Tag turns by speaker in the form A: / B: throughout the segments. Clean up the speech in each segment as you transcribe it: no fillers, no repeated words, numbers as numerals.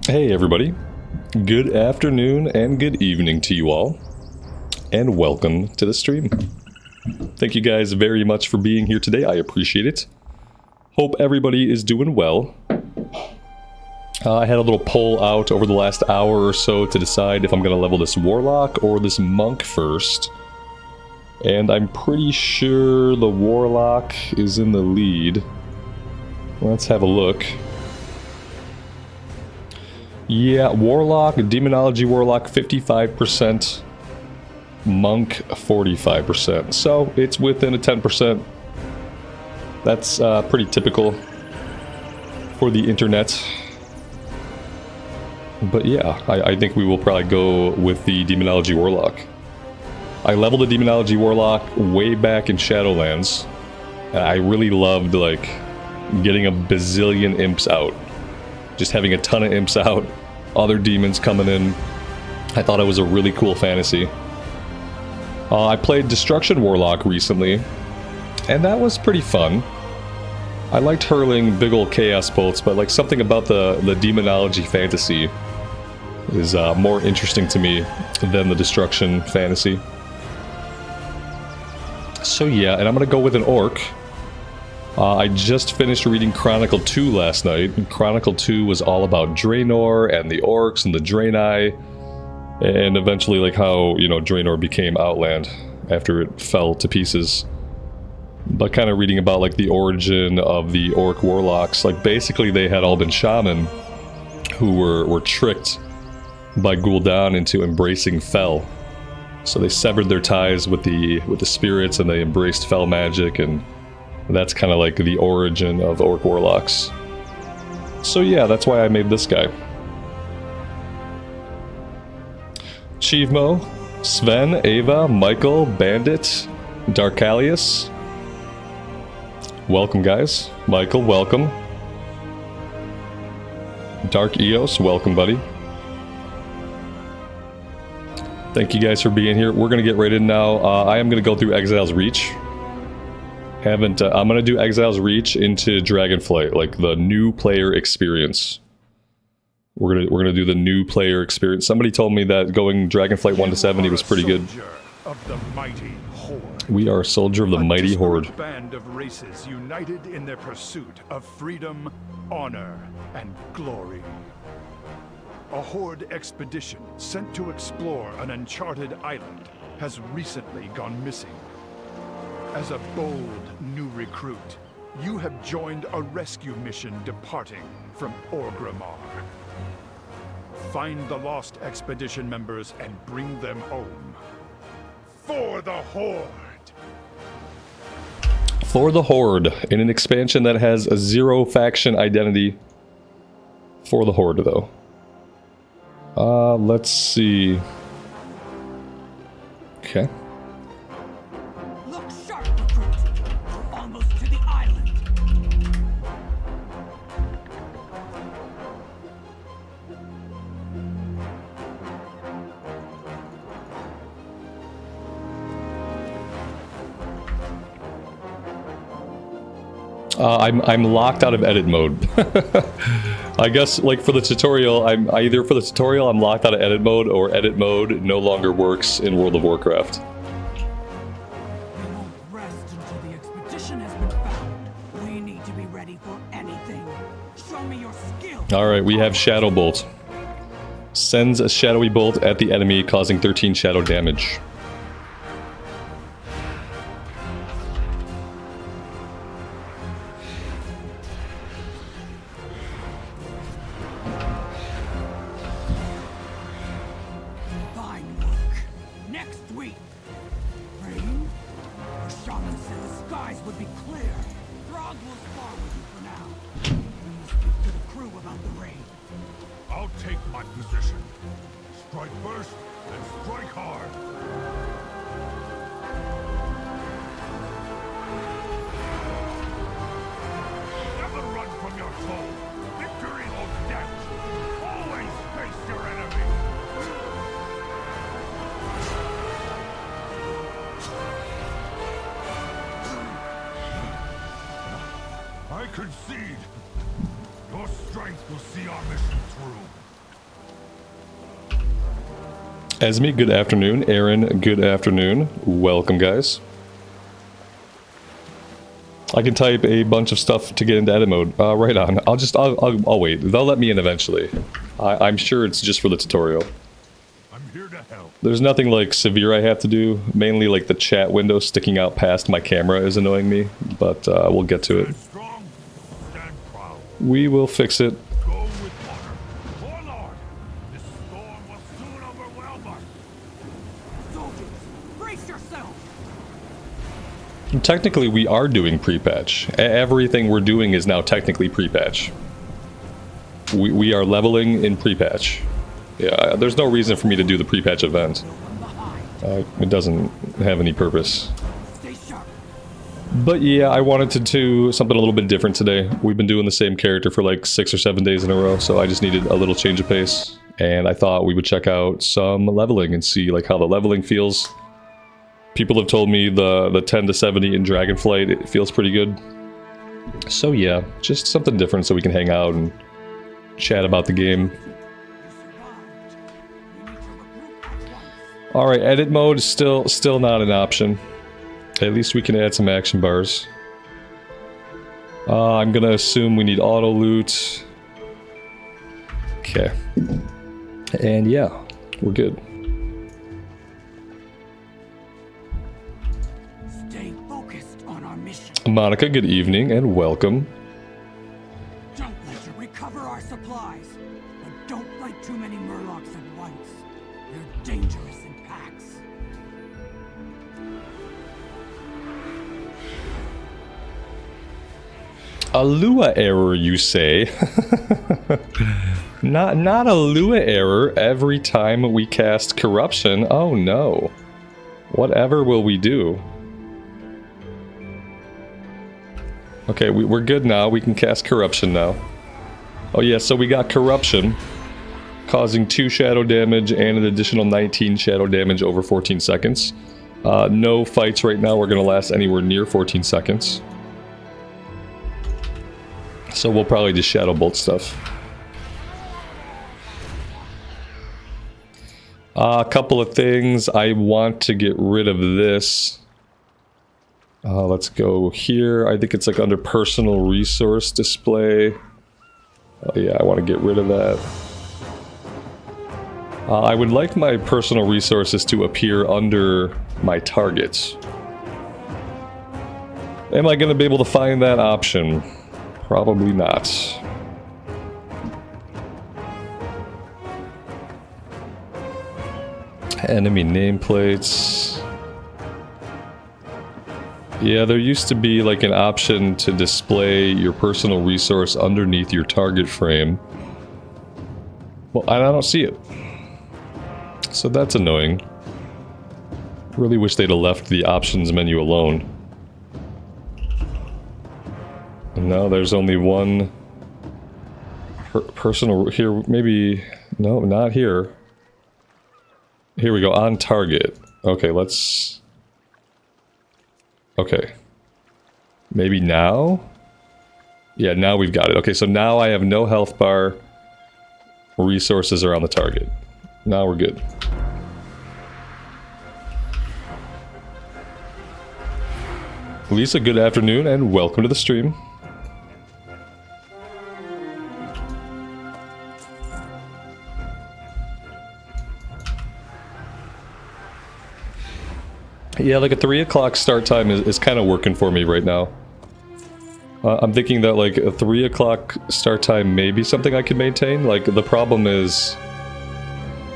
A: Hey everybody, good afternoon and good evening to you all, and welcome to the stream. Thank you guys very much for being here today, I appreciate it. Hope everybody is doing well. I had a little poll out over the last hour or so to decide if I'm going to level this Warlock or this Monk first. And I'm pretty sure the Warlock is in the lead. Let's have a look. Yeah, Warlock, Demonology Warlock 55%, Monk 45%. So it's within a 10%. That's pretty typical for the internet. But yeah, I think we will probably go with the Demonology Warlock. I leveled the Demonology Warlock way back in Shadowlands. And I really loved, like, getting a bazillion imps out. Just having a ton of imps out, other demons coming in. I thought it was a really cool fantasy. I played Destruction Warlock recently, and that was pretty fun. I liked hurling big ol' chaos bolts, but like something about the demonology fantasy is more interesting to me than the destruction fantasy. So yeah, and I'm gonna go with an orc. I just finished reading Chronicle 2 last night. Chronicle 2 was all about Draenor and the orcs and the Draenei, and eventually like how, you know, Draenor became Outland after it fell to pieces. But kind of reading about like the origin of the orc warlocks. Like basically they had all been shaman who were tricked by Gul'dan into embracing Fel. So they severed their ties with the spirits and they embraced Fel magic, and that's kind of like the origin of orc warlocks. So yeah, that's why I made this guy. Chivmo, Sven, Ava, Michael, Bandit, Darkalius. Welcome guys. Michael, welcome. Dark Eos, welcome buddy. Thank you guys for being here. We're gonna get right in now. I am gonna go through Exile's Reach. I'm gonna do Exile's Reach into Dragonflight, like the new player experience. We're gonna do the new player experience. Somebody told me that going Dragonflight 1 to 70 was pretty good.
B: Of the mighty Horde.
A: We are a soldier of the mighty Horde.
B: Band of races united in their pursuit of freedom, honor, and glory. A Horde expedition sent to explore an uncharted island has recently gone missing. As a bold new recruit, you have joined a rescue mission departing from Orgrimmar. Find the lost expedition members and bring them home. For the Horde!
A: For the Horde, in an expansion that has a zero faction identity. For the Horde, though. Let's see. Okay. I'm locked out of edit mode. I guess, like, for the tutorial, I'm locked out of edit mode, or edit mode no longer works in World of Warcraft.
C: We won't rest until the expedition has been found. We need to be ready for anything. Show me your skill.
A: Alright, we have Shadow Bolt. Sends a shadowy bolt at the enemy, causing 13 shadow damage.
B: I concede. Your strength will see our mission through.
A: Esme, good afternoon. Aaron, good afternoon. Welcome, guys. I can type a bunch of stuff to get into edit mode. Right on. I'll wait. They'll let me in eventually. I'm sure it's just for the tutorial.
B: I'm here to help.
A: There's nothing like severe I have to do. Mainly like the chat window sticking out past my camera is annoying me, but we'll get to it.
B: Stand strong, stand proud.
A: We will fix it.
B: Go with honor. Warlord, this storm will soon overwhelm us.
C: Soldiers, brace yourself!
A: Technically, we are doing pre-patch. Everything we're doing is now technically pre-patch. We are leveling in pre-patch. Yeah, there's no reason for me to do the pre-patch event.
C: From behind.
A: It doesn't have any purpose.
C: Stay sharp.
A: But yeah, I wanted to do something a little bit different today. We've been doing the same character for like 6 or 7 days in a row, so I just needed a little change of pace. And I thought we would check out some leveling and see like how the leveling feels. People have told me the 10 to 70 in Dragonflight, it feels pretty good. So yeah, just something different so we can hang out and chat about the game.
C: You survived. We need to regroup at once.
A: Alright, edit mode is still not an option. At least we can add some action bars. I'm gonna assume we need auto loot. Okay. And yeah, we're good.
C: Stay focused on our mission.
A: Monica, good evening and welcome.
C: Don't let you recover our supplies. But don't fight too many Murlocs at once. They're dangerous in packs.
A: A Lua error, you say? Not a Lua error every time we cast corruption. Oh no. Whatever will we do? Okay, we're good now. We can cast corruption now. Oh yeah, so we got corruption, causing 2 shadow damage and an additional 19 shadow damage over 14 seconds. No fights right now are going to last anywhere near 14 seconds. So we'll probably just shadow bolt stuff. A couple of things. I want to get rid of this. Let's go here. I think it's like under personal resource display. Oh yeah, I want to get rid of that. I would like my personal resources to appear under my targets. Am I going to be able to find that option? Probably not. Enemy nameplates. Yeah, there used to be like an option to display your personal resource underneath your target frame. Well, I don't see it. So that's annoying. Really wish they'd have left the options menu alone. No, there's only one personal here. Maybe no, not here. Here we go, on target. Okay, let's... Okay. Maybe now? Yeah, now we've got it. Okay, so now I have no health bar. Resources are on the target. Now we're good. Lisa, good afternoon and welcome to the stream. Yeah, like a 3 o'clock start time is kind of working for me right now. I'm thinking that like a 3 o'clock start time may be something I can maintain. Like the problem is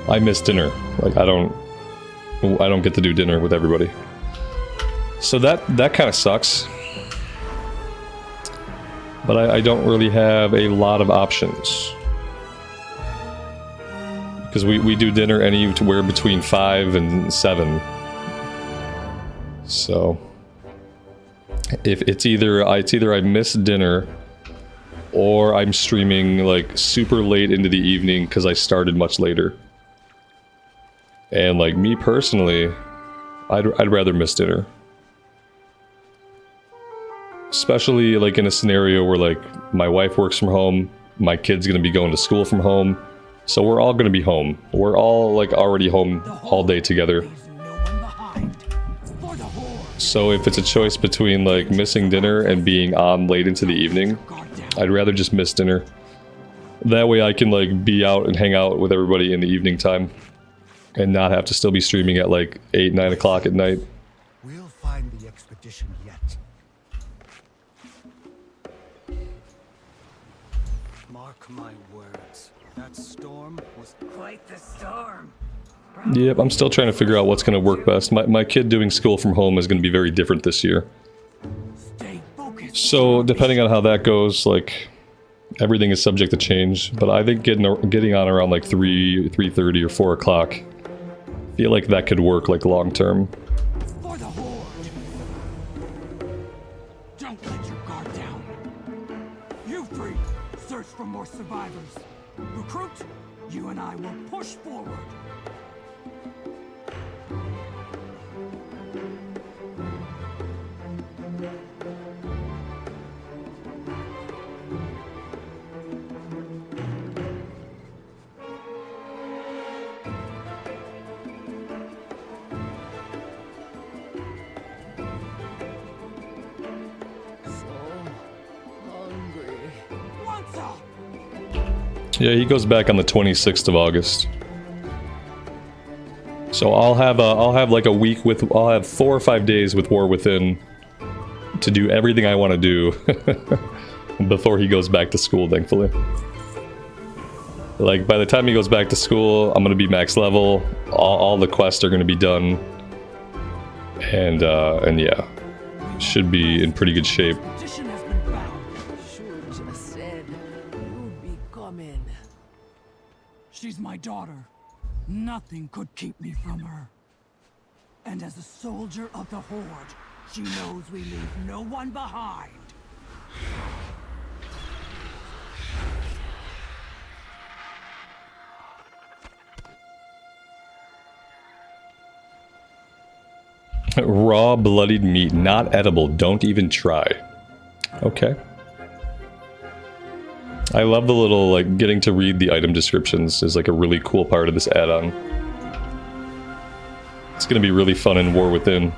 A: I miss dinner. Like I don't get to do dinner with everybody. So that kind of sucks. But I don't really have a lot of options. Because we do dinner anywhere between 5 and 7. So if it's either I miss dinner or I'm streaming like super late into the evening because I started much later. And like me personally, I'd rather miss dinner. Especially like in a scenario where like my wife works from home, my kid's gonna be going to school from home, So we're all gonna be home. We're all like already home all day together.
C: Leaves no one behind. For the Horde.
A: So if it's a choice between like missing dinner and being on late into the evening,
C: Guard down.
A: I'd rather just miss dinner. That way I can like be out and hang out with everybody in the evening time and not have to still be streaming at like 8, 9 o'clock at night.
D: We'll find the expedition yet. Mark my words. That storm was
C: Quite the storm.
A: Yep, I'm still trying to figure out what's going to work best. My kid doing school from home is going to be very different this year.
C: Stay focused.
A: So depending on how that goes, like everything is subject to change. But I think getting on around like 3:30 or 4 o'clock, I feel like that could work like long term.
C: For the Horde. Don't let your guard down. You three, search for more survivors. Recruit, you and I will push forward. What's up?
A: Yeah, he goes back on the 26th of August. So I'll have like a week with, I'll have 4 or 5 days with War Within to do everything I want to do before he goes back to school, thankfully. Like by the time he goes back to school, I'm gonna be max level. All the quests are gonna be done, and yeah, should be in pretty good shape.
C: Expedition has been found.
E: Should just said you'd be coming.
C: She's my daughter. Nothing could keep me from her. And as a soldier of the Horde, she knows we leave no one behind.
A: Raw bloodied meat, not edible. Don't even try. Okay. I love the little, like, getting to read the item descriptions is like a really cool part of this add-on. It's gonna be really fun in War Within.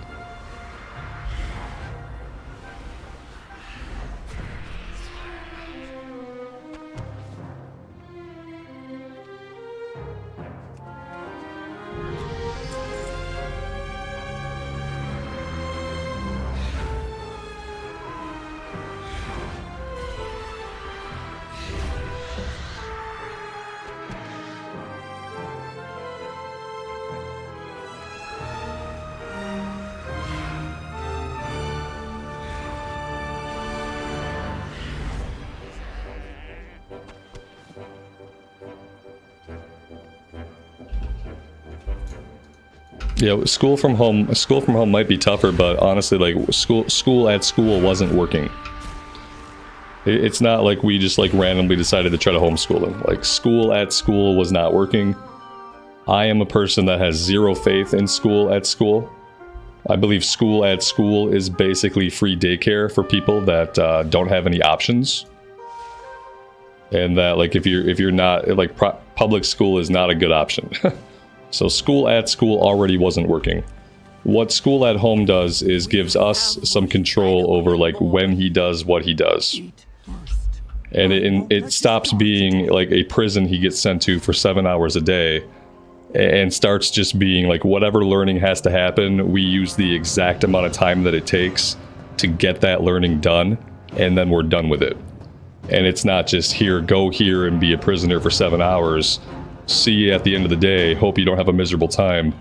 A: Yeah, school from home might be tougher, but honestly, like school at school wasn't working. It's not like we just like randomly decided to try to homeschool him. Like school at school was not working. I am a person that has zero faith in school at school. I believe school at school is basically free daycare for people that don't have any options. And that like if you're not like public school is not a good option. So school at school already wasn't working. What school at home does is gives us some control over like when he does what he does.
C: Eat first.
A: And it stops being like a prison he gets sent to for 7 hours a day and starts just being like whatever learning has to happen, we use the exact amount of time that it takes to get that learning done, and then we're done with it. And it's not just here, go here and be a prisoner for 7 hours. See you at the end of the day, hope you don't have a miserable time,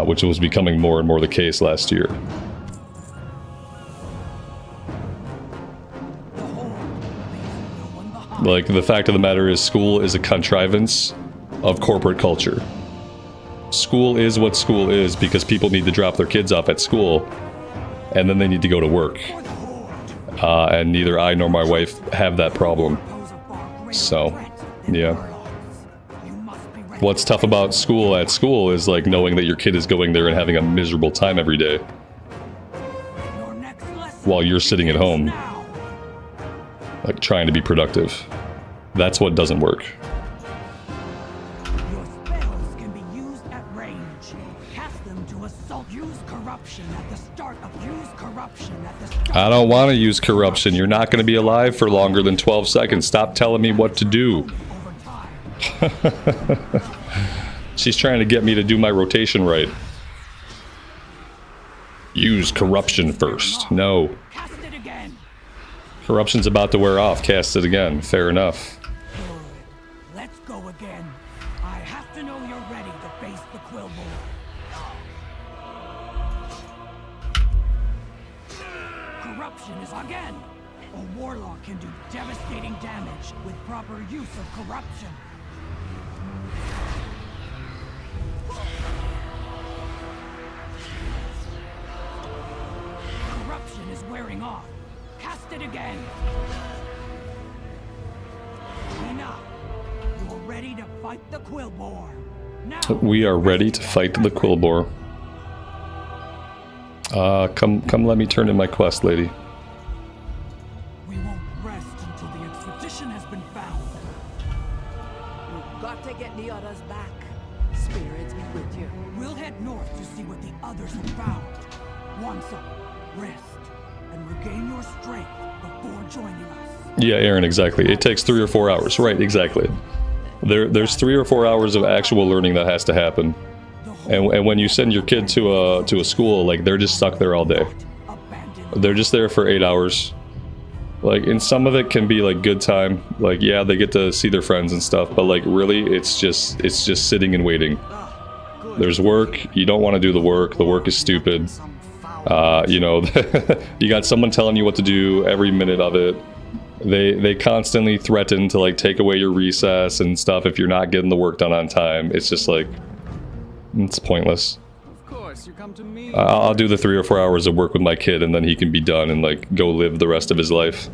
A: which was becoming more and more the case last year.
C: The Horde leaves no one behind.
A: Like, the fact of the matter is school is a contrivance of corporate culture. School is what school is because people need to drop their kids off at school, and then they need to go to work.
C: For the Horde.
A: And neither I nor my wife have that problem.
C: Pose a far greater
A: So,
C: threat than
A: yeah.
C: Warlocks. You must be ready.
A: What's tough about school at school is like knowing that your kid is going there and having a miserable time every day
C: Your next lesson
A: while you're sitting at home,
C: now.
A: like trying to be productive. That's what doesn't work.
C: Cast them to assault. Use corruption at the start of. Use corruption at the start.
A: I don't want to use corruption. You're not going to be alive for longer than 12 seconds. Stop telling me what to do.
C: Over time.
A: She's trying to get me to do my rotation right. Use corruption first. No.
C: Cast it again.
A: Corruption's about to wear off. Cast it again. Fair enough.
C: Good. Let's go again. I have to know you're ready to face the Quillboar. Corruption is again. A Warlock can do devastating damage with proper use of corruption. Corruption is wearing off. Cast it again. Enough. You're ready to fight the Quillboar. Now.
A: We are ready to fight the Quillboar. Come let me turn in my quest, lady.
C: We won't rest until the expedition has been found.
E: We've got to get the others back. Spirits be with you.
C: We'll head north to see what the others have found. Once up, rest, and regain your strength before joining us.
A: Yeah, Aaron, exactly. It takes 3 or 4 hours. Right, exactly. There's 3 or 4 hours of actual learning that has to happen. And when you send your kid to a school, like, they're just stuck there all day. They're just there for 8 hours. Like, and some of it can be like good time. Like, yeah, they get to see their friends and stuff, but like really it's just sitting and waiting. There's work, you don't want to do the work is stupid. You know, you got someone telling you what to do every minute of it. They constantly threaten to like take away your recess and stuff if you're not getting the work done on time. It's just like, it's pointless.
D: Of course, you come to me.
A: I'll do the 3 or 4 hours of work with my kid and then he can be done and like go live the rest of his life.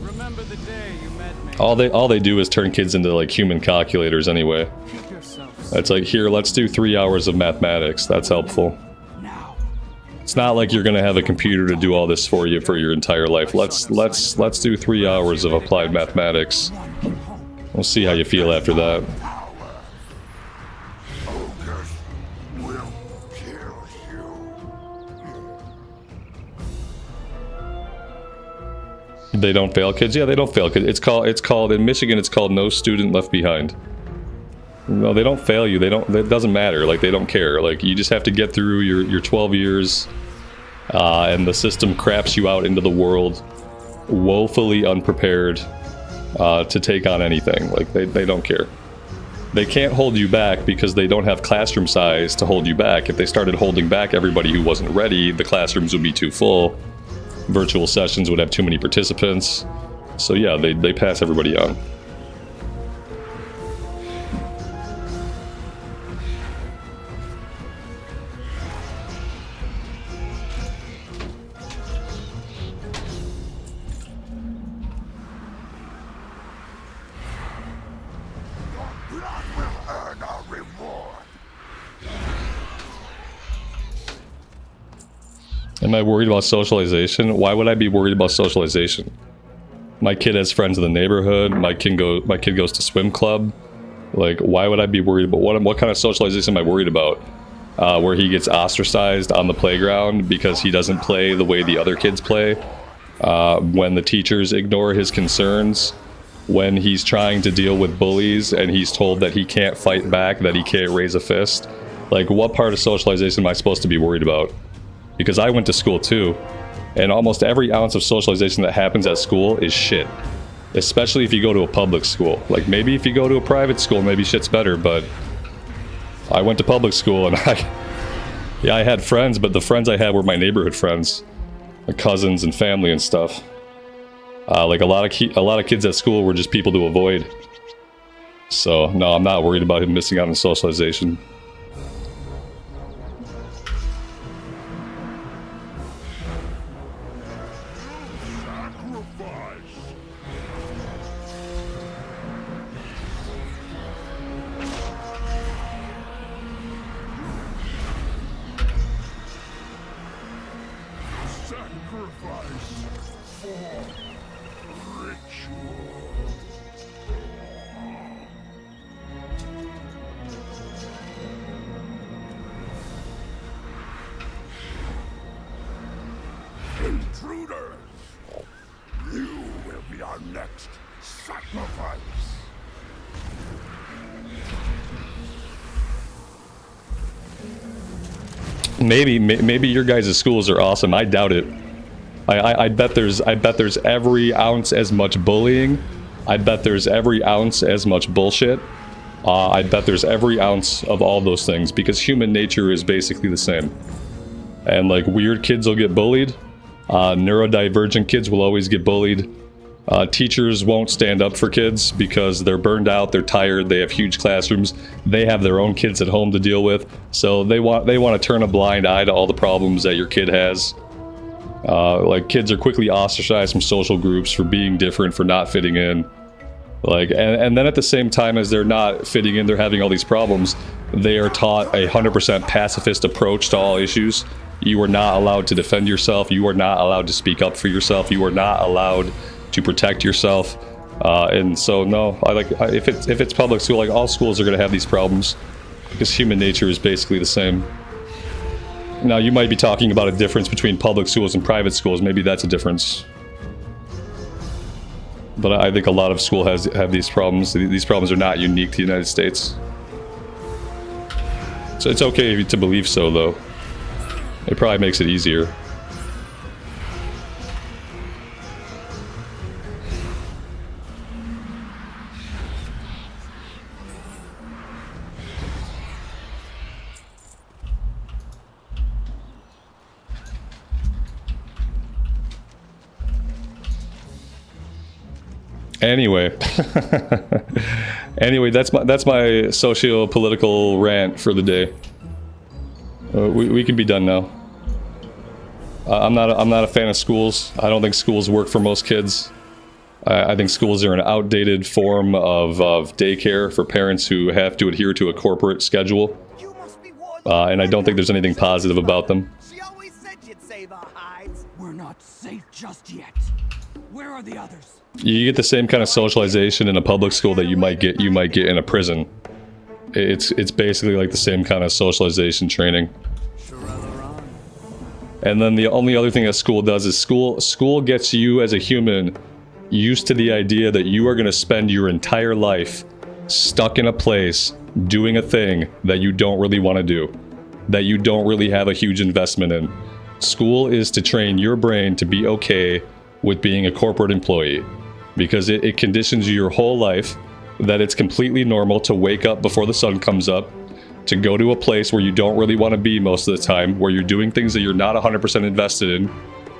D: Remember the day you met me.
A: All they do is turn kids into like human calculators anyway.
D: Keep yourself
A: It's like, here, let's do 3 hours of mathematics. That's helpful.
C: Now,
A: It's not like you're gonna have a computer to do all this for you for your entire life. Let's do 3 hours of applied mathematics.
C: one can hope.
A: We'll see how you feel after that.
B: Ogres will kill you.
A: They don't fail kids? Yeah, they don't fail kids. It's called in Michigan it's called no student left behind. No, they don't fail you. It doesn't matter. Like, they don't care. Like, you just have to get through your 12 years, and the system craps you out into the world woefully unprepared to take on anything. Like, they don't care. They can't hold you back because they don't have classroom size to hold you back. If they started holding back everybody who wasn't ready, the classrooms would be too full. Virtual sessions would have too many participants. So yeah, they pass everybody on.
B: Blood will earn a reward.
A: Am I worried about socialization? Why would I be worried about socialization? My kid has friends in the neighborhood. My kid goes to swim club. Like, why would I be worried about what kind of socialization am I worried about? Where he gets ostracized on the playground because he doesn't play the way the other kids play. When the teachers ignore his concerns. When he's trying to deal with bullies and he's told that he can't fight back, that he can't raise a fist. Like, what part of socialization am I supposed to be worried about? Because I went to school too, and almost every ounce of socialization that happens at school is shit. Especially if you go to a public school. Like, maybe if you go to a private school, maybe shit's better, but I went to public school and I had friends, but the friends I had were my neighborhood friends, my cousins and family and stuff. Like, a lot of kids at school were just people to avoid. So no, I'm not worried about him missing out on socialization.
B: Sacrifice for ritual. Intruders! You will be our next sacrifice.
A: Maybe your guys' schools are awesome. I doubt it. I bet there's every ounce as much bullying. I bet there's every ounce as much bullshit. I bet there's every ounce of all those things because human nature is basically the same. And like weird kids will get bullied. Neurodivergent kids will always get bullied. Teachers won't stand up for kids because they're burned out, they're tired, they have huge classrooms, they have their own kids at home to deal with, so they want to turn a blind eye to all the problems that your kid has. Like kids are quickly ostracized from social groups for being different, for not fitting in. Like, and then at the same time as they're not fitting in, they're having all these problems, they are taught a 100% pacifist approach to all issues. You are not allowed to defend yourself, you are not allowed to speak up for yourself, you are not allowed to protect yourself, and so no, if it's public school, like all schools are going to have these problems because human nature is basically the same. Now you might be talking about a difference between public schools and private schools. Maybe that's a difference, but I think a lot of school have these problems. These problems are not unique to the United States, so it's okay to believe so, though. It probably makes it easier. Anyway, that's my socio-political rant for the day. We can be done now. I'm not a fan of schools. I don't think schools work for most kids. I think schools are an outdated form of daycare for parents who have to adhere to a corporate schedule. And I don't think there's anything positive about them.
E: She always said you'd save our hides.
C: We're not safe just yet. Where are the others?
A: You get the same kind of socialization in a public school that you might get in a prison. It's basically like the same kind of socialization training. And then the only other thing that school does is school gets you as a human used to the idea that you are going to spend your entire life stuck in a place doing a thing that you don't really want to do, that you don't really have a huge investment in. School is to train your brain to be okay with being a corporate employee, because it conditions you your whole life that it's completely normal to wake up before the sun comes up, to go to a place where you don't really want to be most of the time, where you're doing things that you're not 100% invested in,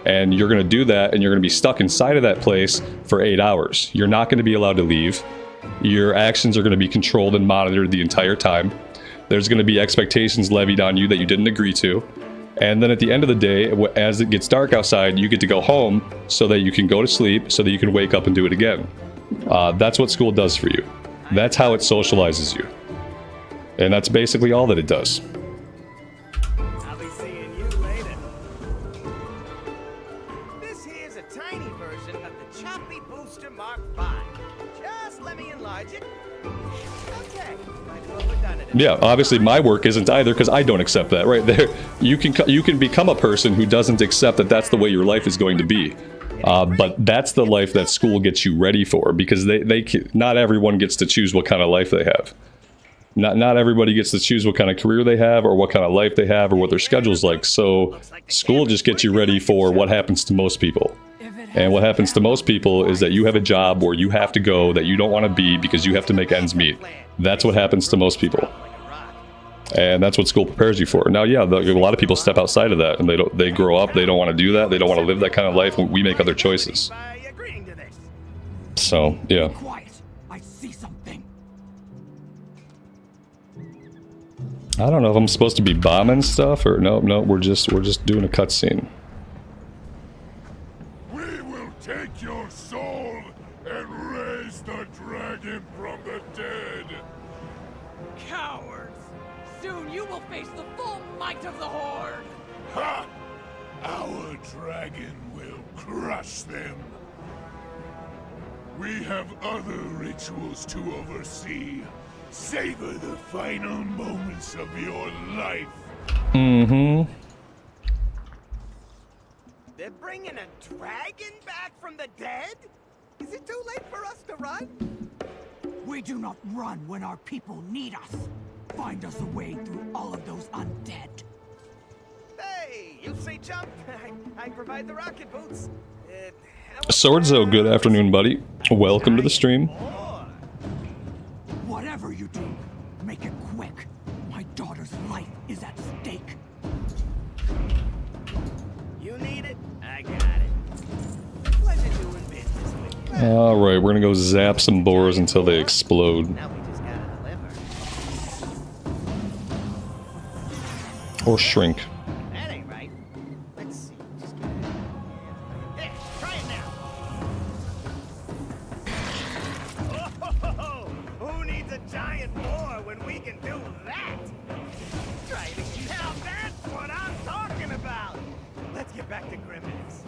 A: and you're going to do that, and you're going to be stuck inside of that place for 8 hours. You're not going to be allowed to leave. Your actions are going to be controlled and monitored the entire time. There's going to be expectations levied on you that you didn't agree to. And then at the end of the day, as it gets dark outside, you get to go home so that you can go to sleep, so that you can wake up and do it again. That's what school does for you. That's how it socializes you. And that's basically all that it does.
E: I'll be seeing you later. This here's a tiny version of the Choppy Booster Mark V. Just let me enlarge it. Okay, might have overdone it.
A: Yeah, obviously my work isn't either, because I don't accept that. Right there, you can become a person who doesn't accept that that's the way your life is going to be. But that's the life that school gets you ready for, because not everyone gets to choose what kind of life they have. Not everybody gets to choose what kind of career they have, or what kind of life they have, or what their schedule's like. So school just gets you ready for what happens to most people. And what happens to most people is that you have a job where you have to go that you don't want to be because you have to make ends meet. That's what happens to most people. And that's what school prepares you for. Now, yeah, a lot of people step outside of that, and they grow up, they don't want to do that, they don't want to live that kind of life. We make other choices. So, yeah.
C: Quiet. I see something.
A: I don't know if I'm supposed to be bombing stuff, or no, we're just doing a cutscene.
B: We will take your soul and raise the dragon from the dead.
C: Cowards! Soon you will face the full might of the Horde!
B: Ha! Our dragon will crush them. We have other rituals to oversee. Savor the final moments of your life.
A: Mm-hmm.
E: They're bringing a dragon back from the dead? Is it too late for us to run?
C: We do not run when our people need us. Find us a way through all of those undead.
E: Hey, you say jump, I provide the rocket boots.
A: Swordzo, good afternoon, buddy. Welcome to the stream.
C: Whatever you do, make it quick. My daughter's life is at stake.
E: You need it, I got it. Pleasure doing business with you.
A: Alright, we're gonna go zap some boars until they explode.
E: Now we just gotta deliver.
A: Or shrink.
E: That ain't right. Let's see. Just get it. There, try it now. Oh, who needs a giant boar when we can do that? Try it again. Now that's what I'm talking about. Let's get back to Grimmins.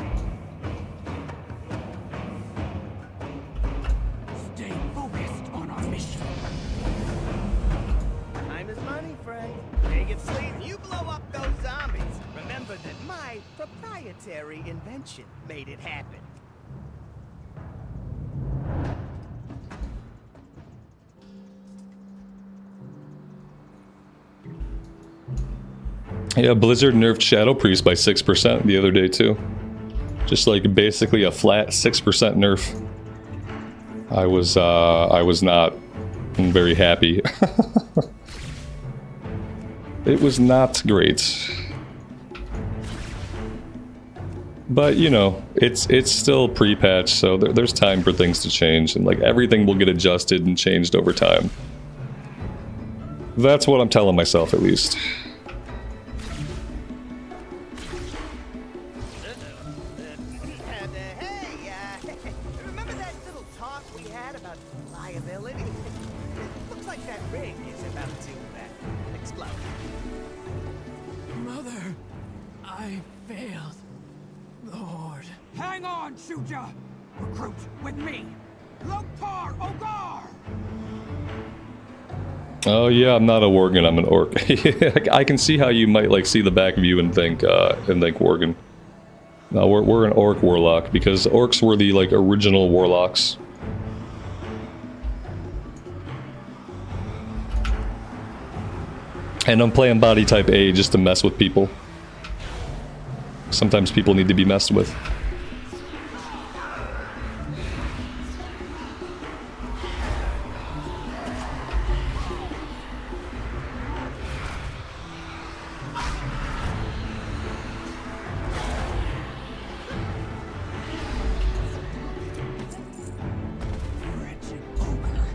C: Stay focused on our mission.
E: Time is money, friend. Take it sleep. You blow up those zombies. Remember that my proprietary invention made it happen.
A: Yeah, Blizzard nerfed Shadow Priest by 6% the other day too. Just like basically a flat 6% nerf. I was not very happy. It was not great. But you know, it's still pre-patch, so there's time for things to change, and like everything will get adjusted and changed over time. That's what I'm telling myself, at least.
E: Hey, remember that little talk we had about liability? Looks like that rig is about to explode.
C: Mother, I failed. The Horde. Hang on, Shuja! Recruit with me! Loktar Ogar!
A: Oh yeah, I'm not a Worgen, I'm an Orc. I can see how you might like see the back view and think Worgen. No, we're an Orc Warlock, because Orcs were the like original Warlocks. And I'm playing body type A just to mess with people. Sometimes people need to be messed with.
C: Wretched ogre.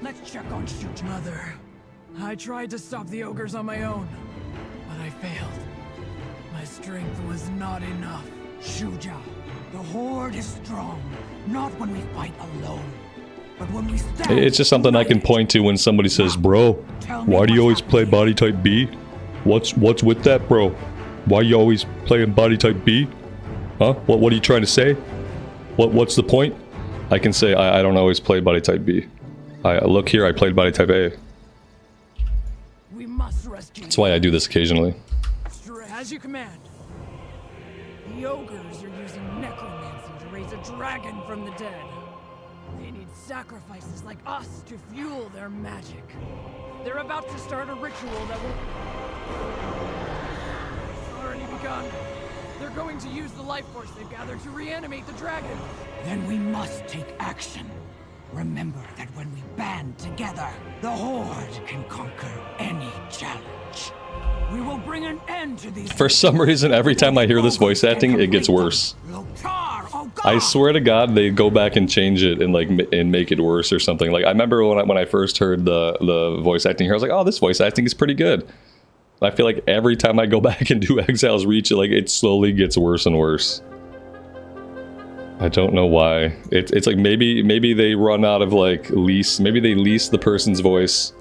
C: Let's check on Shuja. Mother, I tried to stop the ogres on my own, but I failed. My strength was not enough. Shuja, the Horde is strong, not when we fight alone, but when we stand.
A: It's just something I can point to when somebody says, "Bro, why do you always play body type B? What's with that, bro? Why you always playing body type B? Huh? What are you trying to say? What's the point?" I can say I don't always play body type B. Look here, I played body type A.
C: We must rescue.
A: That's why I do this occasionally.
C: As you command. The ogres are using necromancy to raise a dragon from the dead. They need sacrifices like us to fuel their magic. They're about to start a ritual that will... It's already begun. They're going to use the life force they've gathered to reanimate the dragon. Then we must take action. Remember that when we band together, the Horde can conquer any challenge. We will bring an end to these.
A: For some reason, every time I hear this voice acting, it gets worse. I swear to God, they go back and change it and like and make it worse or something. Like I remember when I first heard the voice acting here, I was like, "Oh, this voice acting is pretty good." I feel like every time I go back and do Exile's Reach, it slowly gets worse and worse. I don't know why. It's like maybe they run out of like lease. Maybe they lease the person's voice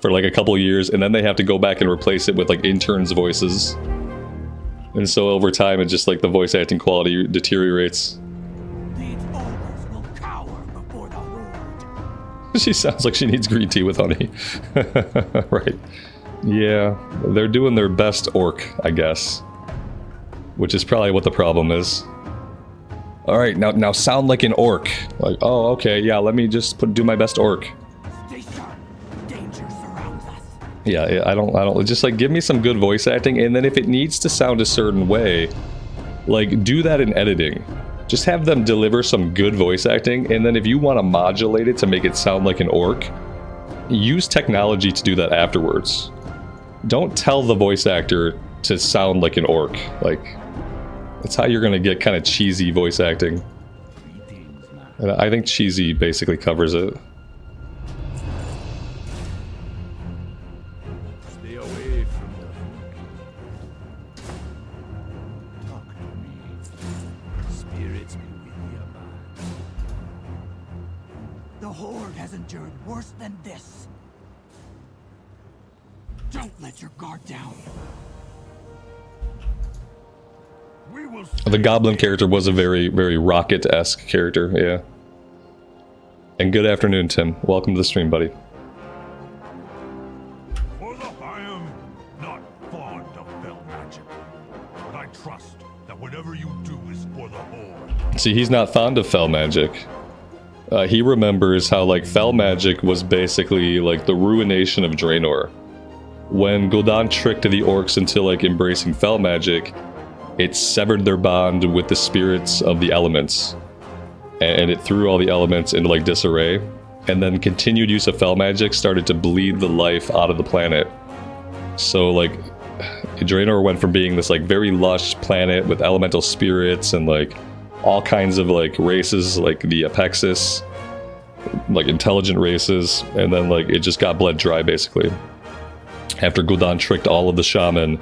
A: for like a couple years, and then they have to go back and replace it with like interns' voices. And so over time, it's just like the voice acting quality deteriorates.
C: These ogres will cower before the Horde.
A: She sounds like she needs green tea with honey. Right. Yeah, they're doing their best Orc, I guess. which is probably what the problem is. All right, now sound like an orc. Like, oh, okay, yeah, let me just do my best orc.
C: Stay sharp. Danger surrounds us.
A: Yeah, I don't just like give me some good voice acting, and then if it needs to sound a certain way, like do that in editing. Just have them deliver some good voice acting, and then if you want to modulate it to make it sound like an orc, use technology to do that afterwards. Don't tell the voice actor to sound like an orc. Like, that's how you're gonna get kind of cheesy voice acting. And I think cheesy basically covers it.
B: Stay away from the talk to me. Spirits be with you, man.
C: The Horde has endured worse than this. Don't let your guard down.
B: We will
A: The goblin character was a very, very Rocket-esque character, yeah. And good afternoon, Tim. Welcome to the stream, buddy.
B: For the I am not fond of fell magic, but I trust that whatever you do is for the Horde.
A: See, he's not fond of fell magic. He remembers how, like, fell magic was basically, like, the ruination of Draenor. When Gul'dan tricked the orcs into, like, embracing fell magic, it severed their bond with the spirits of the elements. And it threw all the elements into, like, disarray. And then continued use of fell magic started to bleed the life out of the planet. So, like, Draenor went from being this, like, very lush planet with elemental spirits and, like, all kinds of, like, races, like the Apexis, like, intelligent races, and then, like, it just got bled dry, basically. After Gul'dan tricked all of the shaman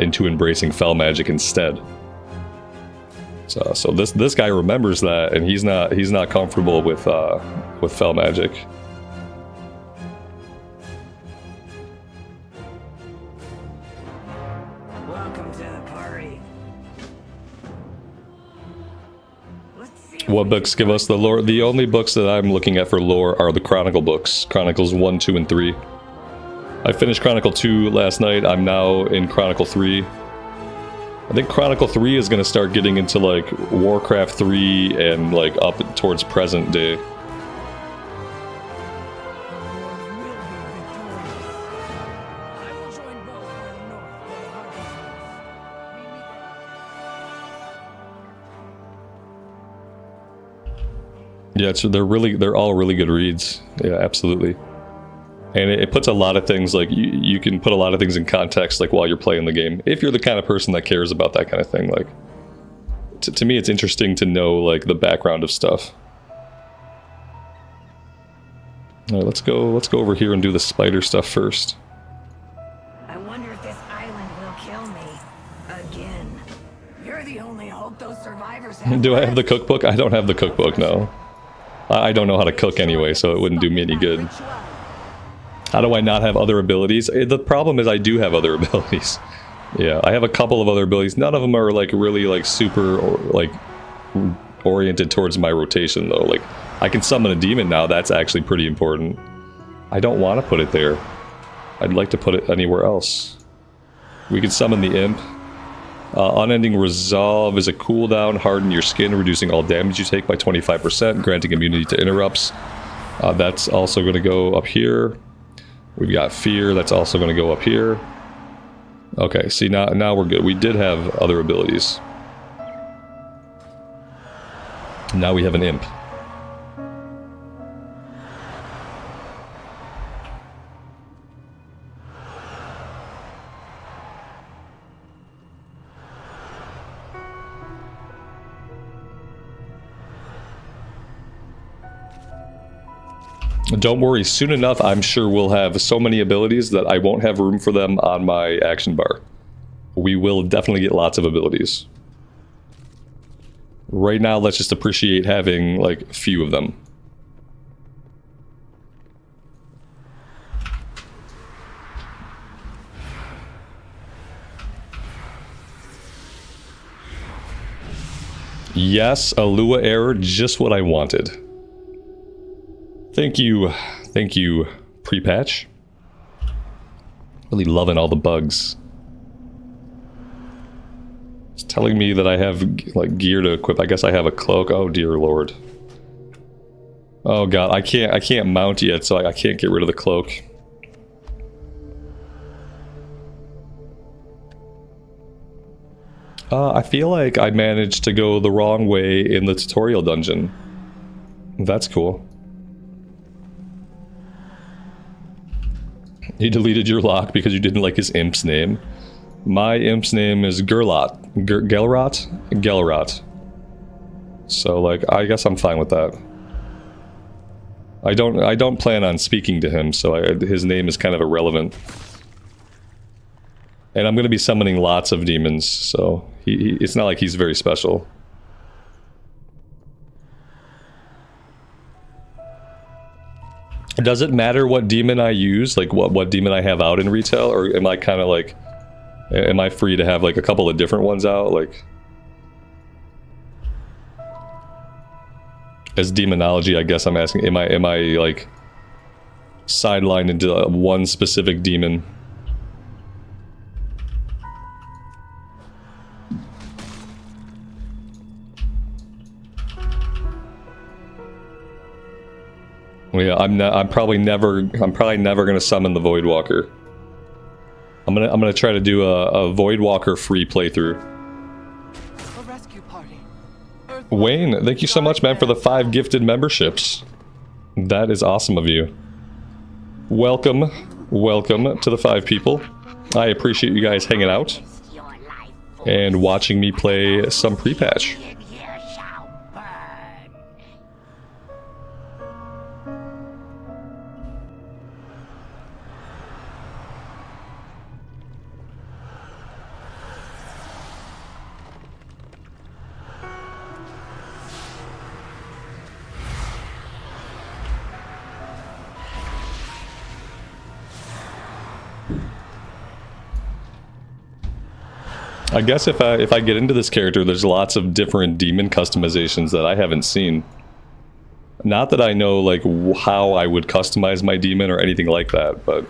A: into embracing fell magic instead. So this guy remembers that, and he's not comfortable with fell magic.
E: Welcome to the party. Let's see
A: What books give us the lore? The only books that I'm looking at for lore are the Chronicle books. Chronicles 1, 2, and 3. I finished Chronicle 2 last night. I'm now in Chronicle 3. I think Chronicle 3 is going to start getting into, like, Warcraft 3 and, like, up towards present day.
C: The Horde will be victorious. I will join Bo further north where the harvest is. We meet
A: Yeah, so they're all really good reads. Yeah, absolutely. And it puts a lot of things, like, you can put a lot of things in context, like, while you're playing the game. If you're the kind of person that cares about that kind of thing, like, to me it's interesting to know, like, the background of stuff. Alright, let's go over here and do the spider stuff first.
E: I wonder if this island will kill me again. You're the only hope those survivors have.
A: Do I have the cookbook? I don't have the cookbook, no. I don't know how to cook anyway, so it wouldn't do me any good. How do I not have other abilities? The problem is I do have other abilities. Yeah, I have a couple of other abilities. None of them are, like, really, like, super, like, oriented towards my rotation, though. Like, I can summon a demon now. That's actually pretty important. I don't want to put it there. I'd like to put it anywhere else. We can summon the imp. Unending Resolve is a cooldown. Harden your skin, reducing all damage you take by 25%, granting immunity to interrupts. That's also going to go up here. We've got Fear, that's also going to go up here. Okay, see, now we're good. We did have other abilities. Now we have an imp. Don't worry, soon enough I'm sure we'll have so many abilities that I won't have room for them on my action bar. We will definitely get lots of abilities. Right now, let's just appreciate having, like, a few of them. Yes, a Lua error, just what I wanted. Thank you, pre-patch. Really loving all the bugs. Just telling me that I have like gear to equip. I guess I have a cloak. Oh dear lord. Oh god, I can't mount yet, so I can't get rid of the cloak. I feel like I managed to go the wrong way in the tutorial dungeon. That's cool. You deleted your lock because you didn't like his imp's name. My imp's name is Gerlot. Gelrot. So, like, I guess I'm fine with that. I don't plan on speaking to him, so his name is kind of irrelevant. And I'm going to be summoning lots of demons, so it's not like he's very special. Does it matter what demon I use, like what demon I have out in retail, or am I kind of like, am I free to have like a couple of different ones out, like as demonology? I guess I'm asking, am I like sidelined into one specific demon? Yeah, I'm probably never gonna summon the Voidwalker. I'm gonna try to do a Voidwalker free playthrough.
C: A rescue party.
A: Wayne, thank you so much, man, for the 5 gifted memberships. That is awesome of you. Welcome to the 5 people. I appreciate you guys hanging out and watching me play some pre-patch. I guess if I get into this character, there's lots of different demon customizations that I haven't seen. Not that I know like how I would customize my demon or anything like that, but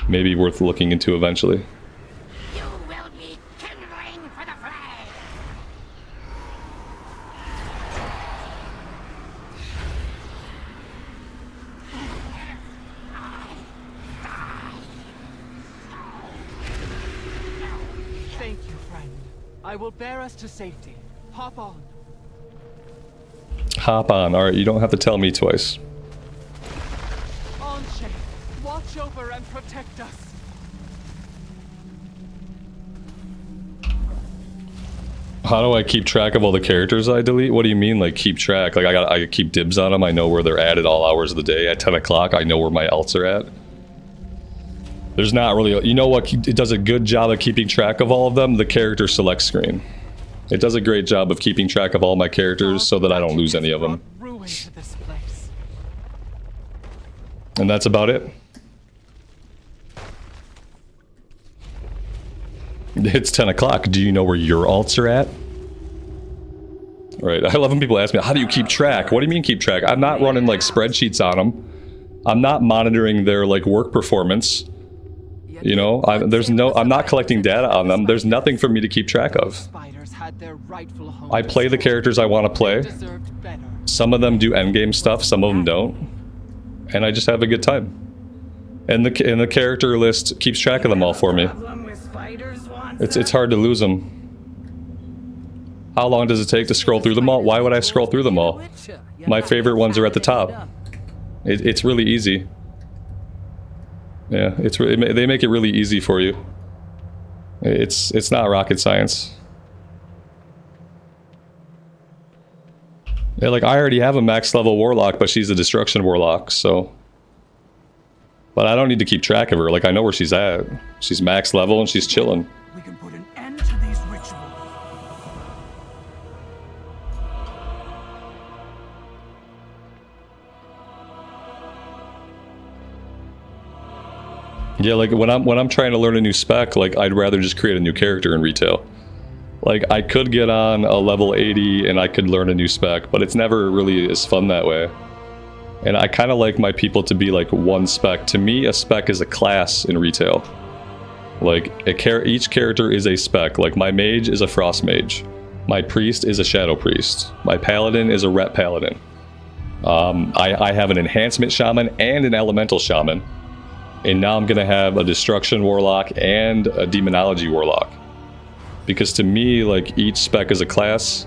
A: maybe worth looking into eventually.
F: You will be kindling for the flame.
C: Thank you, friend. I will bear us to safety. Hop on.
A: Hop on. Alright, you don't have to tell me twice.
C: On, Shay. Watch over and protect us.
A: How do I keep track of all the characters I delete? What do you mean, like, keep track? Like, I keep dibs on them, I know where they're at all hours of the day. At 10 o'clock, I know where my alts are at. There's not really... You know what? It does a good job of keeping track of all of them? The character select screen. It does a great job of keeping track of all my characters so that I don't lose any of them.
C: Ruin to this place.
A: And that's about it. It's 10 o'clock. Do you know where your alts are at? Right. I love when people ask me, how do you keep track? What do you mean keep track? I'm not running like spreadsheets on them. I'm not monitoring their like work performance. You know, I'm not collecting data on them. There's nothing for me to keep track of. I play the characters I want to play. Some of them do endgame stuff, some of them don't. And I just have a good time. And the character list keeps track of them all for me. It's hard to lose them. How long does it take to scroll through them all? Why would I scroll through them all? My favorite ones are at the top. It's really easy. Yeah, they make it really easy for you. It's not rocket science. Yeah, like I already have a max level Warlock, but she's a destruction Warlock, so... But I don't need to keep track of her, like I know where she's at. She's max level and she's chilling.
C: We can put an end to these rituals.
A: Yeah, like when I'm trying to learn a new spec, like I'd rather just create a new character in retail. Like I could get on a level 80 and I could learn a new spec, but it's never really as fun that way. And I kind of like my people to be like one spec. To me, a spec is a class in retail. Like, each character is a spec. Like, my mage is a frost mage. My priest is a shadow priest. My paladin is a ret paladin. I have an enhancement shaman and an elemental shaman. And now I'm going to have a destruction warlock and a demonology warlock. Because to me, like, each spec is a class,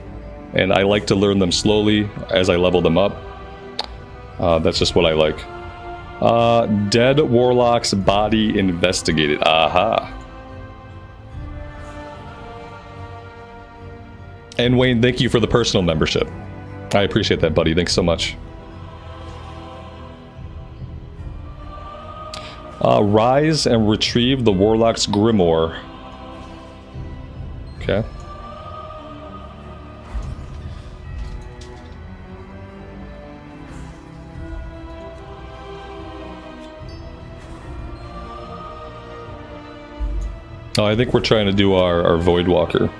A: and I like to learn them slowly as I level them up. That's just what I like. Dead warlock's body investigated. Aha. And Wayne, thank you for the personal membership. I appreciate that, buddy. Thanks so much. Rise and retrieve the warlock's grimoire. Okay. Oh, I think we're trying to do our Voidwalker.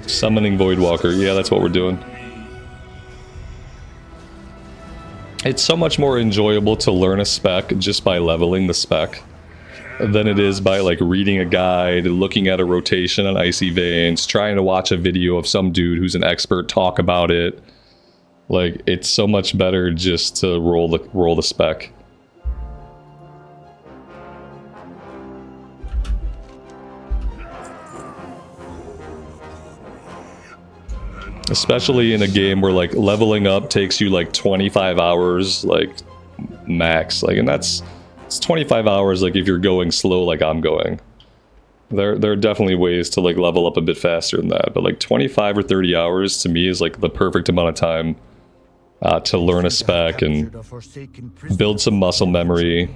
A: Summoning Voidwalker. Yeah, that's what we're doing. It's so much more enjoyable to learn a spec just by leveling the spec than it is by like reading a guide, looking at a rotation on Icy Veins, trying to watch a video of some dude who's an expert talk about it. Like, it's so much better just to roll the spec. Especially in a game where like leveling up takes you like 25 hours, like max. Like, and it's 25 hours like if you're going slow like I'm going. There are definitely ways to like level up a bit faster than that, but like 25 or 30 hours to me is like the perfect amount of time to learn a spec and build some muscle memory,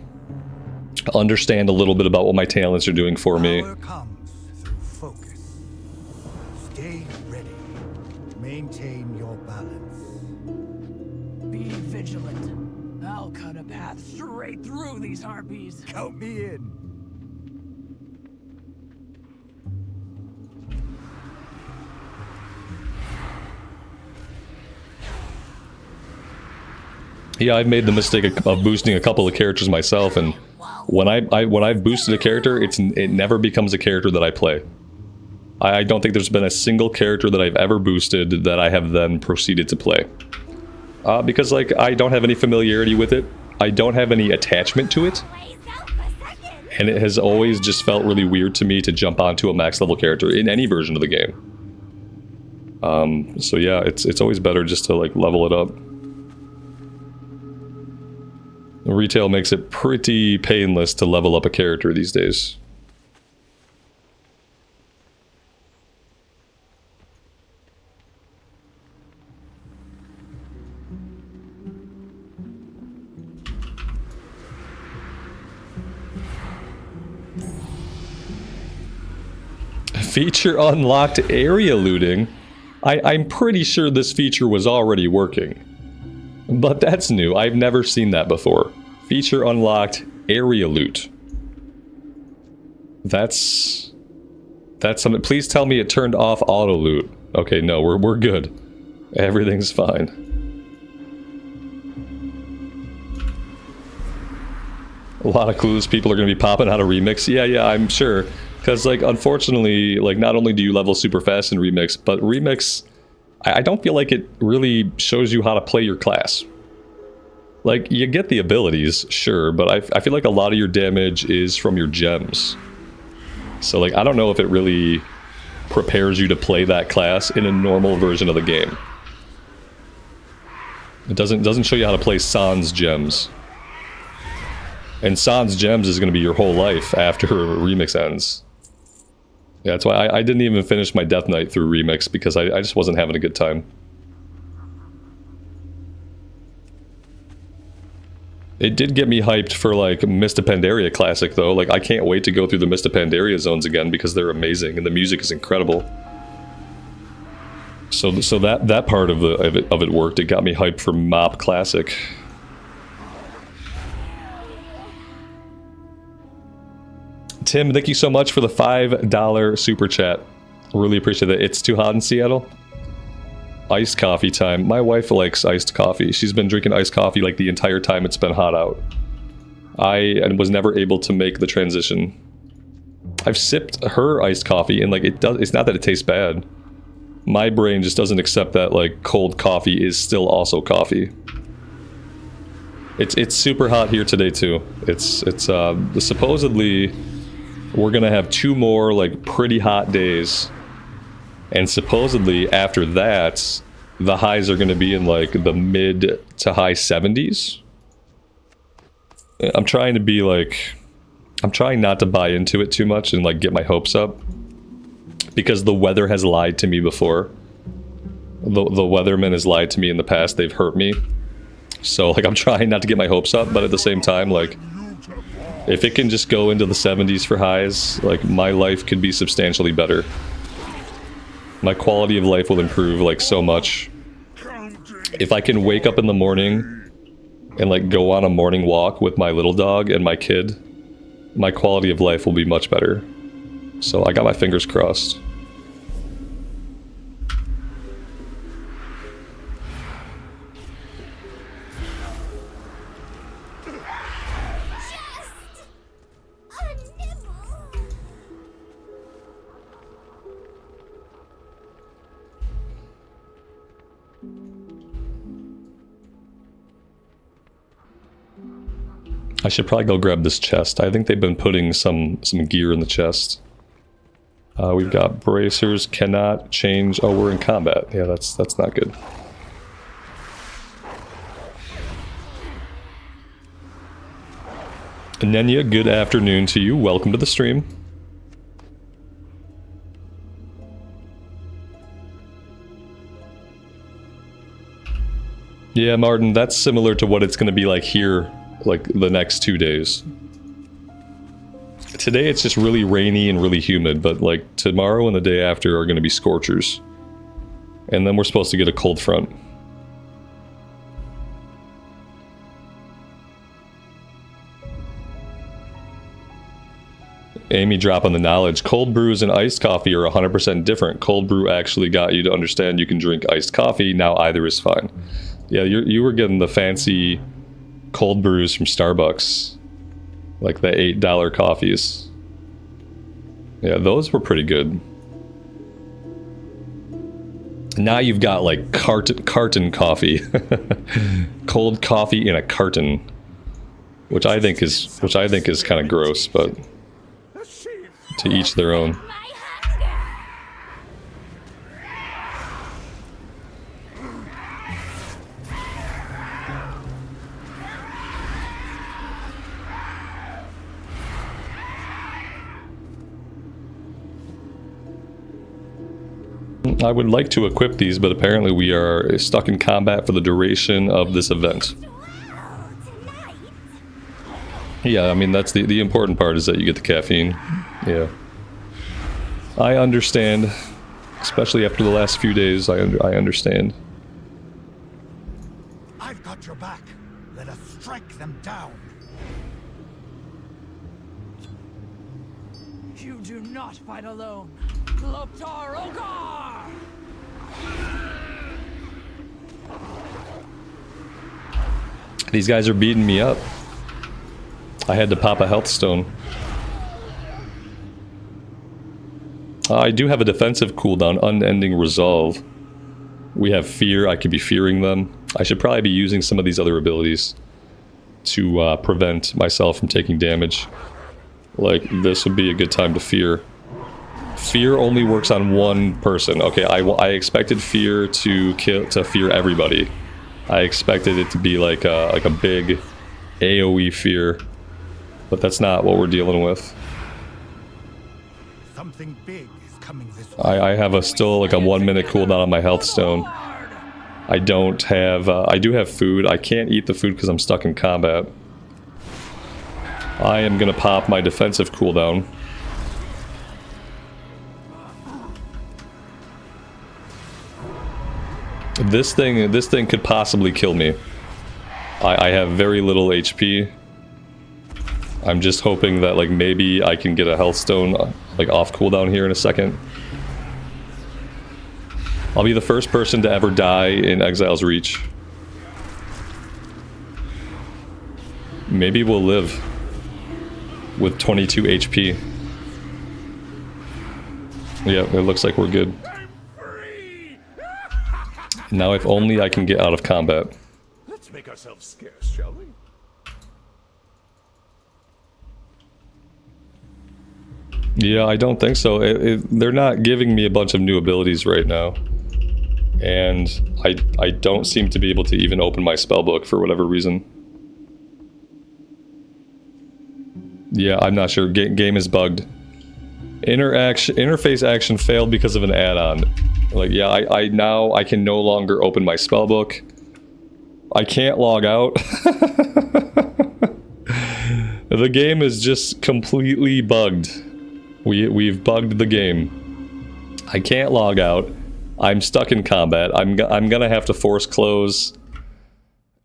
A: understand a little bit about what my talents are doing for me.
E: Power comes through focus. Stay ready. Maintain your balance.
C: Be vigilant. I'll cut a path straight through these harpies.
E: Count me in.
A: Yeah, I've made the mistake of boosting a couple of characters myself, and when I've boosted a character, it never becomes a character that I play. I don't think there's been a single character that I've ever boosted that I have then proceeded to play. Because like I don't have any familiarity with it, I don't have any attachment to it, and it has always just felt really weird to me to jump onto a max level character in any version of the game. So yeah, it's always better just to like level it up. Retail makes it pretty painless to level up a character these days. Feature unlocked area looting. I'm pretty sure this feature was already working. But that's new. I've never seen that before. Feature unlocked area loot. That's something. Please tell me it turned off auto loot. Okay, no, we're good. Everything's fine. A lot of clues people are going to be popping out of Remix. Yeah, I'm sure. Because, like, unfortunately, like, not only do you level super fast in Remix, but Remix, I don't feel like it really shows you how to play your class. Like, you get the abilities, sure, but I feel like a lot of your damage is from your gems. So, like, I don't know if it really prepares you to play that class in a normal version of the game. It doesn't show you how to play Sans gems. And Sans gems is going to be your whole life after Remix ends. Yeah, that's why I didn't even finish my Death Knight through Remix, because I just wasn't having a good time. It did get me hyped for, like, Mist of Pandaria Classic, though. Like, I can't wait to go through the Mist of Pandaria zones again, because they're amazing, and the music is incredible. So that part of it worked. It got me hyped for Mop Classic. Tim, thank you so much for the $5 super chat. Really appreciate it. It's too hot in Seattle. Iced coffee time. My wife likes iced coffee. She's been drinking iced coffee like the entire time it's been hot out. I was never able to make the transition. I've sipped her iced coffee and like it's not that it tastes bad. My brain just doesn't accept that like cold coffee is still also coffee. It's super hot here today too. It's supposedly we're gonna have 2 more like pretty hot days, and supposedly after that the highs are gonna be in like the mid to high 70s. I'm trying not to buy into it too much and like get my hopes up, because the weather has lied to me before. The weatherman has lied to me in the past. They've hurt me. So like I'm trying not to get my hopes up, but at the same time, like if it can just go into the 70s for highs, like my life could be substantially better. My quality of life will improve like so much. If I can wake up in the morning and like go on a morning walk with my little dog and my kid, my quality of life will be much better. So I got my fingers crossed. I should probably go grab this chest. I think they've been putting some gear in the chest. We've got bracers, cannot change. Oh, we're in combat. Yeah, that's not good. Nenya, good afternoon to you. Welcome to the stream. Yeah, Martin, that's similar to what it's going to be like here, like the next 2 days. Today it's just really rainy and really humid, but like tomorrow and the day after are going to be scorchers. And then we're supposed to get a cold front. Amy dropping the knowledge. Cold brews and iced coffee are 100% different. Cold brew actually got you to understand you can drink iced coffee. Now either is fine. Yeah, you were getting the fancy cold brews from Starbucks. Like the $8 coffees. Yeah, those were pretty good. Now you've got like carton coffee. Cold coffee in a carton. Which I think is kind of gross, but to each their own. I would like to equip these, but apparently we are stuck in combat for the duration of this event. Yeah, I mean, that's the important part, is that you get the caffeine. Yeah. I understand. Especially after the last few days, I understand.
E: I've got your back. Let us strike them down.
C: You do not fight alone. Loktar Ogar!
A: These guys are beating me up. I had to pop a health stone. I do have a defensive cooldown, Unending Resolve. We have Fear, I could be fearing them. I should probably be using some of these other abilities to prevent myself from taking damage. Like, this would be a good time to fear. Fear only works on one person. Okay, I expected Fear to fear everybody. I expected it to be like a big AoE fear, but that's not what we're dealing with.
E: Something big is coming this way.
A: I have still like a 1 minute cooldown on my health stone. I don't have. I do have food. I can't eat the food because I'm stuck in combat. I am gonna pop my defensive cooldown. This thing could possibly kill me. I have very little HP. I'm just hoping that like maybe I can get a health stone like off cooldown here in a second. I'll be the first person to ever die in Exile's Reach. Maybe we'll live with 22 HP. Yeah, it looks like we're good. Now if only I can get out of combat.
B: Let's make ourselves scarce, shall we?
A: Yeah, I don't think so. They're not giving me a bunch of new abilities right now. And I don't seem to be able to even open my spellbook for whatever reason. Yeah, I'm not sure. Game is bugged. Interface action failed because of an add-on. Like, yeah, I can no longer open my spellbook. I can't log out. The game is just completely bugged. We've bugged the game. I can't log out. I'm stuck in combat. I'm gonna have to force close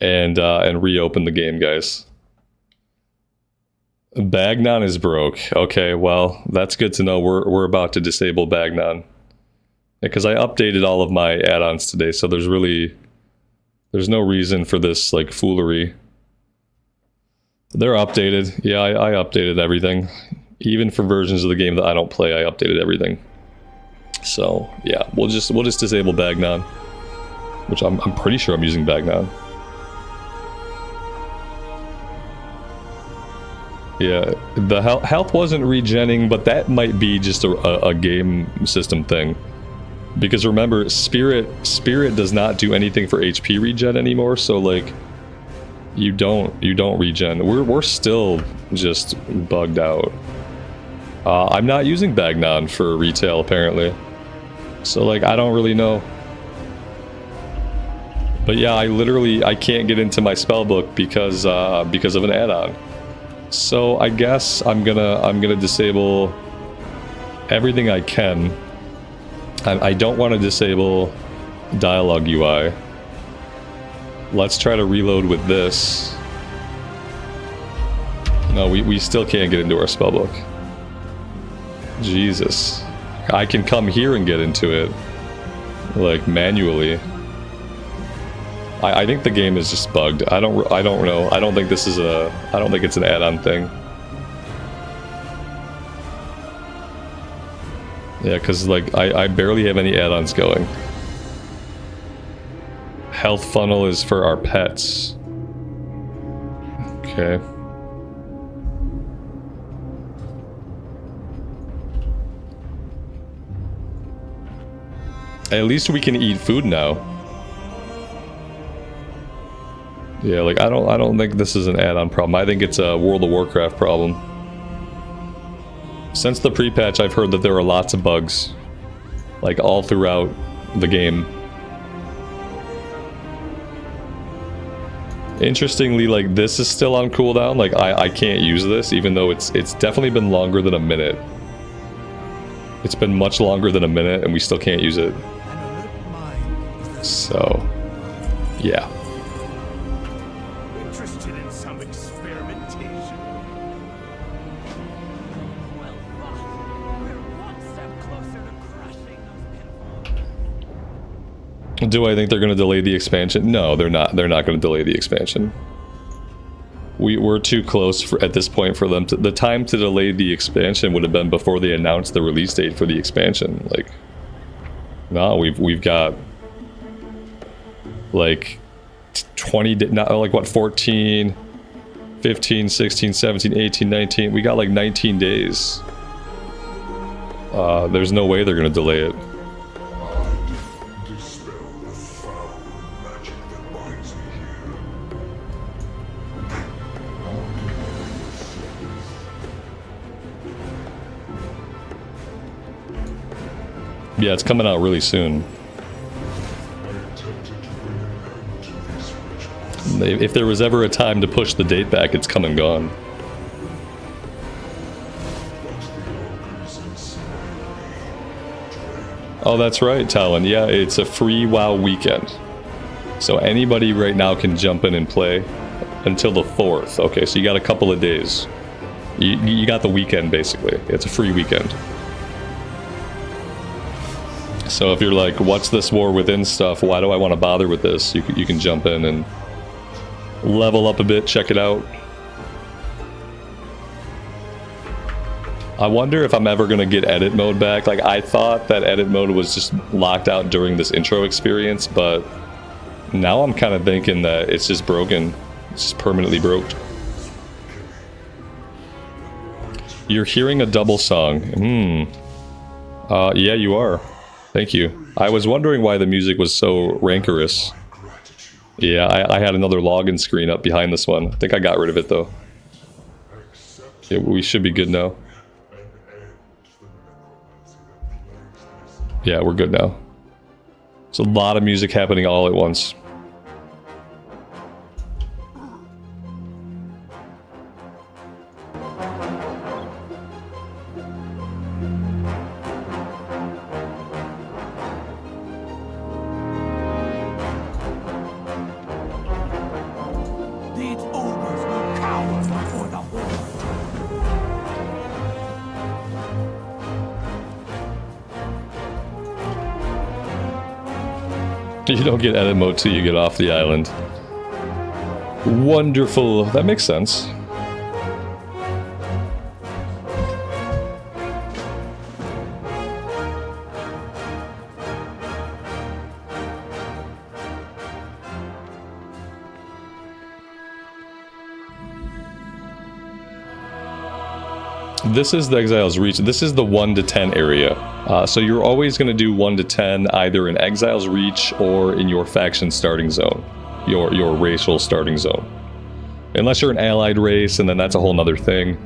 A: and reopen the game, guys. Bagnon is broke. Okay, well, that's good to know. We're about to disable Bagnon. Because I updated all of my add-ons today, so there's no reason for this, like, foolery. They're updated. Yeah, I updated everything. Even for versions of the game that I don't play, I updated everything. So, yeah, we'll just disable Bagnon. Which I'm pretty sure I'm using Bagnon. Yeah, the health wasn't regenning, but that might be just a game system thing. Because remember, Spirit does not do anything for HP regen anymore, so like you don't regen. We're still just bugged out. I'm not using Bagnon for retail apparently. So like I don't really know. But yeah, I can't get into my spellbook because of an add-on. So I guess I'm gonna disable everything I can. I don't want to disable dialogue UI. Let's try to reload with this. No, we still can't get into our spellbook. Jesus. I can come here and get into it, like manually. I think the game is just bugged. I don't know. I don't think this is I don't think it's an add-on thing. Yeah, because like I barely have any add-ons going. Health funnel is for our pets. Okay. At least we can eat food now. Yeah, like I don't think this is an add-on problem. I think it's a World of Warcraft problem. Since the pre-patch, I've heard that there are lots of bugs, like all throughout the game. Interestingly, like this is still on cooldown. Like I can't use this, even though it's definitely been longer than a minute. It's been much longer than a minute, and we still can't use it. So, yeah.
B: Interested in some experimentation?
E: Well, we're one step closer to crushing those pinballs.
A: Do I think they're going to delay the expansion? No, they're not. They're not going to delay the expansion. We're too close at this point for them to... The time to delay the expansion would have been before they announced the release date for the expansion. Like, no, we've got... like 20, not like what, 14, 15, 16, 17, 18, 19. We got like 19 days. There's no way they're going to delay it.
G: Dispel the foul magic that binds me
A: Yeah, it's coming out really soon. If there was ever a time to push the date back, it's come and gone. Oh, that's right, Talon. Yeah, it's a free WoW weekend. So anybody right now can jump in and play until the 4th. Okay, so you got a couple of days. You got the weekend, basically. It's a free weekend. So if you're like, what's this War Within stuff? Why do I want to bother with this? You can jump in and level up a bit, check it out. I wonder if I'm ever gonna get edit mode back. Like, I thought that edit mode was just locked out during this intro experience, but now I'm kind of thinking that it's just broken. It's just permanently broke. You're hearing a double song. Yeah, you are. Thank you. I was wondering why the music was so rancorous. Yeah, I had another login screen up behind this one. I think I got rid of it, though. Yeah, we should be good now. Yeah, we're good now. There's a lot of music happening all at once.
C: These ogres will cower before the horde.
A: You don't get edit mode till you get off the island. Wonderful. That makes sense. This is the Exile's Reach. This is the 1 to 10 area. So you're always going to do 1 to 10 either in Exile's Reach or in your faction starting zone. Your racial starting zone. Unless you're an allied race, and then that's a whole nother thing.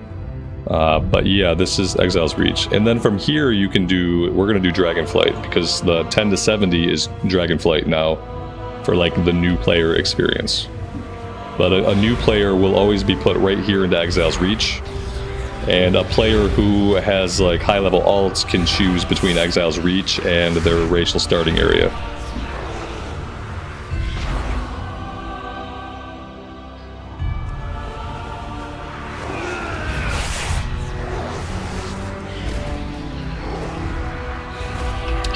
A: But yeah, this is Exile's Reach. And then from here you can do... We're going to do Dragonflight, because the 10 to 70 is Dragonflight now for like the new player experience. But a new player will always be put right here into Exile's Reach. And a player who has like high level alts can choose between Exile's Reach and their racial starting area.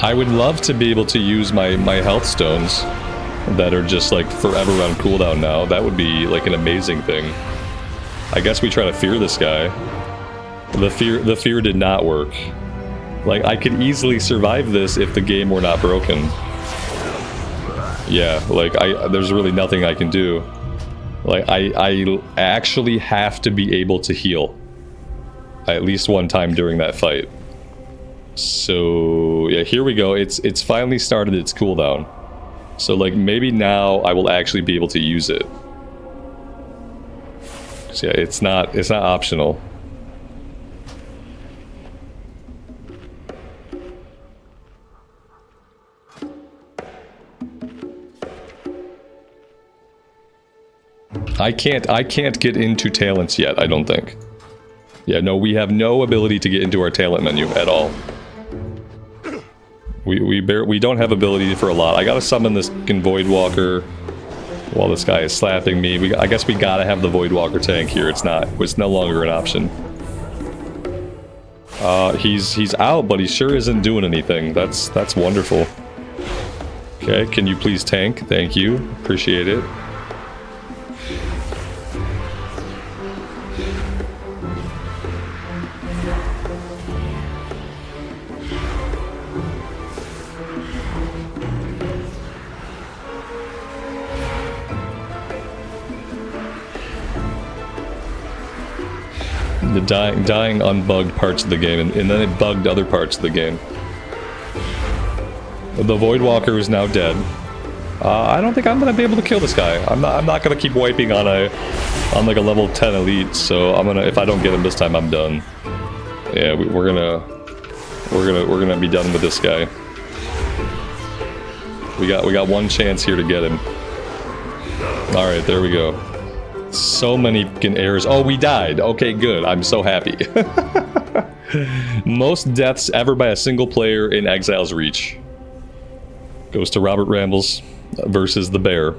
A: I would love to be able to use my health stones that are just like forever on cooldown now. That would be like an amazing thing. I guess we try to fear this guy. The fear did not work. Like, I could easily survive this if the game were not broken. Yeah, like, there's really nothing I can do. Like, I actually have to be able to heal. At least one time during that fight. So, yeah, here we go. It's finally started its cooldown. So, like, maybe now I will actually be able to use it. So, yeah, it's not optional. I can't get into talents yet, I don't think. Yeah, no, we have no ability to get into our talent menu at all. We don't have ability for a lot. I gotta summon this fucking Voidwalker while this guy is slapping me. I guess we gotta have the Voidwalker tank here. It's no longer an option. He's out, but he sure isn't doing anything. That's wonderful. Okay, can you please tank? Thank you. Appreciate it. The dying unbugged parts of the game, and then it bugged other parts of the game. The Voidwalker is now dead. I don't think I'm gonna be able to kill this guy. I'm not gonna keep wiping on like a level 10 elite. So if I don't get him this time, I'm done. Yeah, we're gonna be done with this guy. We got one chance here to get him. All right, there we go. So many fucking errors. Oh, we died. Okay, good. I'm so happy. Most deaths ever by a single player in Exile's Reach. Goes to Robert Rambles versus the bear.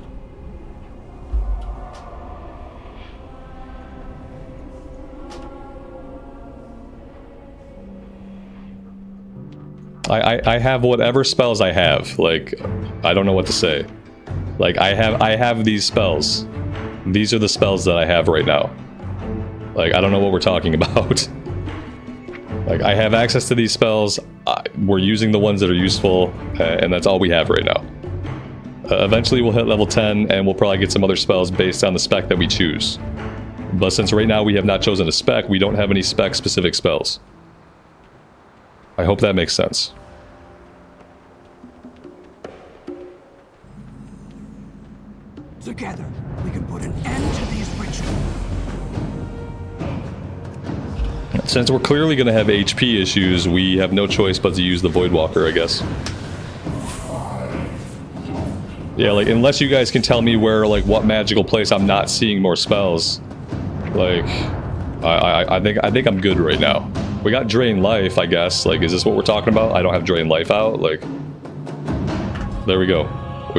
A: I have whatever spells I have. Like, I don't know what to say. Like, I have these spells. These are the spells that I have right now. Like, I don't know what we're talking about. Like, I have access to these spells. We're using the ones that are useful, and that's all we have right now. Eventually we'll hit level 10, and we'll probably get some other spells based on the spec that we choose. But since right now we have not chosen a spec, we don't have any spec-specific spells. I hope that makes sense.
C: Together, we can put an end to these rituals.
A: Since we're clearly going to have HP issues, we have no choice but to use the Voidwalker, I guess. Yeah, like, unless you guys can tell me where, like, what magical place I'm not seeing more spells. Like, I think I'm good right now. We got Drain Life, I guess. Like, is this what we're talking about? I don't have Drain Life out. Like, there we go.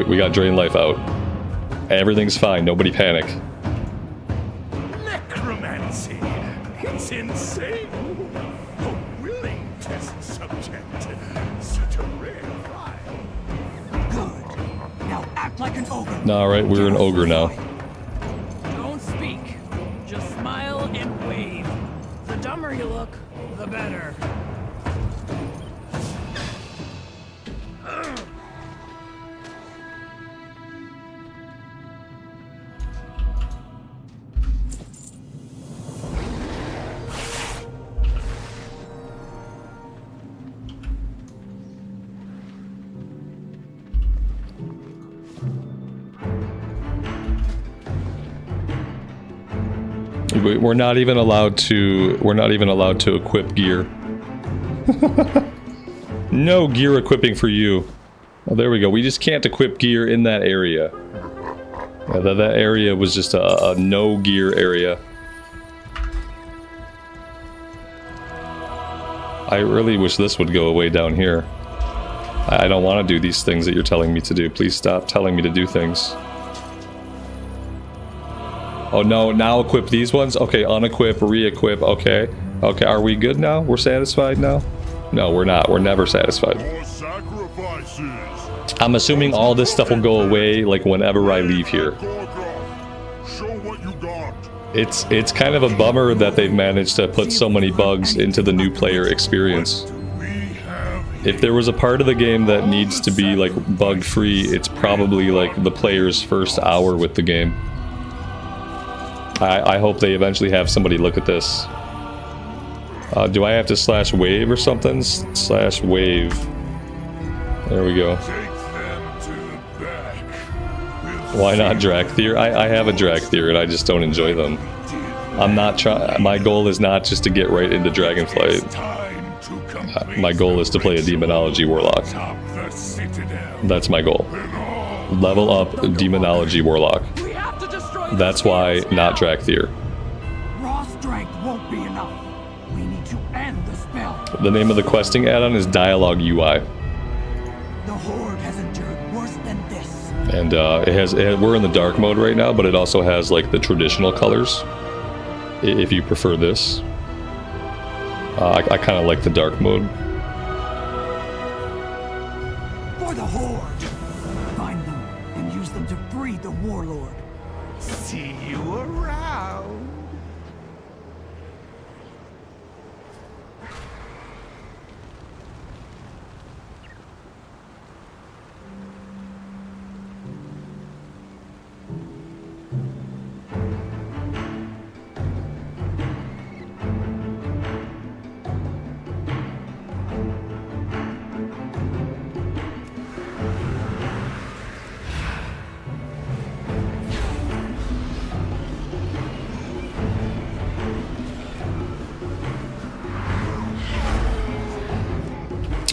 A: We got Drain Life out. Everything's fine. Nobody panic.
B: Necromancy! It's insane! A willing test subject. Such a rare find.
C: Good. Now act like an ogre.
A: Alright, we're an ogre now.
C: Don't speak. Just smile and wave. The dumber you look, the better.
A: We're not even allowed to. We're not even allowed to equip gear. No gear equipping for you. Oh, there we go. We just can't equip gear in that area. Yeah, that area was just a no gear area. I really wish this would go away down here. I don't want to do these things that you're telling me to do. Please stop telling me to do things. Oh no, now equip these ones? Okay, unequip, re-equip, okay. Okay, are we good now? We're satisfied now? No, we're not. We're never satisfied.
G: More sacrifices.
A: I'm assuming all this stuff will go away, like, whenever I leave here.
G: Show what you got.
A: It's kind of a bummer that they've managed to put so many bugs into the new player experience. If there was a part of the game that needs to be, like, bug-free, it's probably, like, the player's first hour with the game. I hope they eventually have somebody look at this. Do I have to slash wave or something? Slash wave. There we go. Why not Drakthir? I have a Drakthir and I just don't enjoy them. I'm not trying. My goal is not just to get right into Dragonflight. My goal is to play a Demonology Warlock. That's my goal. Level up Demonology Warlock. That's why not Drakthir.
C: Raw strength won't be enough. We need to end the spell.
A: The name of the questing add-on is Dialogue UI.
C: The Horde has endured worse than this.
A: And we're in the dark mode right now, but it also has, like, the traditional colors. If you prefer this. I kind of like the dark mode.
C: For the Horde! Find them and use them to free the Warlord.
E: See you around.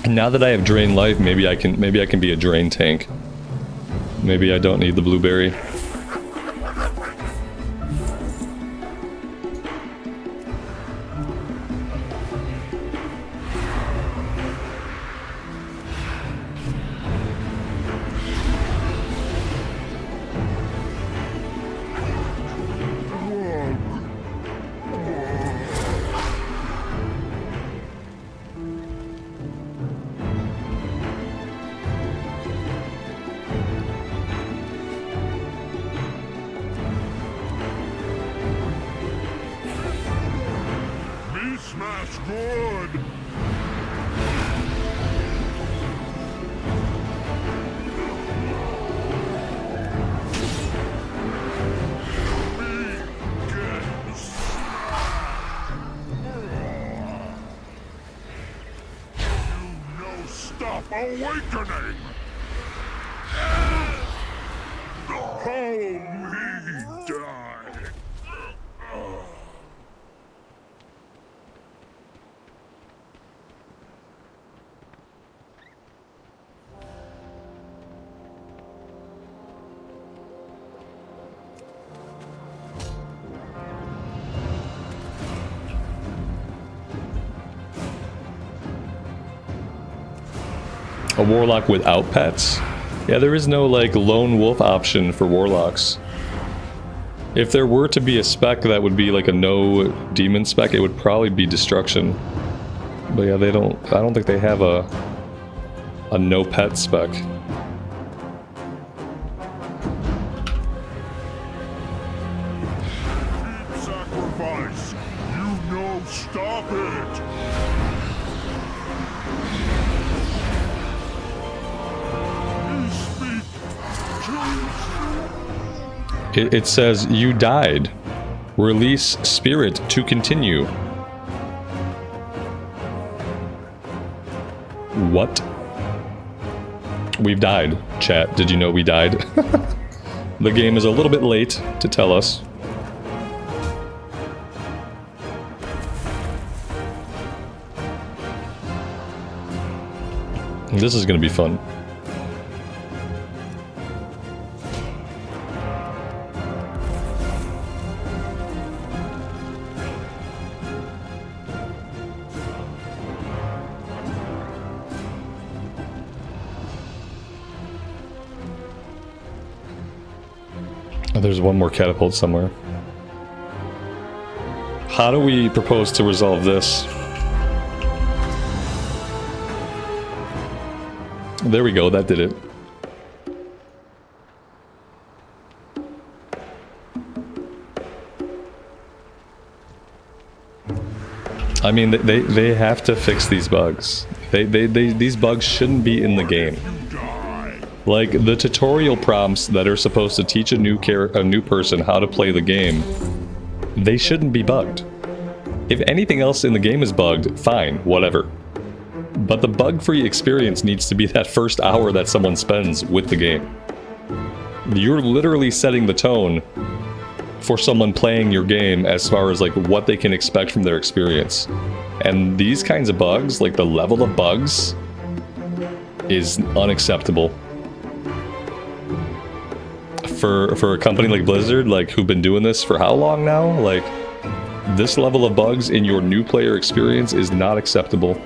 A: Now that I have Drain Life, maybe I can be a Drain tank. Maybe I don't need the blueberry.
G: Me smash good. stop awakening! Follow me, die!
A: A warlock without pets? Yeah, there is no like lone wolf option for warlocks. If there were to be a spec that would be like a no demon spec, it would probably be destruction. But yeah, I don't think they have a no pet spec.
G: Sacrifice! You know, stop it!
A: It says you died. Release spirit to continue. What? We've died, chat. Did you know we died? The game is a little bit late to tell us. This is gonna be fun. There's one more catapult somewhere. How do we propose to resolve this? There we go, that did it. I mean, they have to fix these bugs. These bugs shouldn't be in the game. Like, the tutorial prompts that are supposed to teach a new person how to play the game, they shouldn't be bugged. If anything else in the game is bugged, fine, whatever. But the bug-free experience needs to be that first hour that someone spends with the game. You're literally setting the tone for someone playing your game as far as like what they can expect from their experience. And these kinds of bugs, like the level of bugs, is unacceptable. For a company like Blizzard, like who've been doing this for how long now? Like, this level of bugs in your new player experience is not acceptable.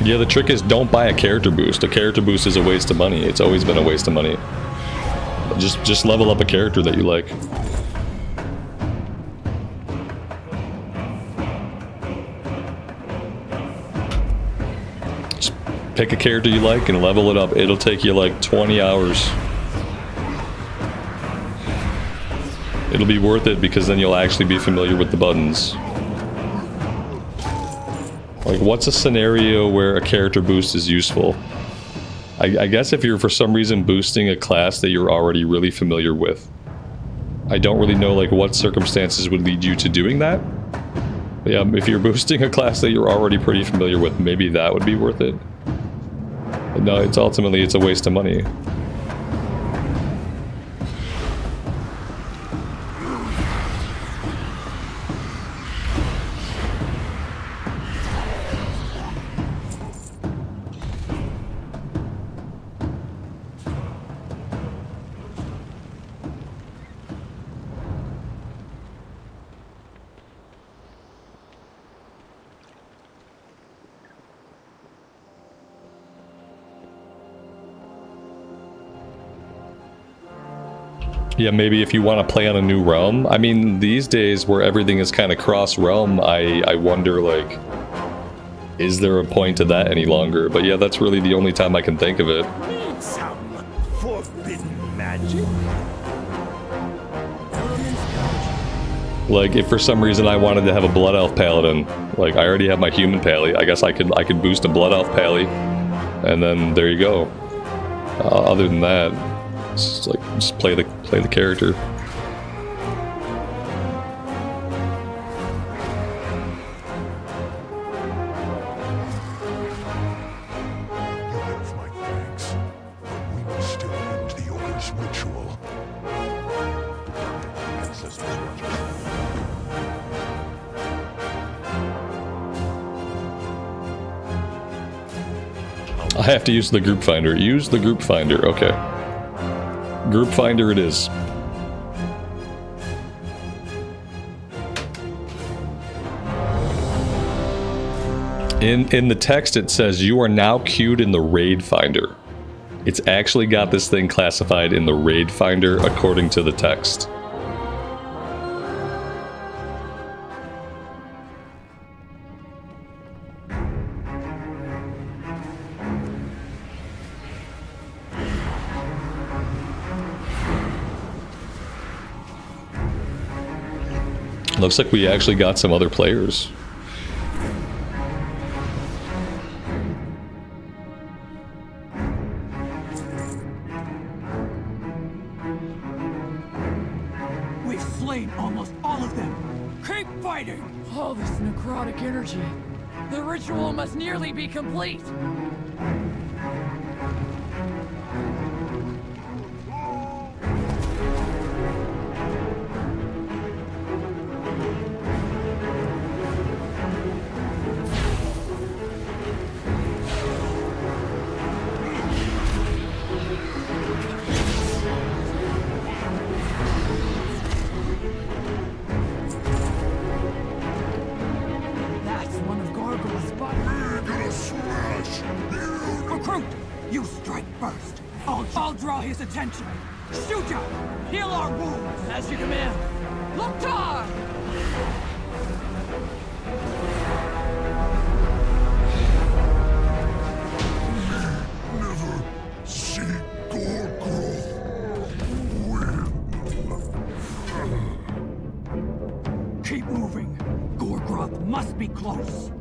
A: Yeah, the trick is don't buy a character boost. A character boost is a waste of money. It's always been a waste of money. Just level up a character that you like. Just pick a character you like and level it up. It'll take you like 20 hours. It'll be worth it because then you'll actually be familiar with the buttons. Like, what's a scenario where a character boost is useful? I guess if you're for some reason boosting a class that you're already really familiar with. I don't really know like what circumstances would lead you to doing that. But yeah, if you're boosting a class that you're already pretty familiar with, maybe that would be worth it. But no, it's ultimately a waste of money. Yeah, maybe if you want to play on a new realm. I mean, these days where everything is kind of cross-realm, I wonder, like, is there a point to that any longer? But yeah, that's really the only time I can think of it.
E: Need some forbidden magic?
A: Like, if for some reason I wanted to have a Blood Elf Paladin, like, I already have my human Pally, I guess I could boost a Blood Elf Pally, and then there you go. Other than that, it's just like, just play the character.
G: You have my thanks, but we must still end the ogre's ritual. Ancestors watch.
A: I have to use the group finder. Use the group finder, okay. Group finder it is. In the text it says you are now queued in the raid finder. It's actually got this thing classified in the raid finder according to the text. Looks like we actually got some other players.
C: We've slain almost all of them. Keep fighting! All this necrotic energy. The ritual must nearly be complete. That's one of Gargoyle's spots. Recruit! You strike first. I'll draw his attention. Shoot him! Heal our wounds! As you command. Loktar!
G: Never see Gorgroth win.
C: Keep moving. Gorgroth must be close.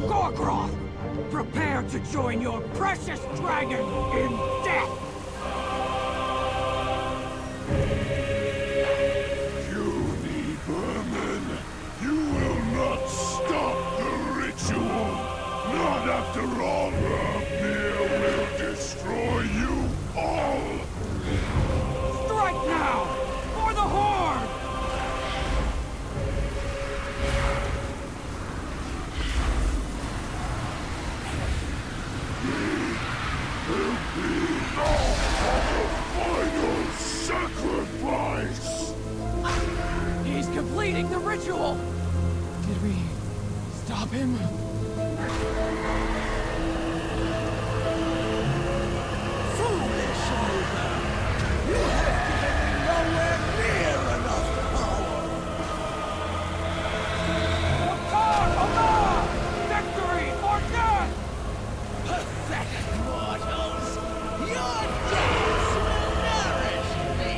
C: Gorgroth! Prepare to join your precious dragon in death!
G: Puny vermin, you will not stop the ritual. Not after all Ravnir will destroy you all.
C: Strike now! For the Horde!
G: Final sacrifice.
C: He's completing the ritual! Did we stop him?
E: Foolish ogre! You have given me nowhere near enough power!
C: Victory or death!
E: Pathetic mortals! Your deeds will nourish me!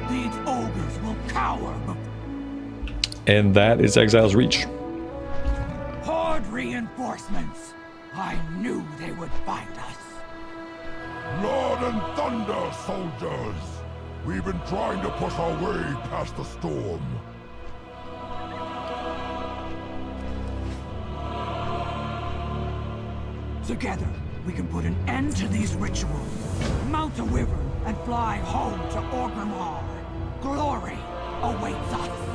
C: These ogres will cower before
A: And that is Exile's Reach.
C: Horde reinforcements! I knew they would find us.
G: Blood and thunder, soldiers! We've been trying to push our way past the storm.
C: Together, we can put an end to these rituals, mount a river, and fly home to Orgrimmar. Glory awaits us.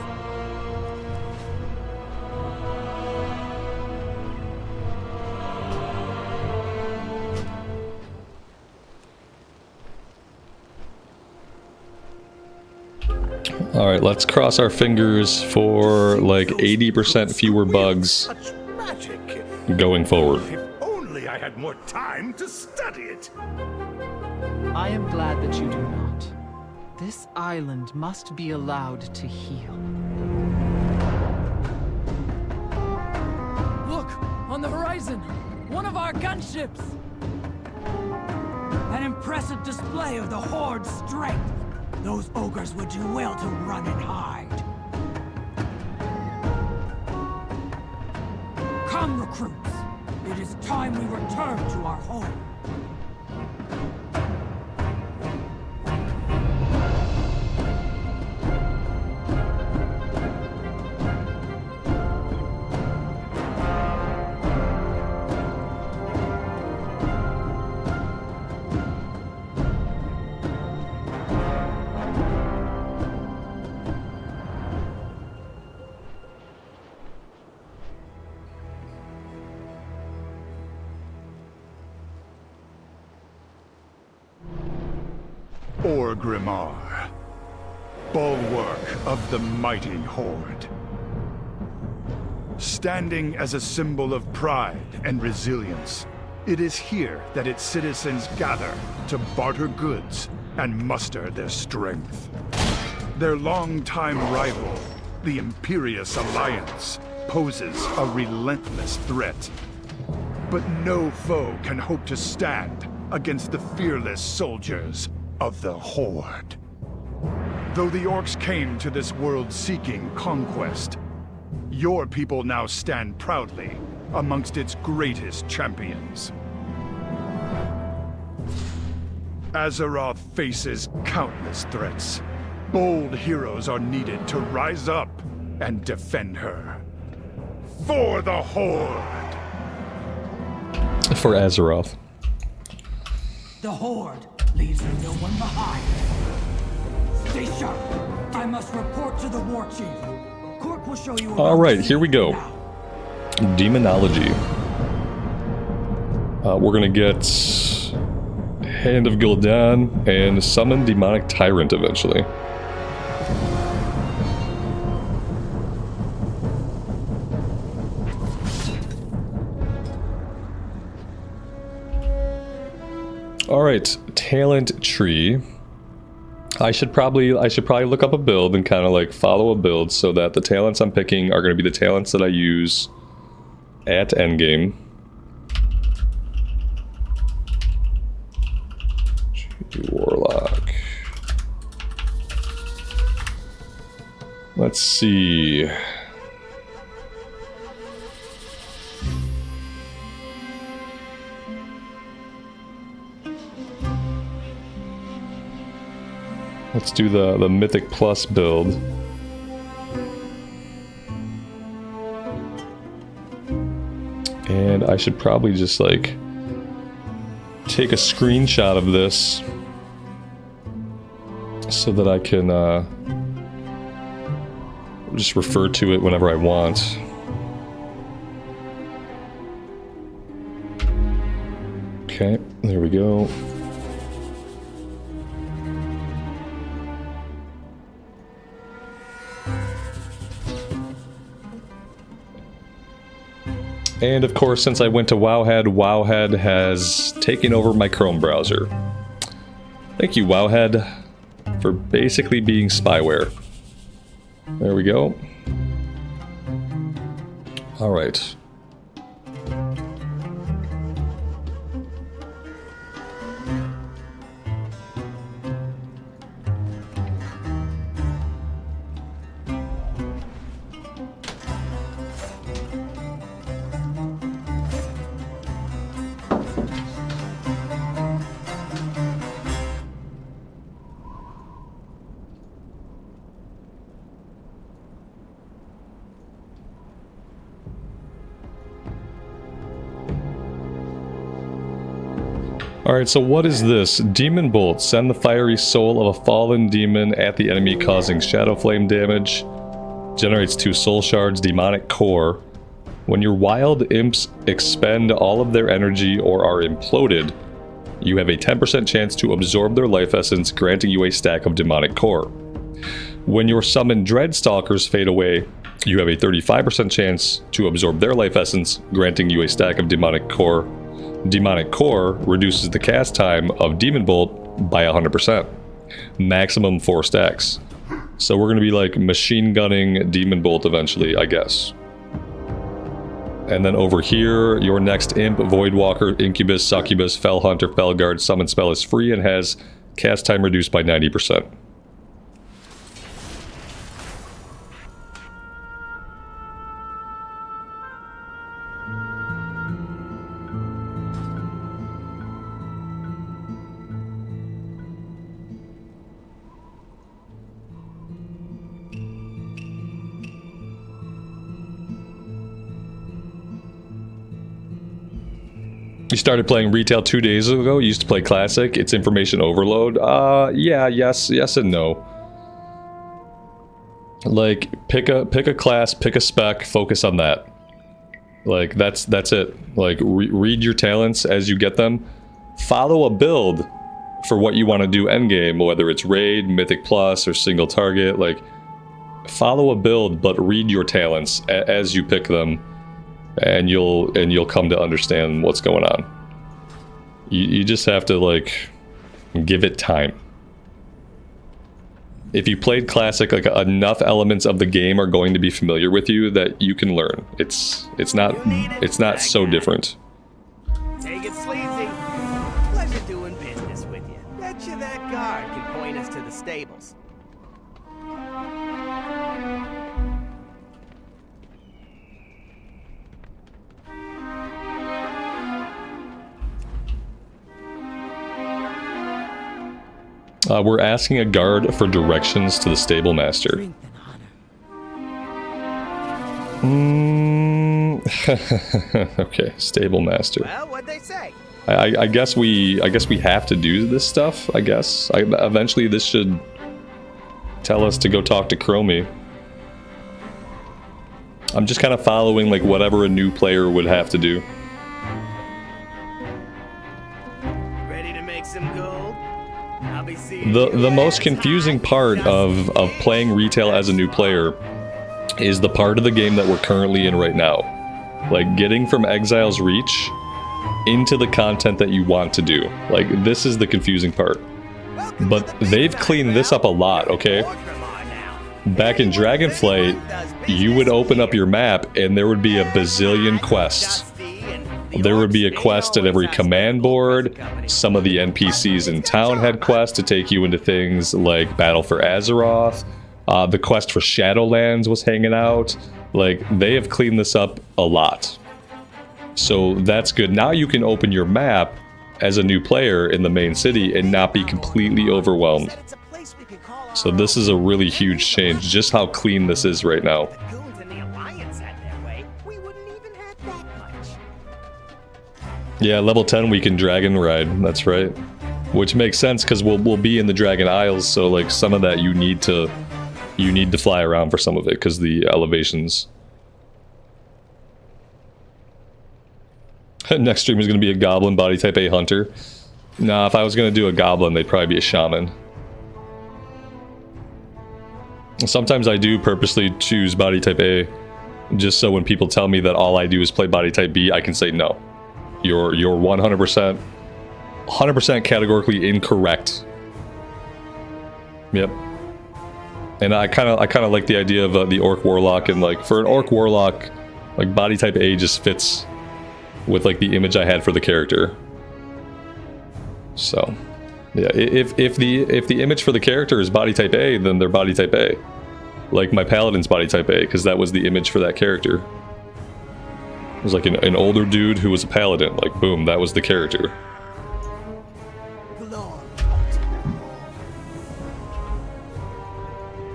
A: Alright, let's cross our fingers for like 80% fewer bugs
B: Such magic.
A: going forward.
B: If only I had more time to study it.
H: I am glad that you do not. This island must be allowed to heal.
C: Look, on the horizon, one of our gunships. An impressive display of the Horde's strength. Those ogres would do well to run and hide. Come, recruits. It is time we return to our home.
B: Orgrimmar, bulwark of the mighty Horde. Standing as a symbol of pride and resilience, it is here that its citizens gather to barter goods and muster their strength. Their longtime rival, the Imperious Alliance, poses a relentless threat. But no foe can hope to stand against the fearless soldiers of the Horde. Though the orcs came to this world seeking conquest, your people now stand proudly amongst its greatest champions. Azeroth faces countless threats. Bold heroes are needed to rise up and defend her. For the Horde!
A: For Azeroth.
C: The Horde leaves no one behind. Stay sharp. I must report to the War Chief. Cork will show you.
A: Alright, here we go. Demonology. We're gonna get Hand of Gul'dan and Summon Demonic Tyrant eventually. Alright, talent tree. I should probably look up a build and kind of like follow a build so that the talents I'm picking are going to be the talents that I use at endgame. Warlock. Let's see. Let's do the Mythic Plus build. And I should probably just like take a screenshot of this so that I can just refer to it whenever I want. Okay, there we go. And of course, since I went to Wowhead, Wowhead has taken over my Chrome browser. Thank you, Wowhead, for basically being spyware. There we go. Alright. Alright, so what is this? Demon Bolt. Send the fiery soul of a fallen demon at the enemy, causing shadow flame damage. Generates 2 soul shards, demonic core. When your wild imps expend all of their energy or are imploded, you have a 10% chance to absorb their life essence, granting you a stack of demonic core. When your summoned dreadstalkers fade away, you have a 35% chance to absorb their life essence, granting you a stack of demonic core. Demonic core reduces the cast time of Demon Bolt by 100%. Maximum 4 stacks. So we're going to be like machine gunning Demon Bolt eventually, I guess. And then over here, your next imp, Voidwalker, Incubus, Succubus, Fell Hunter, Felguard, summon spell is free and has cast time reduced by 90%. You started playing retail 2 days ago. You used to play classic. It's information overload. Yeah, yes and no. Like pick a class, pick a spec, focus on that. Like that's it. Like read your talents as you get them. Follow a build for what you want to do endgame, whether it's raid, mythic plus, or single target. Like follow a build, but read your talents as you pick them. And you'll come to understand what's going on. You just have to like give it time. If you played classic, like enough elements of the game are going to be familiar with you that you can learn. It's not so different.
E: Take it sleazy. Pleasure doing business with you. Betcha that guard can point us to the stables.
A: We're asking a guard for directions to the stable master. Okay, stable master.
E: Well, what'd they say?
A: I guess we have to do this stuff. I guess eventually this should tell us to go talk to Chromie. I'm just kind of following like whatever a new player would have to do.
E: Ready to make some gold? I'll be seeing
A: The most confusing part of playing retail as a new player is the part of the game that we're currently in right now. Like getting from Exile's Reach into the content that you want to do. Like this is the confusing part. But they've cleaned this up a lot, okay? Back in Dragonflight, you would open up your map and there would be a bazillion quests. There would be a quest at every command board. Some of the NPCs in town had quests to take you into things like Battle for Azeroth. The quest for Shadowlands was hanging out. Like, they have cleaned this up a lot. So that's good. Now you can open your map as a new player in the main city and not be completely overwhelmed. So this is a really huge change, just how clean this is right now. Yeah, level 10 we can dragon ride, that's right. Which makes sense because we'll be in the Dragon Isles, so like some of that you need to fly around for some of it because the elevations. Next stream is going to be a goblin body type A hunter. Nah, if I was going to do a goblin, they'd probably be a shaman. Sometimes I do purposely choose body type A, just so when people tell me that all I do is play body type B, I can say no. You're 100% categorically incorrect. Yep. And I kind of like the idea of the Orc Warlock, and like for an Orc Warlock, like body type A just fits with like the image I had for the character. So, yeah, if the image for the character is body type A, then they're body type A. Like my Paladin's body type A, because that was the image for that character. It was like an older dude who was a Paladin. Like, boom, that was the character.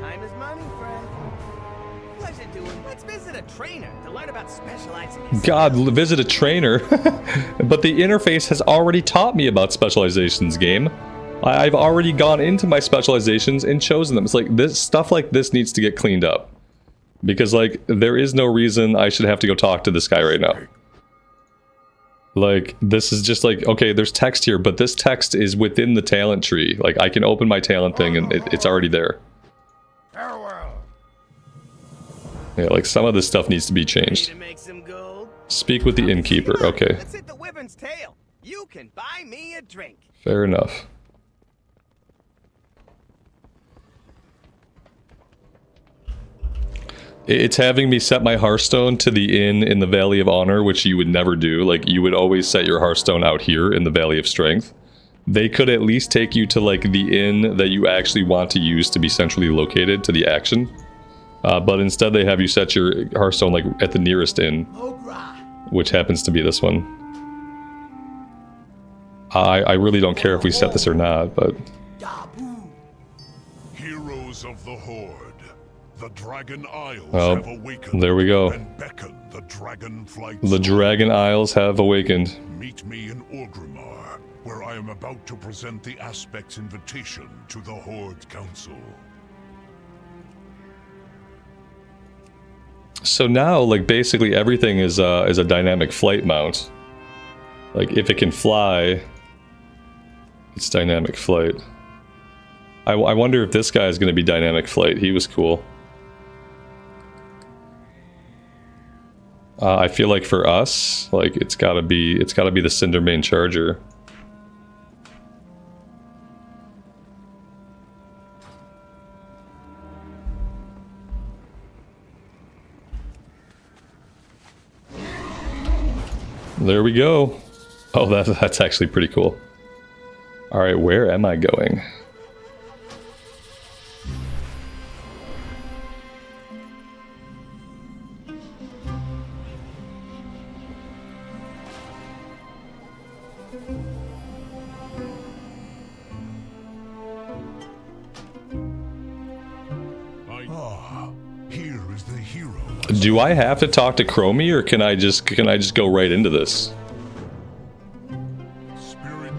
E: Time is money, friend. Pleasure doing. Let's visit a trainer to learn about spec. specializing in
A: God, visit a trainer. But the interface has already taught me about specializations, game. I've already gone into my specializations and chosen them. It's like this stuff like this needs to get cleaned up. Because like there is no reason I should have to go talk to this guy right now. Like this is just like, okay, there's text here, but this text is within the talent tree. Like I can open my talent thing and it's already there.
G: Farewell.
A: Yeah, like some of this stuff needs to be
E: Need
A: changed.
E: to make some gold?
A: Speak with the innkeeper. Okay,
E: Let's hit the Wyvern's tail. You can buy me a drink.
A: fair enough. It's having me set my Hearthstone to the inn in the Valley of Honor, which you would never do. Like, you would always set your Hearthstone out here in the Valley of Strength. They could at least take you to, like, the inn that you actually want to use to be centrally located to the action. But instead they have you set your Hearthstone, like, at the nearest inn, which happens to be this one. I really don't care if we set this or not, but...
G: Heroes of the Horde. The Dragon Isles
A: Oh,
G: have awakened.
A: there we go.
G: And beckon the Dragonflight.
A: The Dragon Isles have awakened.
G: Meet me in Orgrimmar, where I am about to present the Aspect's invitation to the Horde Council.
A: So now, like, basically everything is a dynamic flight mount. Like, if it can fly, it's dynamic flight. I wonder if this guy is going to be dynamic flight. He was cool. I feel like for us, like, it's gotta be the Cindermane Charger. There we go. Oh, that's actually pretty cool. Alright, where am I going?
G: Here is the hero.
A: Do I have to talk to Chromie, or can I just go right into this?
G: Spirit.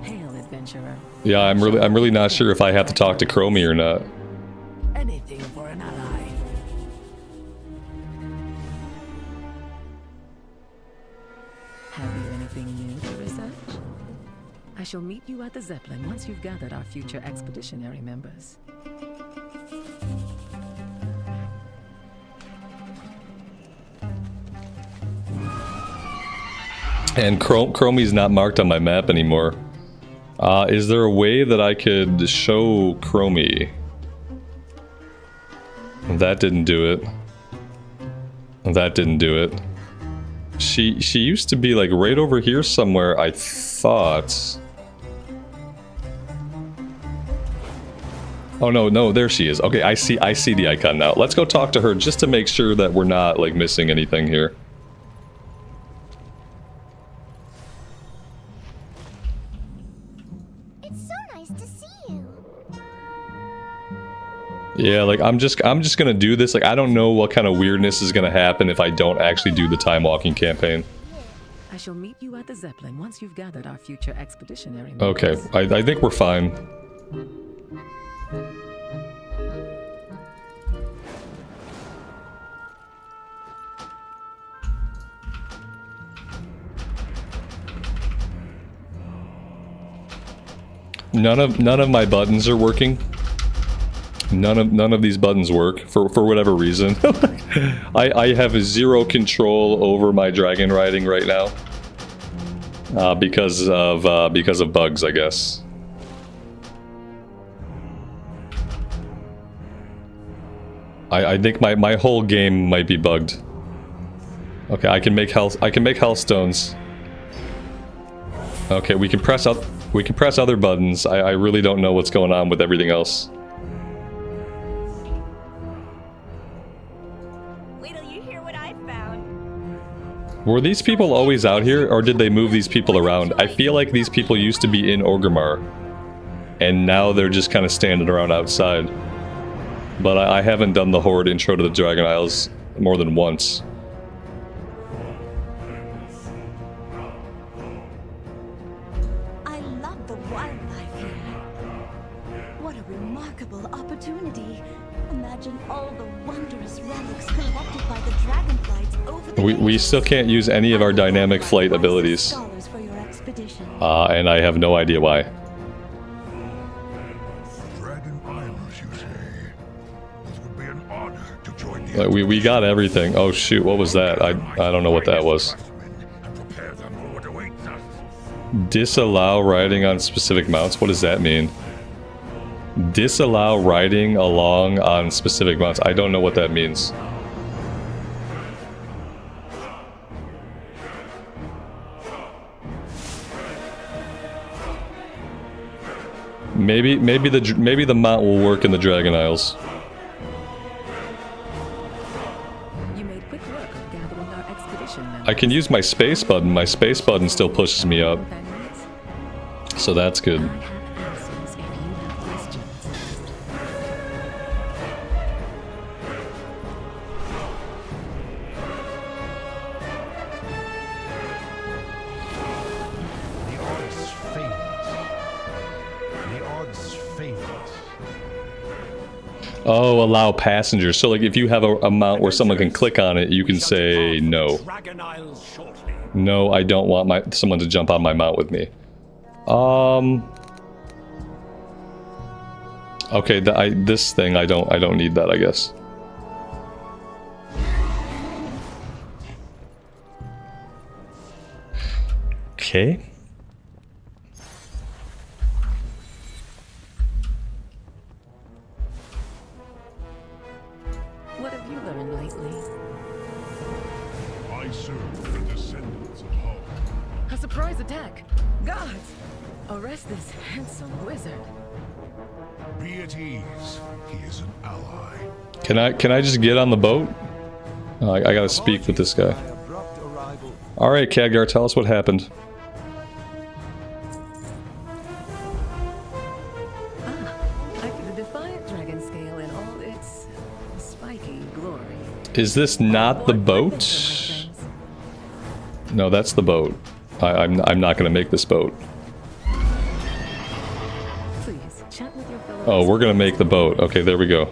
I: Hail, adventurer.
A: Yeah, I'm really not sure if I have to talk to Chromie or not.
C: Anything for an ally.
I: Have you anything new to research? I shall meet you at the Zeppelin once you've gathered our future expeditionary members.
A: And Chromie's not marked on my map anymore. Is there a way that I could show Chromie? That didn't do it. That didn't do it. She used to be like right over here somewhere, I thought. Oh no, there she is. Okay, I see the icon now. Let's go talk to her just to make sure that we're not like missing anything here.
F: It's so nice to see you.
A: Yeah, like I'm just gonna do this. Like I don't know what kind of weirdness is gonna happen if I don't actually do the time walking campaign.
I: I shall meet you at the Zeppelin once you've gathered our future expeditionary members.
A: Okay, I think we're fine. None of my buttons are working. None of these buttons work for whatever reason. I have zero control over my dragon riding right now. Because of bugs, I guess. I think my whole game might be bugged. Okay, I can make health stones. Okay, we can press other buttons. I really don't know what's going on with everything else.
F: Wait till you hear what I found.
A: Were these people always out here, or did they move these people around? I feel like these people used to be in Orgrimmar, and now they're just kind of standing around outside. but I haven't done the Horde intro to the Dragon Isles more than once.
J: I love the wildlife here. What a remarkable opportunity. Imagine all the wondrous relics collected by the Dragonflights over the
A: We still can't use any of our dynamic flight abilities.
J: scholars for your expedition.
A: And I have no idea why.
G: Dragon Isles, you say? It would be an honor to join the
A: Like, we got everything. Oh shoot, what was that? I don't know what that was.
G: and prepare them for what awaits us.
A: Disallow riding on specific mounts? What does that mean? Disallow riding along on specific mounts. I don't know what that means. Maybe the mount will work in the Dragon Isles.
I: You made quick work of gathering our expedition members.
A: I can use my space button. My space button still pushes me up,
I: Companions,
A: so that's good.
I: I have answers if you have questions.
K: The odds favors. The odds favors.
A: Oh, allow passengers. So like if you have a mount where someone can click on it, you can say no.
D: Dragon Isles shortly.
A: No, I don't want someone to jump on my mount with me. Okay, this thing I don't need that, I guess. Okay.
I: What have you learned lately?
G: I serve the descendants of Ho.
I: A surprise attack! Guards! Arrest this handsome wizard.
G: Be at ease. He is an ally.
A: Can I just get on the boat? I gotta speak with this guy.
D: Abrupt arrival.
A: All right, Khadgar, tell us what happened.
I: I could have defiant dragon scale in all its spiky glory.
A: Is this not the
I: What
A: boat?
I: weapons are my friends?
A: No, that's the boat. I'm not gonna make this boat.
I: Please, chat with your fellow.
A: Oh, we're gonna make the boat. Okay, there we go.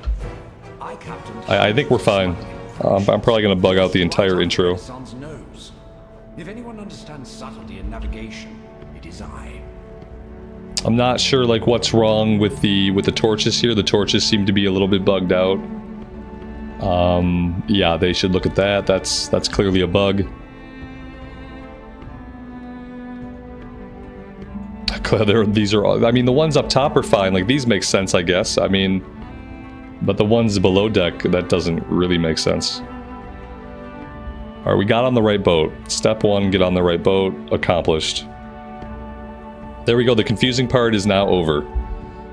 D: I captain.
A: I think we're fine. I'm probably gonna bug out the entire intro.
D: Son's nose. If anyone understands subtlety in navigation, it is I.
A: I'm not sure like what's wrong with the torches here. The torches seem to be a little bit bugged out. Yeah, they should look at that. That's clearly a bug. These are all, I mean, the ones up top are fine. Like these make sense, I guess. I mean, but the ones below deck, that doesn't really make sense. All right, we got on the right boat. Step one, get on the right boat. Accomplished. There we go. The confusing part is now over.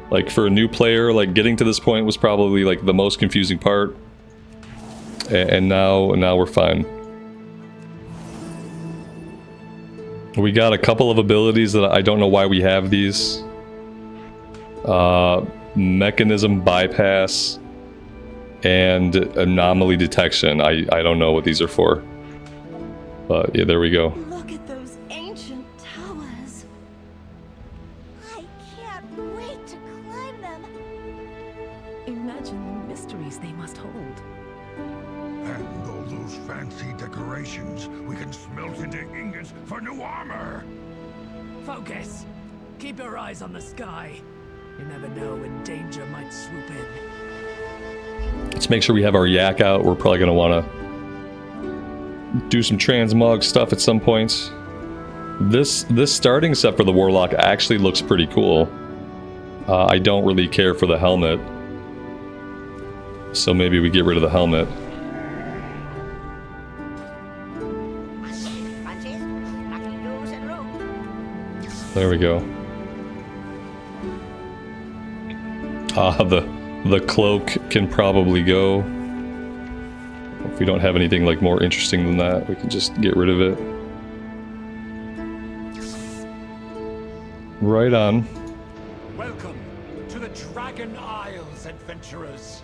A: Like for a new player, like getting to this point was probably like the most confusing part. And now we're fine. We got a couple of abilities that I don't know why we have these. Mechanism bypass and anomaly detection. I don't know what these are for. But yeah, there we go.
J: Look at those ancient towers. I can't wait to climb them.
I: Imagine the mysteries they must hold.
G: And all those fancy decorations we can smelt into ingots for new armor.
C: Focus! Keep your eyes on the sky. You never know when danger might swoop in.
A: Let's make sure we have our yak out. We're probably going to want to do some transmog stuff at some points. This starting set for the Warlock actually looks pretty cool. I don't really care for the helmet. So maybe we get rid of the helmet. There we go. The cloak can probably go. If we don't have anything like more interesting than that, we can just get rid of it. Right on.
D: Welcome to the Dragon Isles, adventurers.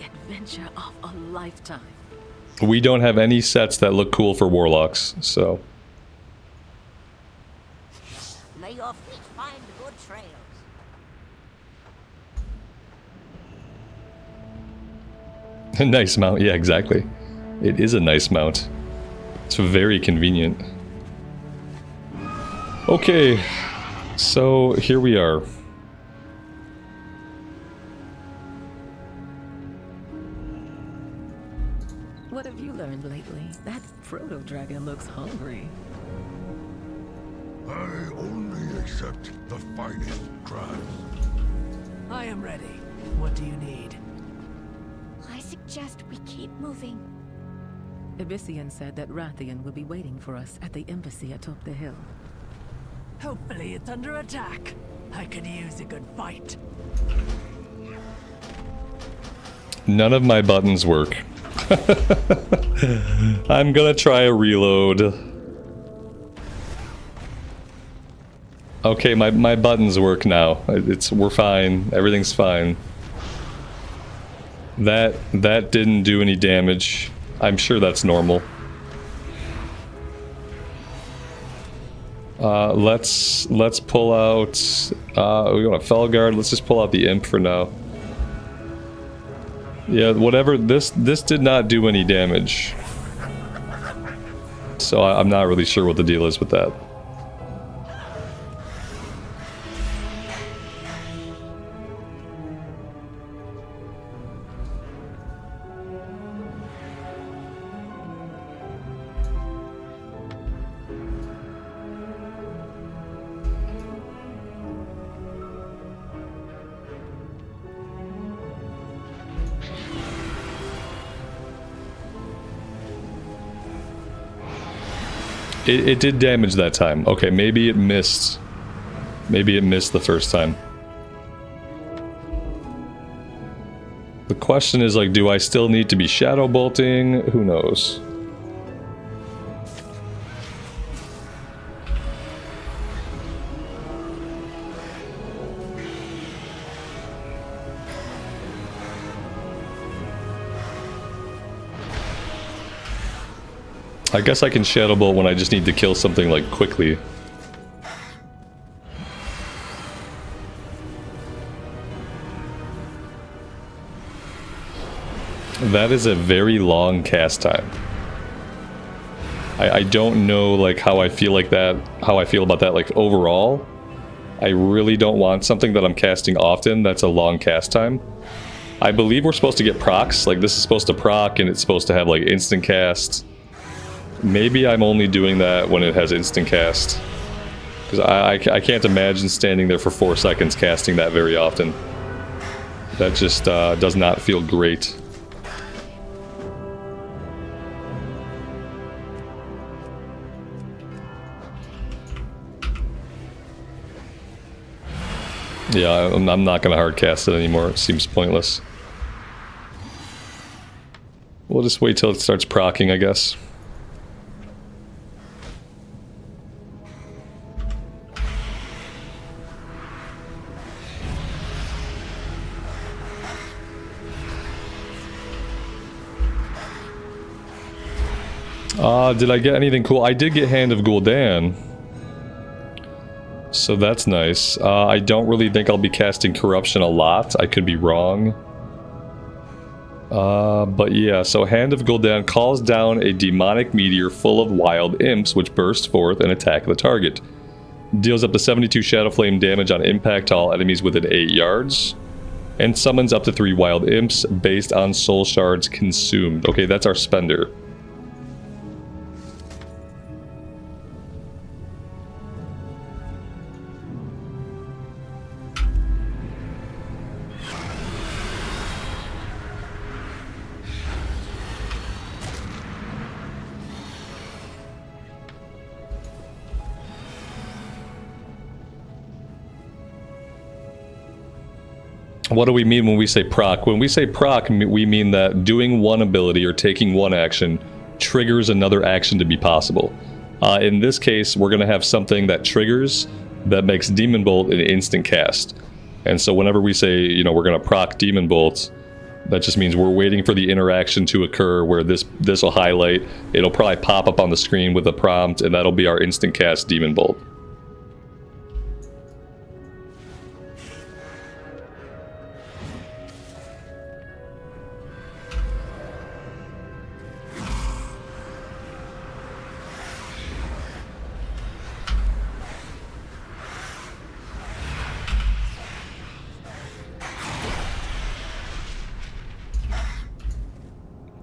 I: adventure of a lifetime.
A: We don't have any sets that look cool for Warlocks, so...
F: May your feet find good trails.
A: Nice mount, yeah, exactly. It is a nice mount. It's very convenient. Okay, so here we are.
I: What have you learned lately? That Frodo dragon looks hungry.
G: I only accept the finest crabs.
C: I am ready. What do you need?
J: I suggest we keep moving.
I: Abyssian said that Rathian will be waiting for us at the embassy atop the hill.
C: Hopefully it's under attack. I could use a good fight.
A: None of my buttons work. I'm gonna try a reload. Okay, my buttons work now. We're fine. Everything's fine. That didn't do any damage. I'm sure that's normal. Let's pull out. We want a Felguard. Let's just pull out the Imp for now. Yeah, whatever. This did not do any damage. So I'm not really sure what the deal is with that. It did damage that time. Okay, maybe it missed. Maybe it missed the first time. The question is, like, do I still need to be shadow bolting? Who knows? I guess I can Shadow Bolt when I just need to kill something, like, quickly. That is a very long cast time. I don't know, like, how I feel about that, like, overall. I really don't want something that I'm casting often that's a long cast time. I believe we're supposed to get procs, like, this is supposed to proc and it's supposed to have, like, instant cast. Maybe I'm only doing that when it has instant cast. Because I can't imagine standing there for 4 seconds casting that very often. That just does not feel great. Yeah, I'm not going to hard cast it anymore. It seems pointless. We'll just wait till it starts proccing, I guess. Did I get anything cool? I did get Hand of Gul'dan. So that's nice. I don't really think I'll be casting Corruption a lot. I could be wrong. But yeah, so Hand of Gul'dan calls down a demonic meteor full of wild imps which burst forth and attack the target. Deals up to 72 Shadow Flame damage on impact to all enemies within 8 yards. And summons up to 3 wild imps based on soul shards consumed. Okay, that's our spender. What do we mean when we say proc? When we say proc, we mean that doing one ability or taking one action triggers another action to be possible. In this case, we're going to have something that triggers that makes Demon Bolt an instant cast. And so whenever we say, you know, we're going to proc Demon Bolt, That just means we're waiting for the interaction to occur where this will highlight. It'll probably pop up on the screen with a prompt, and that'll be our instant cast Demon Bolt.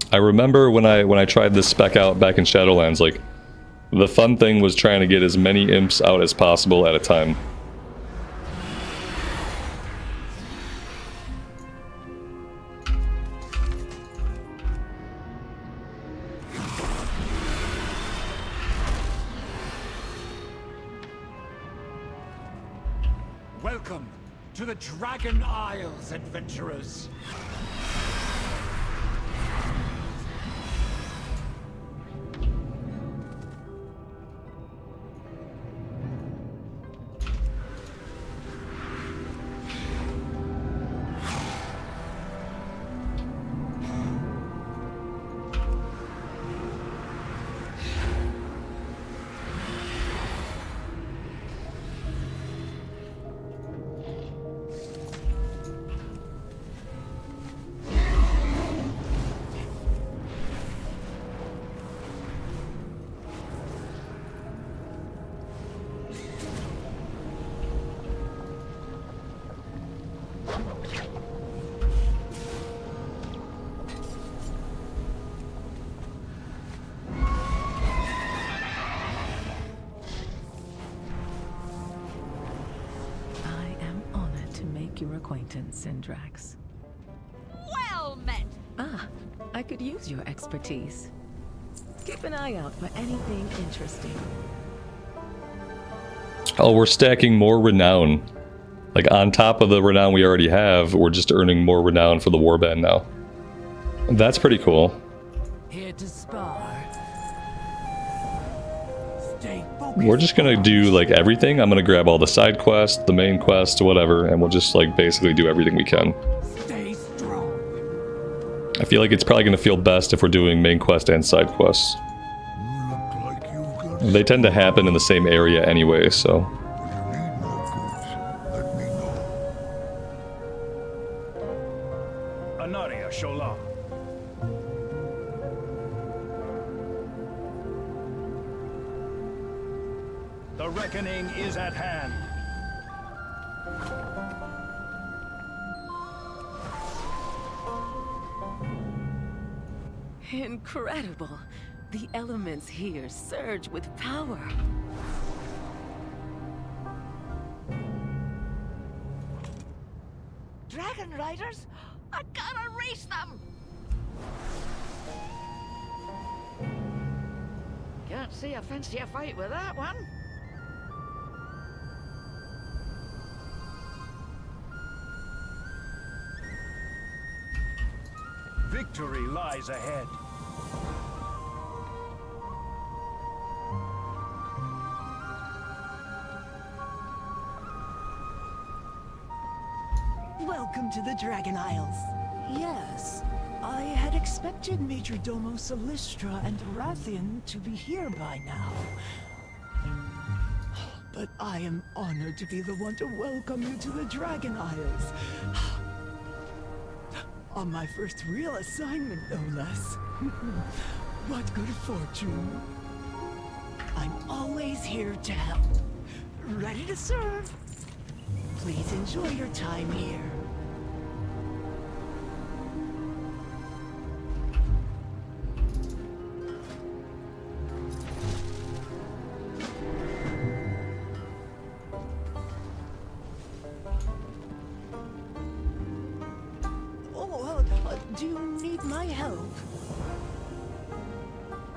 A: I remember when I tried this spec out back in Shadowlands, like, the fun thing was trying to get as many imps out as possible at a time.
D: Welcome to the Dragon Isles, adventurers.
I: Your acquaintance, Syndrax.
F: Well met!
I: Ah, I could use your expertise. Keep an eye out for anything interesting.
A: Oh, we're stacking more renown. Like, on top of the renown we already have, we're just earning more renown for the warband now. That's pretty cool.
C: Here to spar. Stay focused.
A: We're just gonna do, like, everything. I'm gonna grab all the side quests, the main quest, whatever, and we'll just, like, basically do everything we can.
C: Stay strong.
A: I feel like it's probably gonna feel best if we're doing main quest and side quests.
G: You look like you've got
A: They tend to happen in the same area anyway, so...
G: If you need more goods, let me know.
B: Anaria Shola. The reckoning is at hand.
I: Incredible. The elements here surge with power.
F: Dragon Riders? I gotta race them! Can't see a fancier fight with that one.
B: Victory lies ahead.
C: Welcome to the Dragon Isles. Yes, I had expected Major Domo Solistra and Rathian to be here by now. But I am honored to be the one to welcome you to the Dragon Isles. On my first real assignment, no less. What good fortune. I'm always here to help. Ready to serve. Please enjoy your time here. Do you need my help?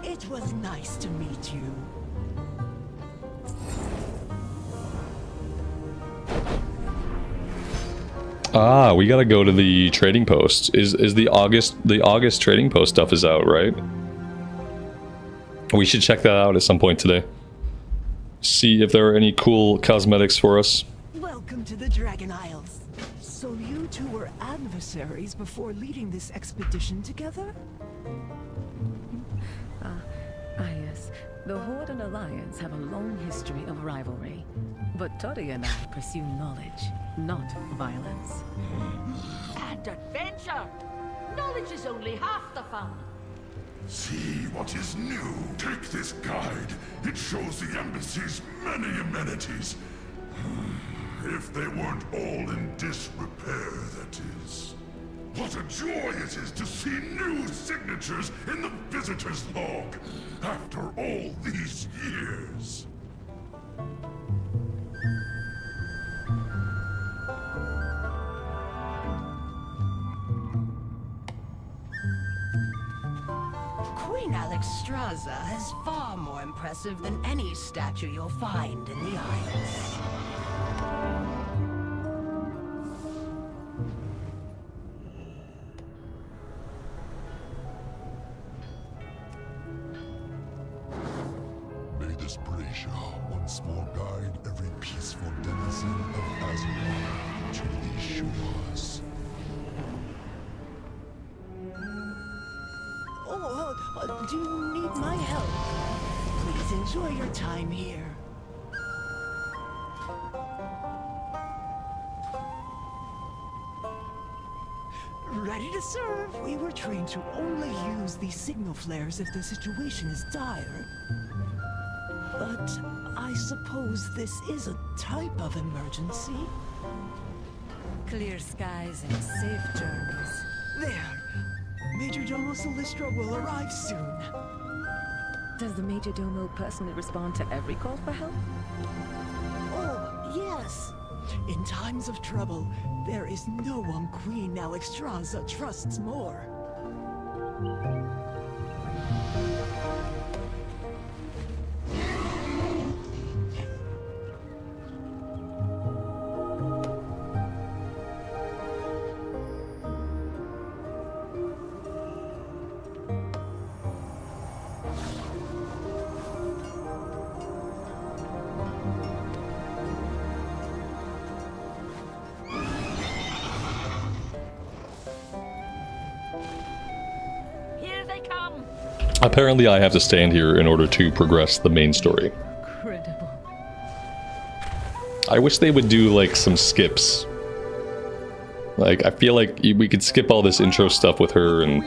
C: It was nice to meet you.
A: Ah, we gotta go to the trading post. Is the August trading post stuff is out, right? We should check that out at some point today. See if there are any cool cosmetics for us.
C: Welcome to the Dragon Isles. So you two were adversaries before leading this expedition together?
I: Yes. The Horde and Alliance have a long history of rivalry. But Toddy and I pursue knowledge, not violence.
F: And adventure! Knowledge is only half the fun.
G: See what is new. Take this guide. It shows the embassy's many amenities. If they weren't all in disrepair, that is. What a joy it is to see new signatures in the visitor's log, after all these years.
F: Queen Alexstrasza is far more impressive than any statue you'll find in the Isles.
G: May this Bracia once more guide every peaceful denizen of Azeroth to these shores.
C: Do you need my help? Please enjoy your time here. Ready to serve. We were trained to only use these signal flares if the situation is dire. But I suppose this is a type of emergency.
I: Clear skies and safe journeys.
C: There. Major Domo Solistra will arrive soon.
I: Does the Major Domo personally respond to every call for help?
C: Oh, yes. In times of trouble, there is no one Queen Alexstrasza trusts more.
A: Apparently I have to stand here in order to progress the main story.
I: Incredible.
A: I wish they would do like some skips. Like, I feel like we could skip all this intro stuff with her and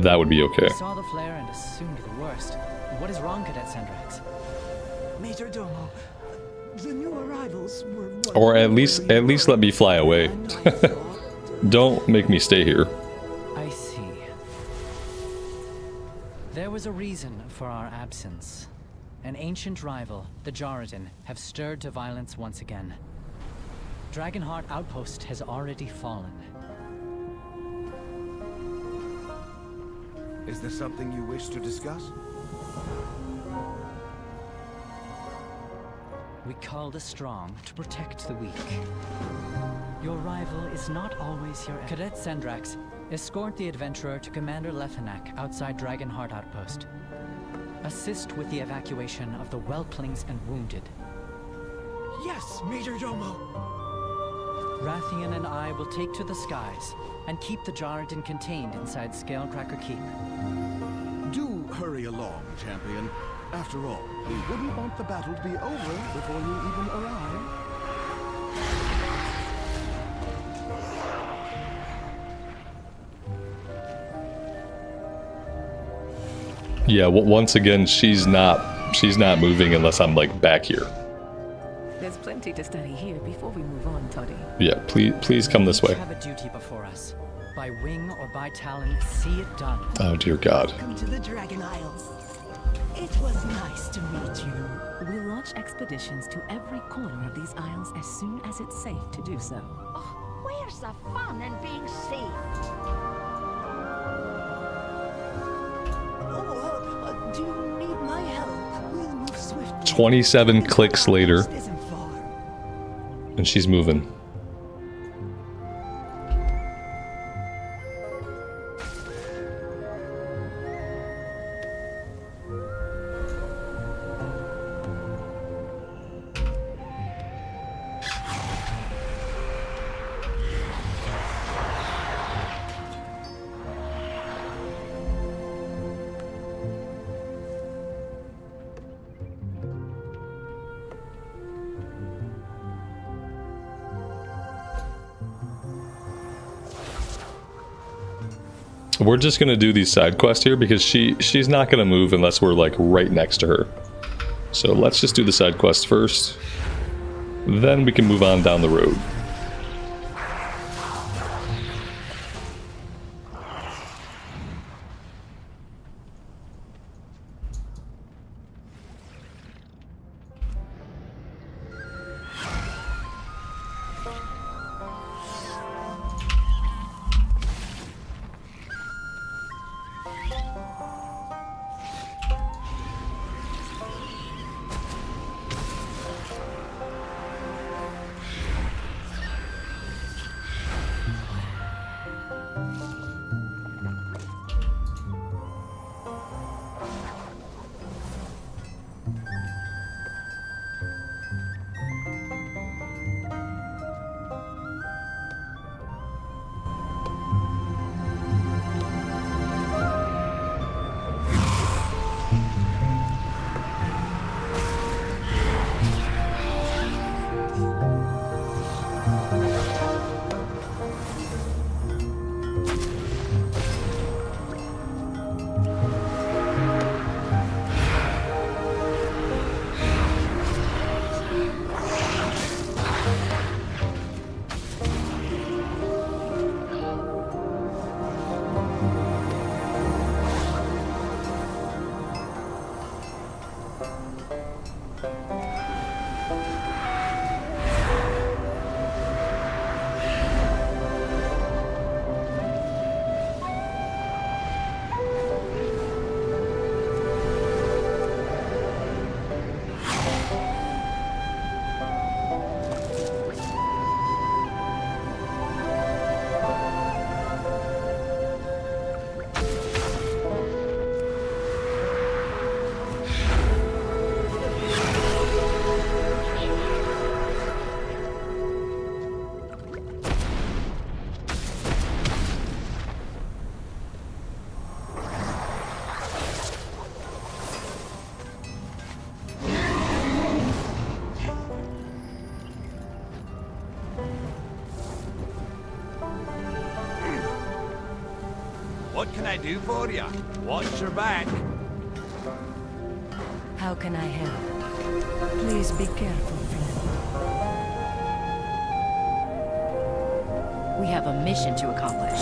A: that would be okay.
H: I saw the flare and assumed the worst. What is wrong, Cadet Sendrax?
C: Major Domo, the new arrivals were...
A: Or at least let me fly away. Don't make me stay here.
H: I see. There was a reason for our absence. An ancient rival, the Jarradin, have stirred to violence once again. Dragonheart Outpost has already fallen.
L: Is there something you wish to discuss?
H: We call the strong to protect the weak. Your rival is not always your... Cadet Sendrax, escort the adventurer to Commander Lethanak outside Dragonheart Outpost. Assist with the evacuation of the whelplings and wounded.
C: Yes, Major Domo!
H: Rathian and I will take to the skies and keep the Jarradin contained inside Scalecracker Keep.
L: Do hurry along, champion. After all, we wouldn't want the battle to be over before you even arrive.
A: Yeah, once again, she's not moving unless I'm like back here.
I: There's plenty to study here before we move on, Toddy.
A: Yeah, please come this way.
H: We have a duty before us. By wing or by talon, see it done.
A: Oh dear God.
C: Welcome to the Dragon Isles. It was nice to meet you.
I: We'll launch expeditions to every corner of these isles as soon as it's safe to do so.
F: Oh, where's the fun in being safe?
C: Do you need my help? We'll move swiftly.
A: 27 clicks later, and she's moving. we're just gonna do these side quests here because she's not gonna move unless we're like right next to her. So let's just do the side quests first. Then we can move on down the road.
E: What can I do for you? Watch your back.
F: How can I help? Please be careful, friend.
M: We have a mission to accomplish.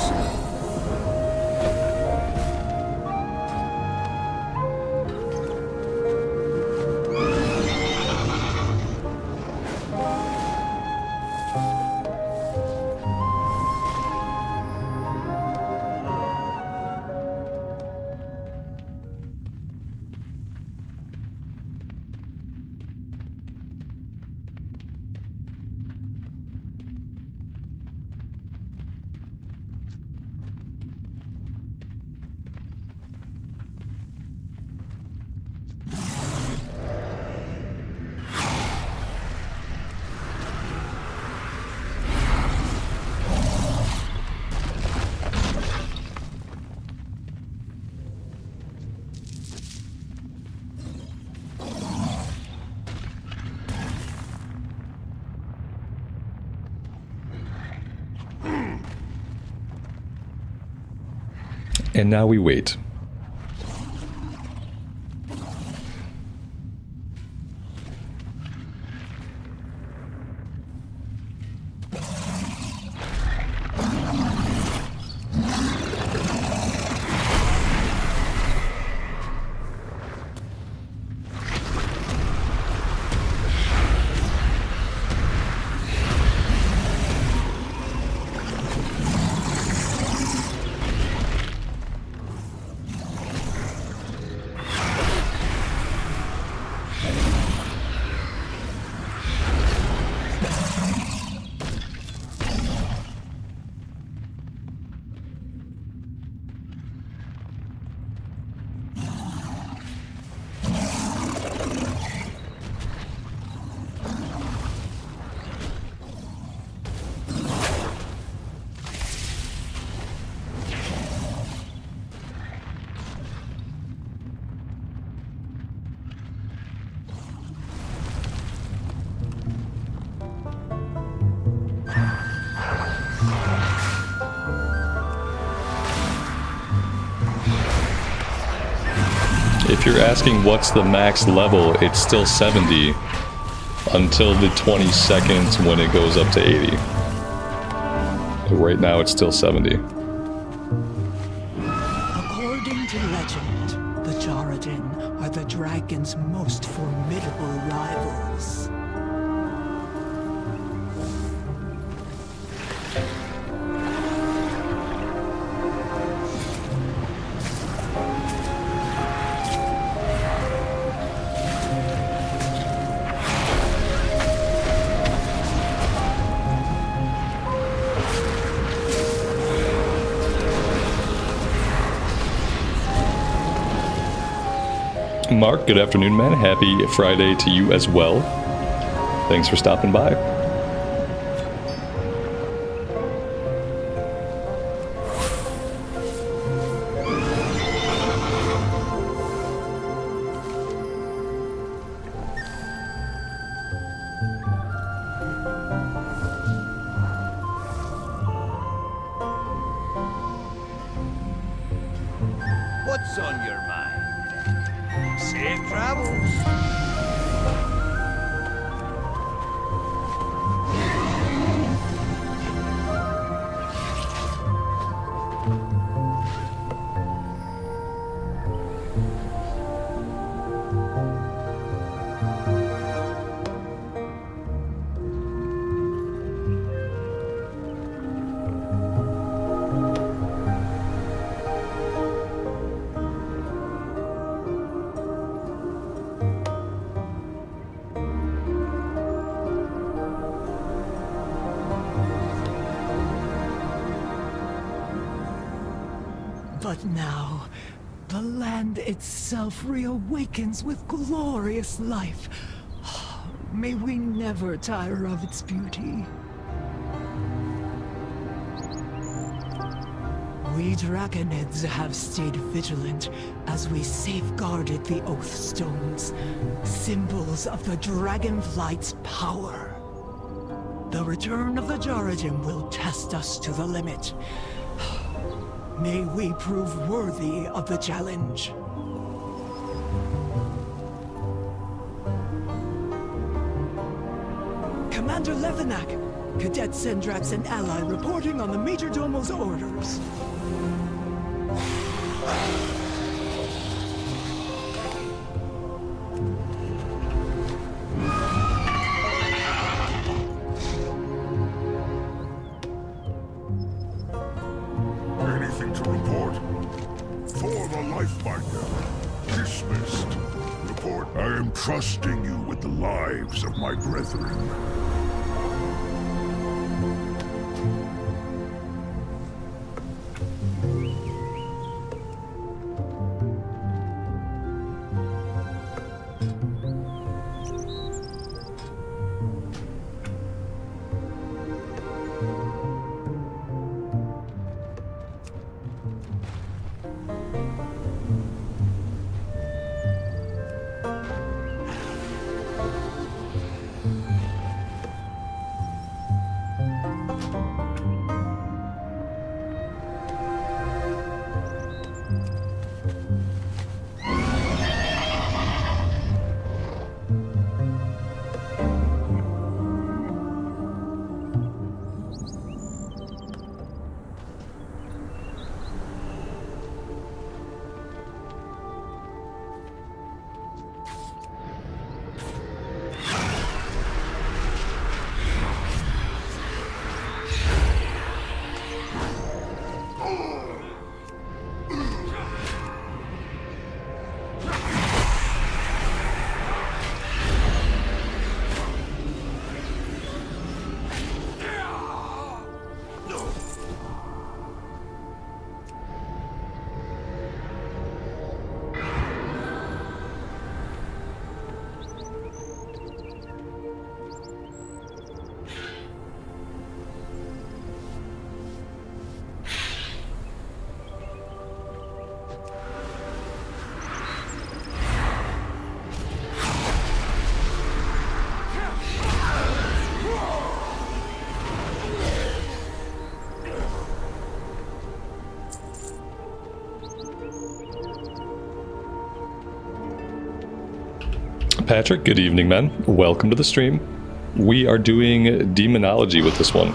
A: And now we wait. you're asking what's the max level, it's still 70 until the 20 seconds when it goes up to 80. Right now it's still 70.
C: According to legend, the Jaredin are the dragon's most formidable rivals.
A: Mark, good afternoon, man. Happy Friday to you as well. Thanks for stopping by.
E: What's on your mind? Safe travels.
C: But now, the land itself reawakens with glorious life. May we never tire of its beauty. We Dragonids have stayed vigilant as we safeguarded the Oath Stones, symbols of the Dragonflight's power. The return of the Jaredin will test us to the limit. May we prove worthy of the challenge. Commander Levenak, Cadet Sendrax and ally reporting on the Majordomo's orders.
G: Anything to report? For the Lifebinder. Dismissed. Report. I am trusting you with the lives of my brethren.
A: Patrick, good evening, man. Welcome to the stream. We are doing demonology with this one.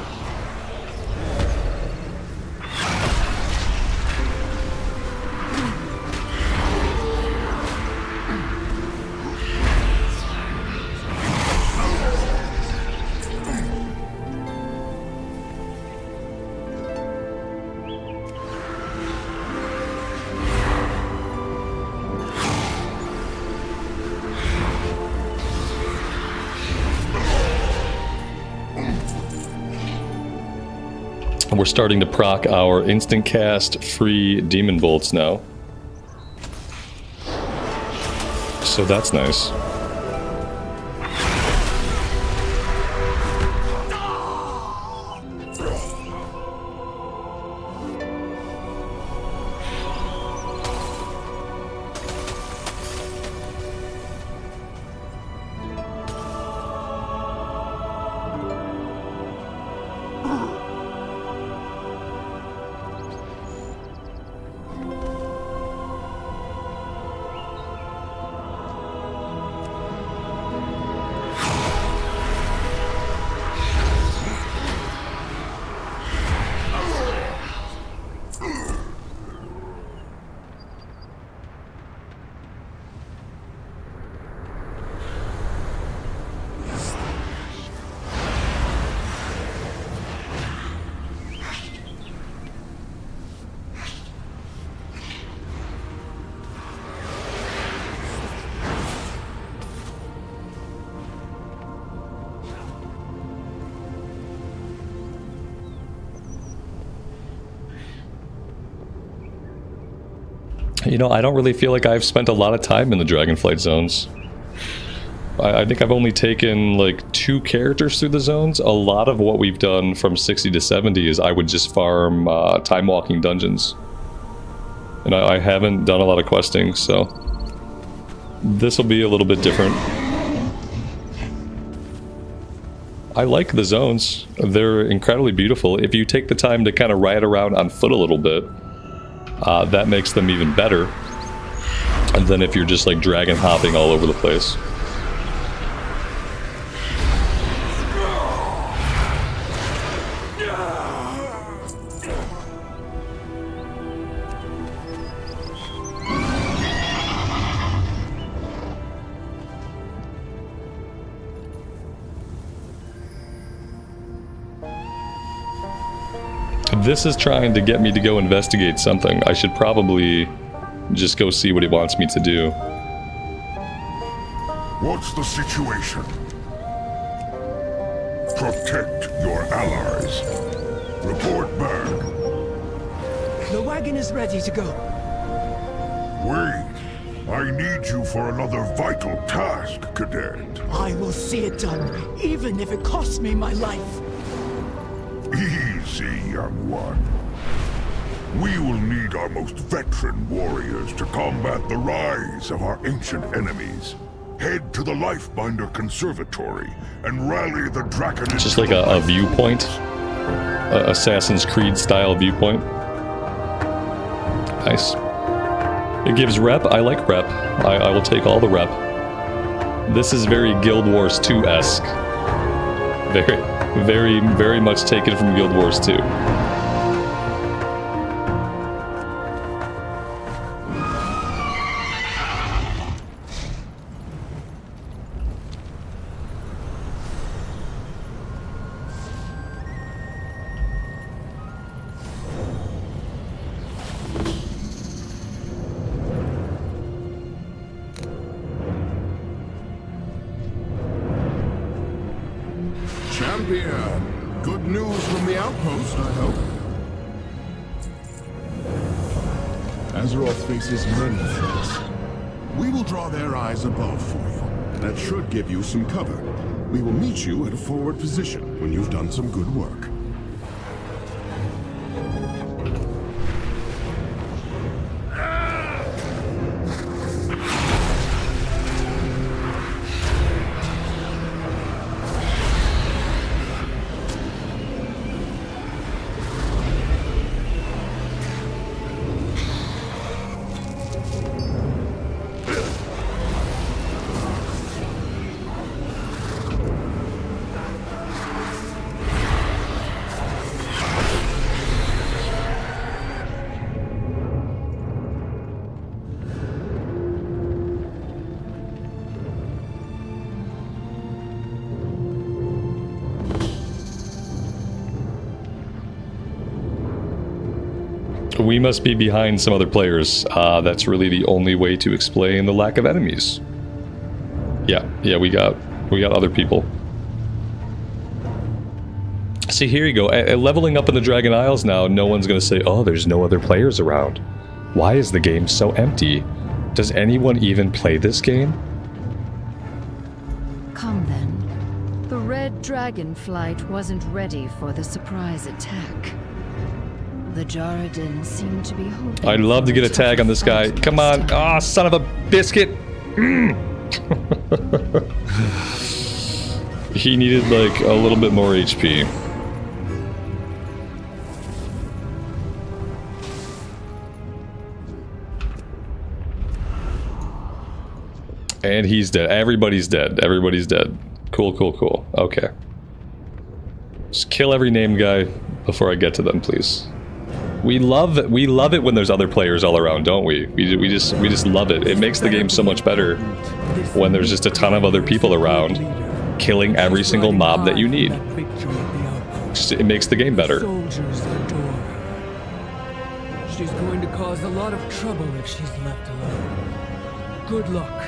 A: We're starting to proc our instant cast free demon bolts now. So that's nice. You know, I don't really feel like I've spent a lot of time in the Dragonflight zones. I think I've only taken like 2 characters through the zones. A lot of what we've done from 60 to 70 is I would just farm time walking dungeons. And I haven't done a lot of questing, so this will be a little bit different. I like the zones. They're incredibly beautiful. If you take the time to kind of ride around on foot a little bit, that makes them even better. And then if you're just like dragon hopping all over the place. This is trying to get me to go investigate something. I should probably just go see what he wants me to do.
G: What's the situation? Protect your allies. Report back.
C: The wagon is ready to go.
G: Wait. I need you for another vital task, Cadet.
C: I will see it done, even if it costs me my life.
G: Easy, young one. We will need our most veteran warriors to combat the rise of our ancient enemies. Head to the Lifebinder Conservatory and rally the Draconid.
A: It's just like a viewpoint. Assassin's Creed style viewpoint. Nice. It gives rep. I like rep. I will take all the rep. This is very Guild Wars 2-esque. Very much taken from Guild Wars 2.
L: Champion, good news from the Outpost, I hope. Azeroth faces many threats. We will draw their eyes above for you. That should give you some cover. We will meet you at a forward position when you've done some good work.
A: We must be behind some other players. That's really the only way to explain the lack of enemies. Yeah, we got other people. See, here you go. Leveling up in the Dragon Isles now, no one's gonna say, oh, there's no other players around. Why is the game so empty? Does anyone even play this game?
M: Come then. The red Dragonflight wasn't ready for the surprise attack. The Jarradin seemed to be hoping.
A: I'd love to get a tag on this guy. Come on. Ah, oh, son of a biscuit. He needed like a little bit more HP. And he's dead. Everybody's dead. Everybody's dead. Cool, cool, cool. Okay. Just kill every named guy before I get to them, please. We love it when there's other players all around, don't we? We just love it. It makes the game so much better when there's just a ton of other people around killing every single mob that you need. It makes the game better.
C: She's going to cause a lot of trouble if she's left alone. Good luck.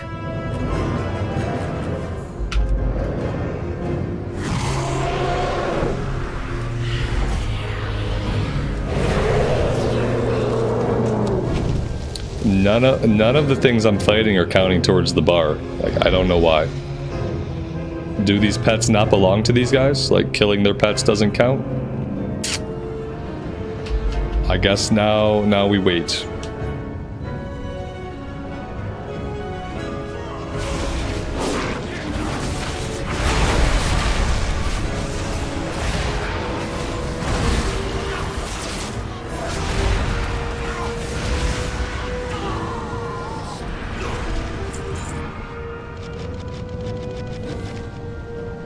A: None of the things I'm fighting are counting towards the bar. Like, I don't know why. Do these pets not belong to these guys? Like, killing their pets doesn't count? I guess now we wait.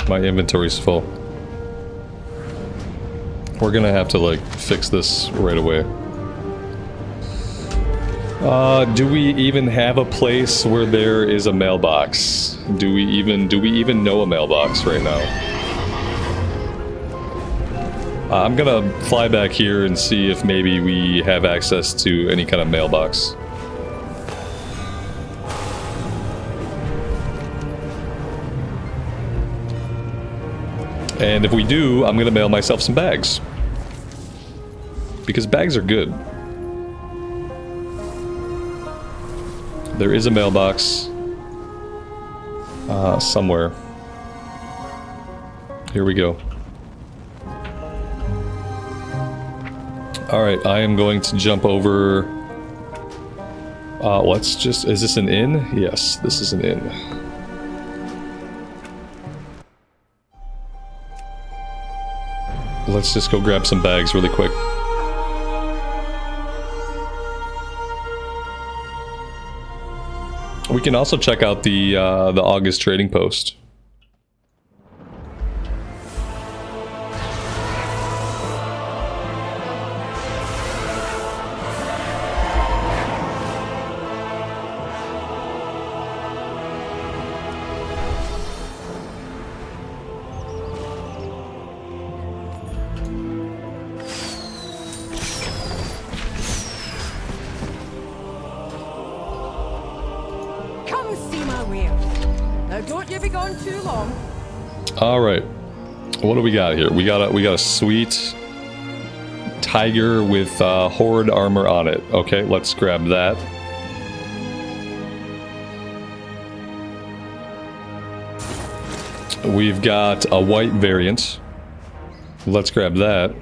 A: My inventory's full. We're gonna have to like fix this right away. Do we even have a place where there is a mailbox? Do we even know a mailbox right now? I'm gonna fly back here and see if maybe we have access to any kind of mailbox. And if we do, I'm gonna mail myself some bags. Because bags are good. There is a mailbox. Somewhere. Here we go. Alright, I am going to jump over... let's just... Is this an inn? Yes, this is an inn. Let's just go grab some bags really quick. We can also check out the August trading post. Alright, what do we got here? We got a sweet tiger with horde armor on it. Okay, let's grab that. We've got a white variant. Let's grab that.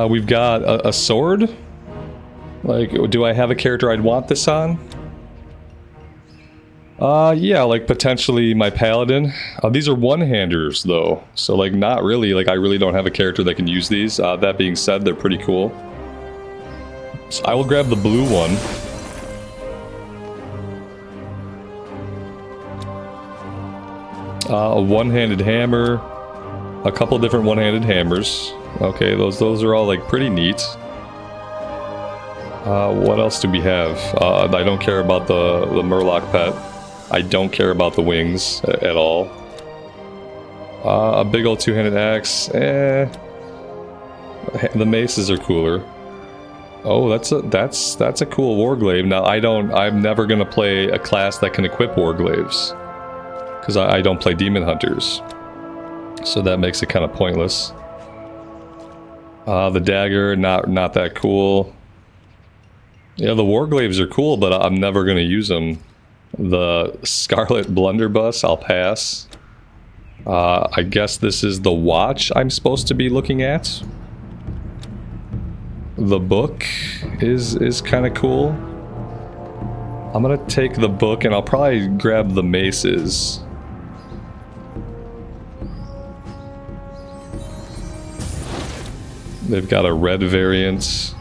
A: We've got a sword. Like, do I have a character I'd want this on? Yeah, like potentially my paladin. These are one-handers though, so like not really, like I really don't have a character that can use these. That being said, they're pretty cool. So I will grab the blue one. A one-handed hammer, a couple different one-handed hammers. Okay, those are all like pretty neat. What else do we have? I don't care about the Murloc pet. I don't care about the wings at all. A big old two-handed axe. The maces are cooler. Oh, that's a cool warglaive. Now I'm never gonna play a class that can equip warglaives, because I don't play demon hunters. So that makes it kind of pointless. The dagger, not that cool. Yeah, the warglaives are cool, but I'm never gonna use them. The Scarlet Blunderbuss, I'll pass. I guess this is the watch I'm supposed to be looking at. The book is kind of cool. I'm gonna take the book and I'll probably grab the maces. They've got a red variant.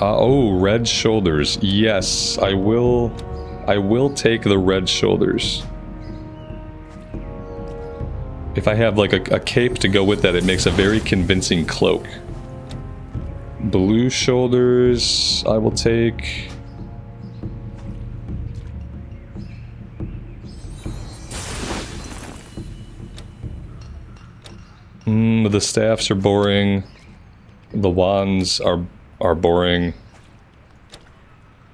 A: Oh, red shoulders. Yes, I will take the red shoulders. If I have like a cape to go with that, it makes a very convincing cloak. Blue shoulders, I will take. The staffs are boring. The wands are boring.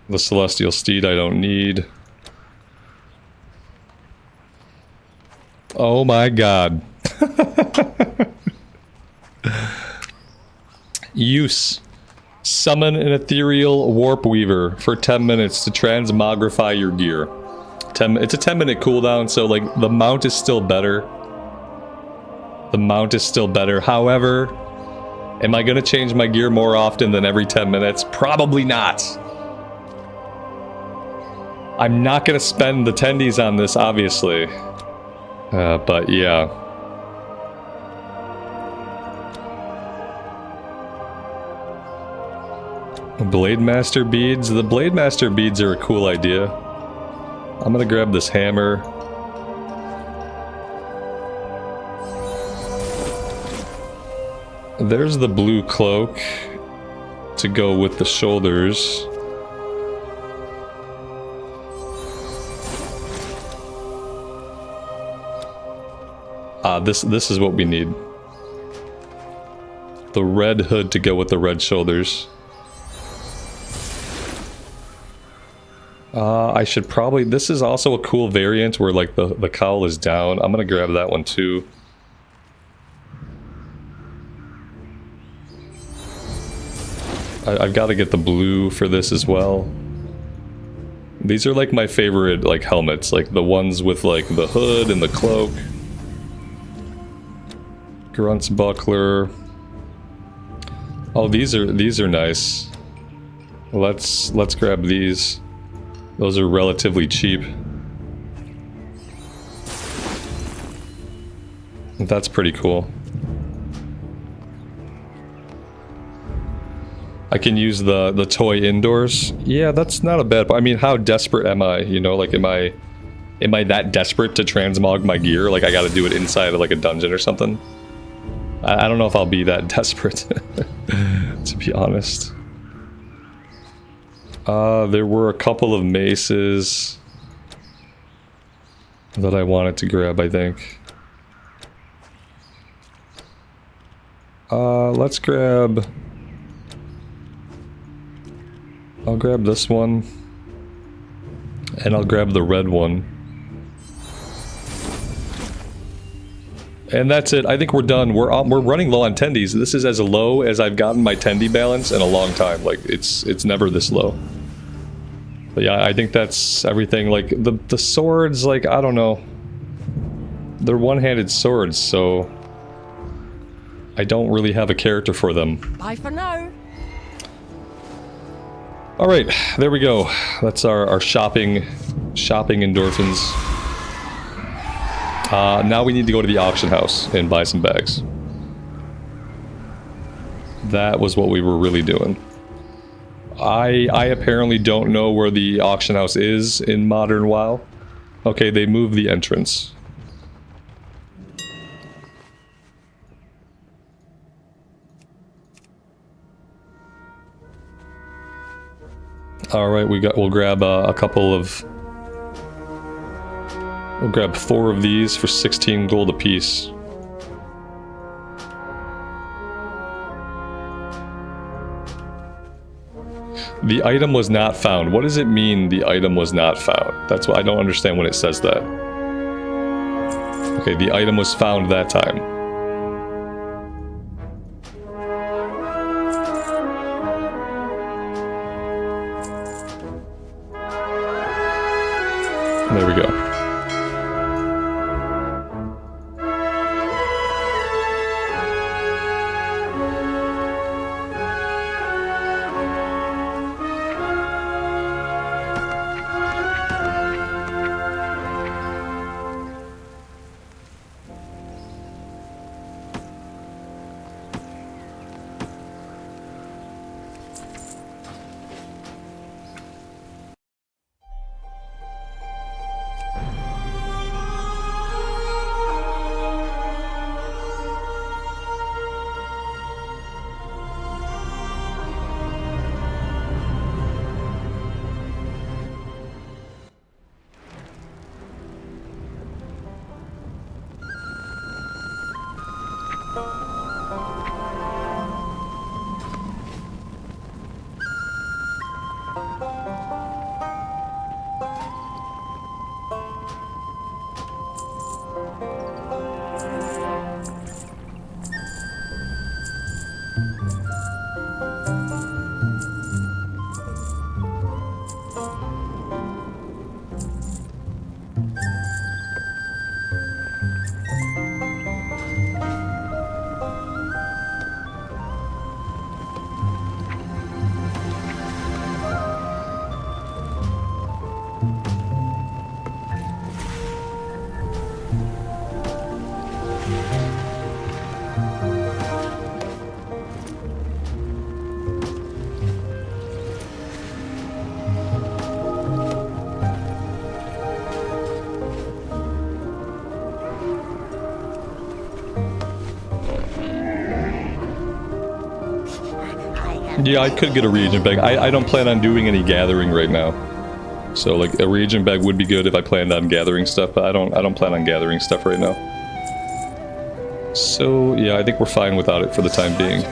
A: The Celestial Steed I don't need. Oh my god. Use. Summon an ethereal warp weaver for 10 minutes to transmogrify your gear. It's a 10-minute cooldown, so like the mount is still better. The mount is still better. However, am I gonna change my gear more often than every 10 minutes? Probably not. I'm not gonna spend the tendies on this, obviously. But yeah. Blade Master beads. The Blade Master beads are a cool idea. I'm gonna grab this hammer. There's the blue cloak to go with the shoulders. This is what we need. The red hood to go with the red shoulders. I should probably... This is also a cool variant where like the cowl is down. I'm gonna grab that one too. I've got to get the blue for this as well. These are like my favorite like helmets, like the ones with like the hood and the cloak. Grunt's buckler. Oh, these are nice. Let's grab these. Those are relatively cheap. That's pretty cool. I can use the toy indoors. Yeah, that's not a bad... I mean, how desperate am I? You know, like, am I that desperate to transmog my gear? Like, I gotta do it inside of, like, a dungeon or something? I don't know if I'll be that desperate, to be honest. There were a couple of maces that I wanted to grab, I think. Let's grab... I'll grab this one. And I'll grab the red one. And that's it. I think we're done. We're running low on tendies. This is as low as I've gotten my tendy balance in a long time. Like, it's never this low. But yeah, I think that's everything. Like, the swords, like, I don't know. They're one-handed swords, so... I don't really have a character for them.
F: Bye for now.
A: Alright, there we go. That's our shopping endorphins. Now we need to go to the auction house and buy some bags. That was what we were really doing. I apparently don't know where the auction house is in modern WoW. Okay, they moved the entrance. Alright, we'll grab a couple of... We'll grab 4 of these for 16 gold apiece. The item was not found. What does it mean the item was not found? That's what I don't understand when it says that. Okay, the item was found that time. There we go. Yeah, I could get a reagent bag. I don't plan on doing any gathering right now. So like a reagent bag would be good if I planned on gathering stuff, but I don't plan on gathering stuff right now. So yeah, I think we're fine without it for the time being.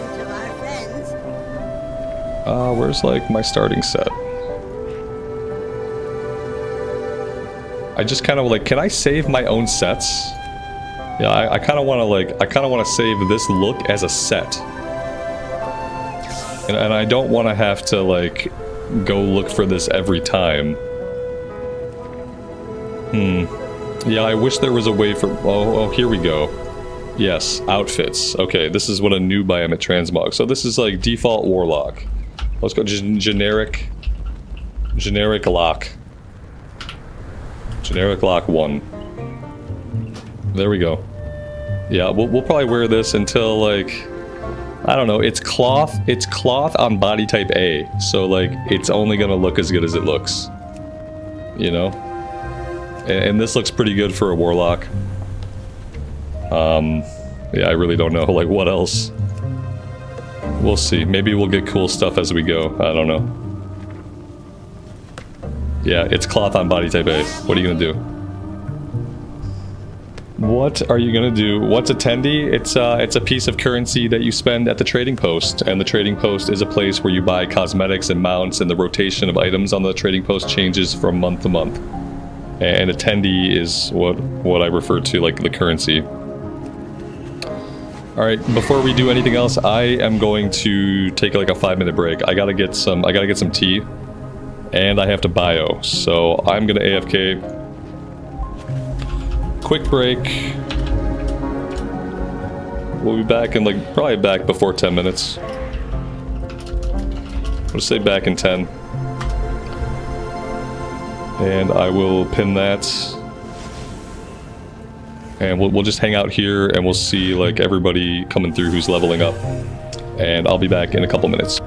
A: Where's like my starting set? I just kind of like, can I save my own sets? Yeah, I kind of want to like, I kind of want to save this look as a set. And I don't want to have to, like, go look for this every time. Yeah, I wish there was a way for... Oh, here we go. Yes, outfits. Okay, this is what a new biome at Transmog. So this is, like, default Warlock. Let's go generic... Generic lock. Generic lock 1. There we go. Yeah, we'll probably wear this until, like... I don't know, it's cloth on body type A, so like, it's only gonna look as good as it looks. You know? And this looks pretty good for a Warlock. Yeah, I really don't know, like, what else? We'll see, maybe we'll get cool stuff as we go, I don't know. Yeah, it's cloth on body type A, what are you gonna do? What are you gonna do? What's a tendy? It's a piece of currency that you spend at the trading post, and the trading post is a place where you buy cosmetics and mounts, and the rotation of items on the trading post changes from month to month. And a tendy is what I refer to, like the currency. All right, before we do anything else, I am going to take like a 5-minute break. I gotta get some tea, and I have to bio, so I'm gonna AFK. Quick break. We'll be back in like, probably back before 10 minutes. We'll say back in 10. And I will pin that. And we'll just hang out here and we'll see like everybody coming through who's leveling up. And I'll be back in a couple minutes.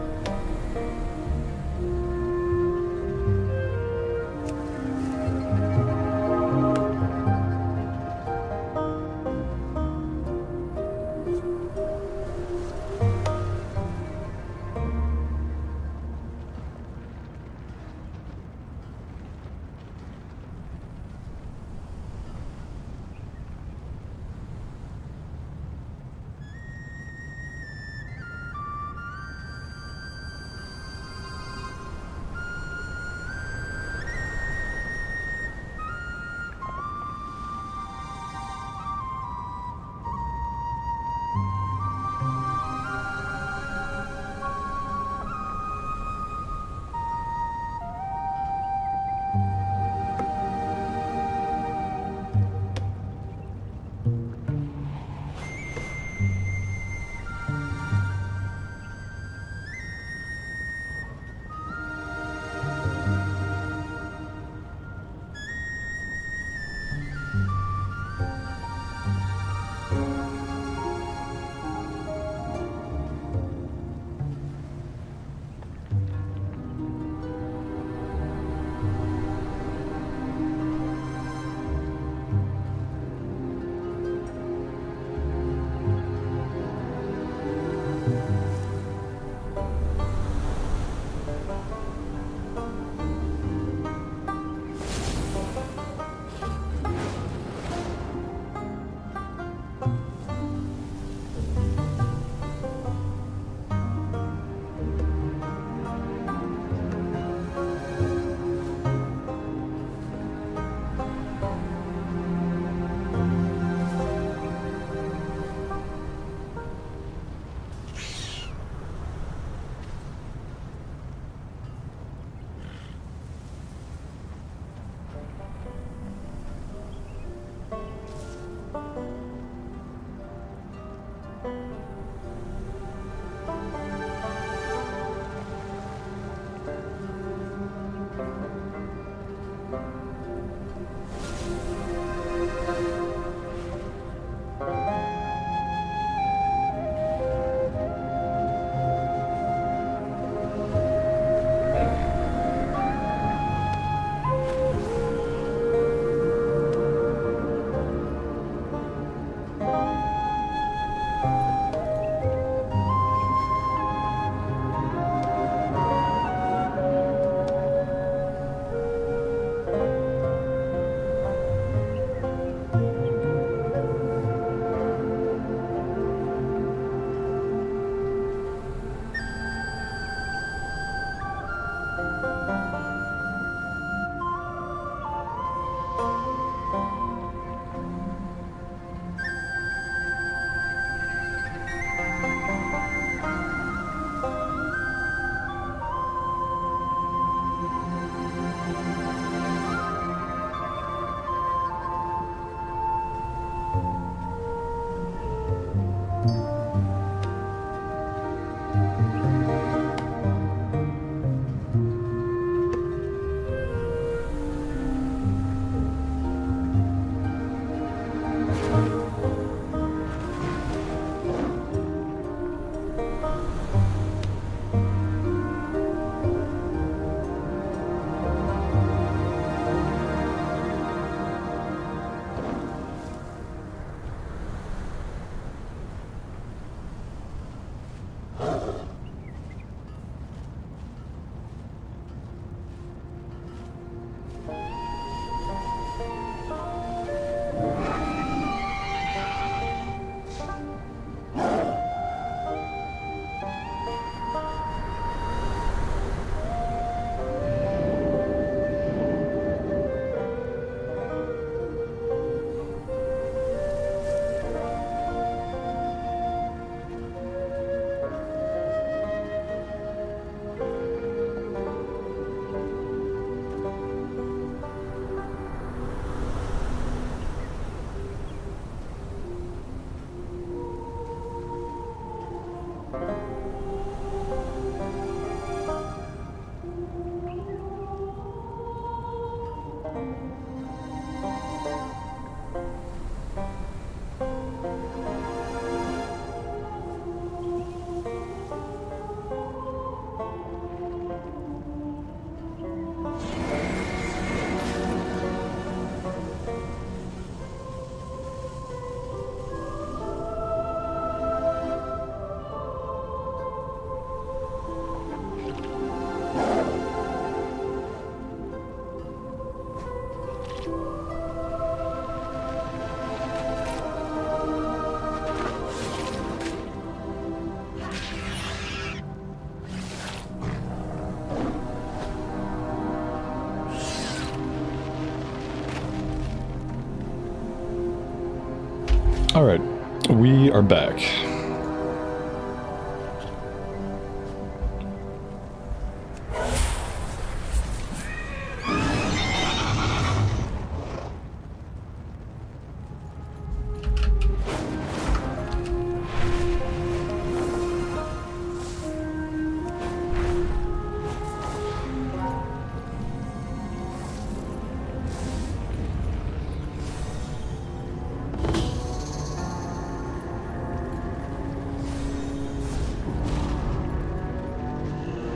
A: Alright, we are back.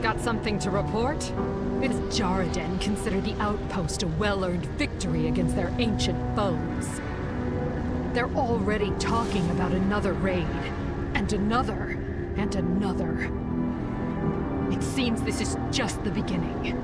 N: Got something to report? It's Jareden consider the Outpost a well-earned victory against their ancient foes. They're already talking about another raid, and another, and another. It seems this is just the beginning.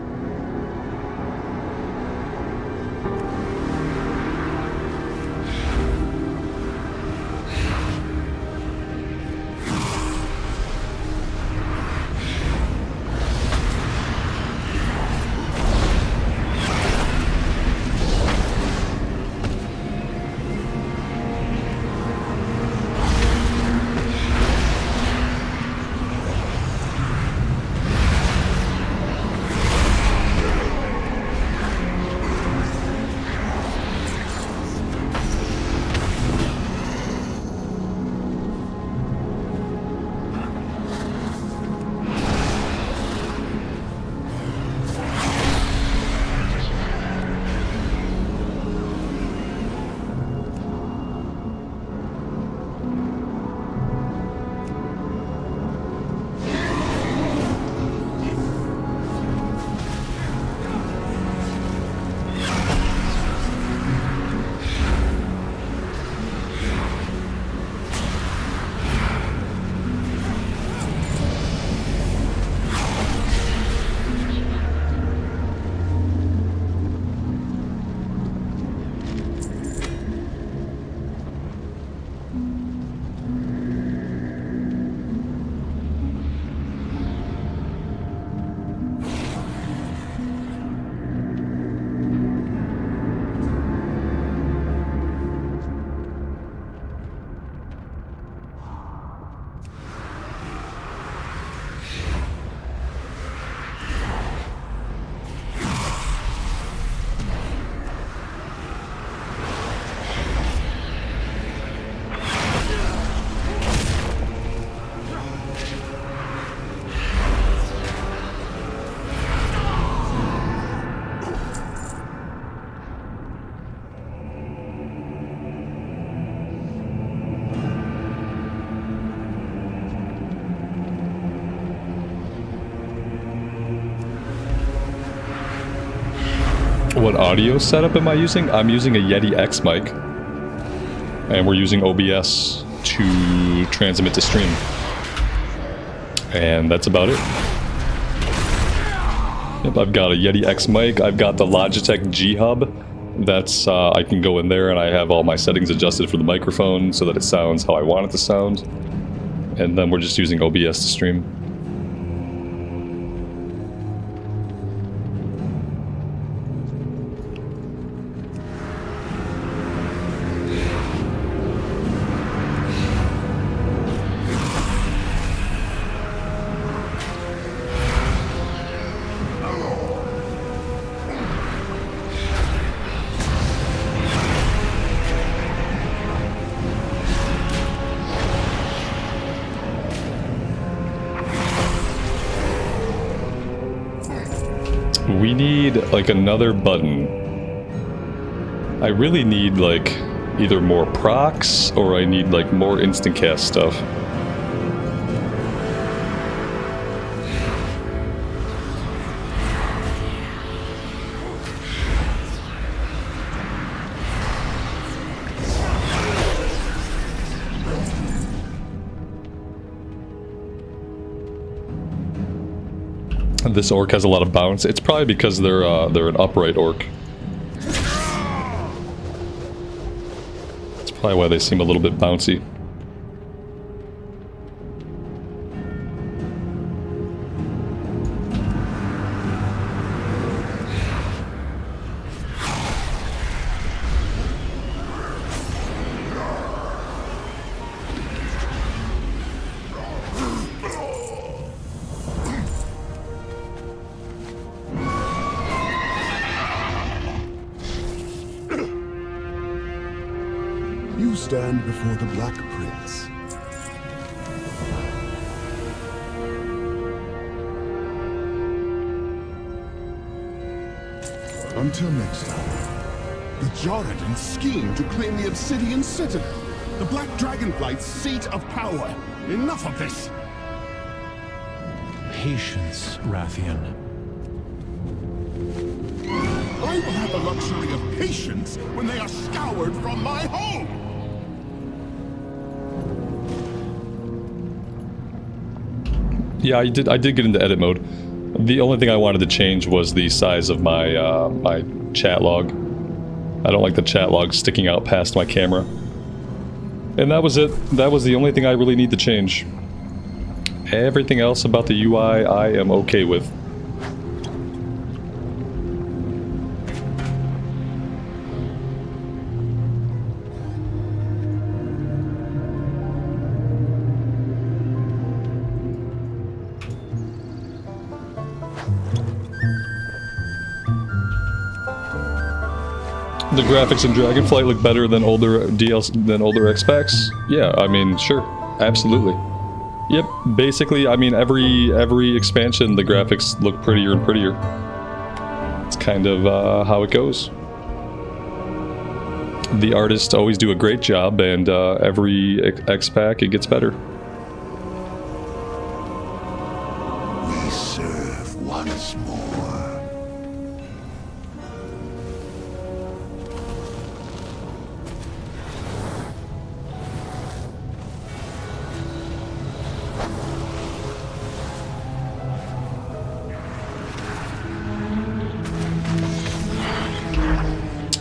N: What audio setup am I using? I'm using a Yeti X mic. And we're using OBS to transmit to stream. And that's about it. Yep, I've got a Yeti X mic. I've got the Logitech G Hub. That's, I can go in there and I have all my settings adjusted for the microphone so that it sounds how I want it to sound. And then we're just using OBS to stream. We need, like, another button. I really need, like, either more procs, or I need, like, more instant cast stuff. This orc has a lot of bounce. It's probably because they're an upright orc. That's probably why they seem a little bit bouncy.
L: You stand before the Black Prince. Until next time. The Jaredans scheme to claim the Obsidian Citadel, the Black Dragonflight's seat of power. Enough of this!
K: Patience, Rathian.
L: I will have the luxury of patience when they are scoured from my home!
A: Yeah, I did get into edit mode. The only thing I wanted to change was the size of my my chat log. I don't like the chat log sticking out past my camera. And that was it. That was the only thing I really need to change. Everything else about the UI I am okay with. The graphics in Dragonflight look better than older X-Packs? Yeah, I mean, sure. Absolutely. Yep, basically, I mean, every expansion, the graphics look prettier and prettier. It's kind of how it goes. The artists always do a great job, and every X-Pack, it gets better.
G: We serve once more.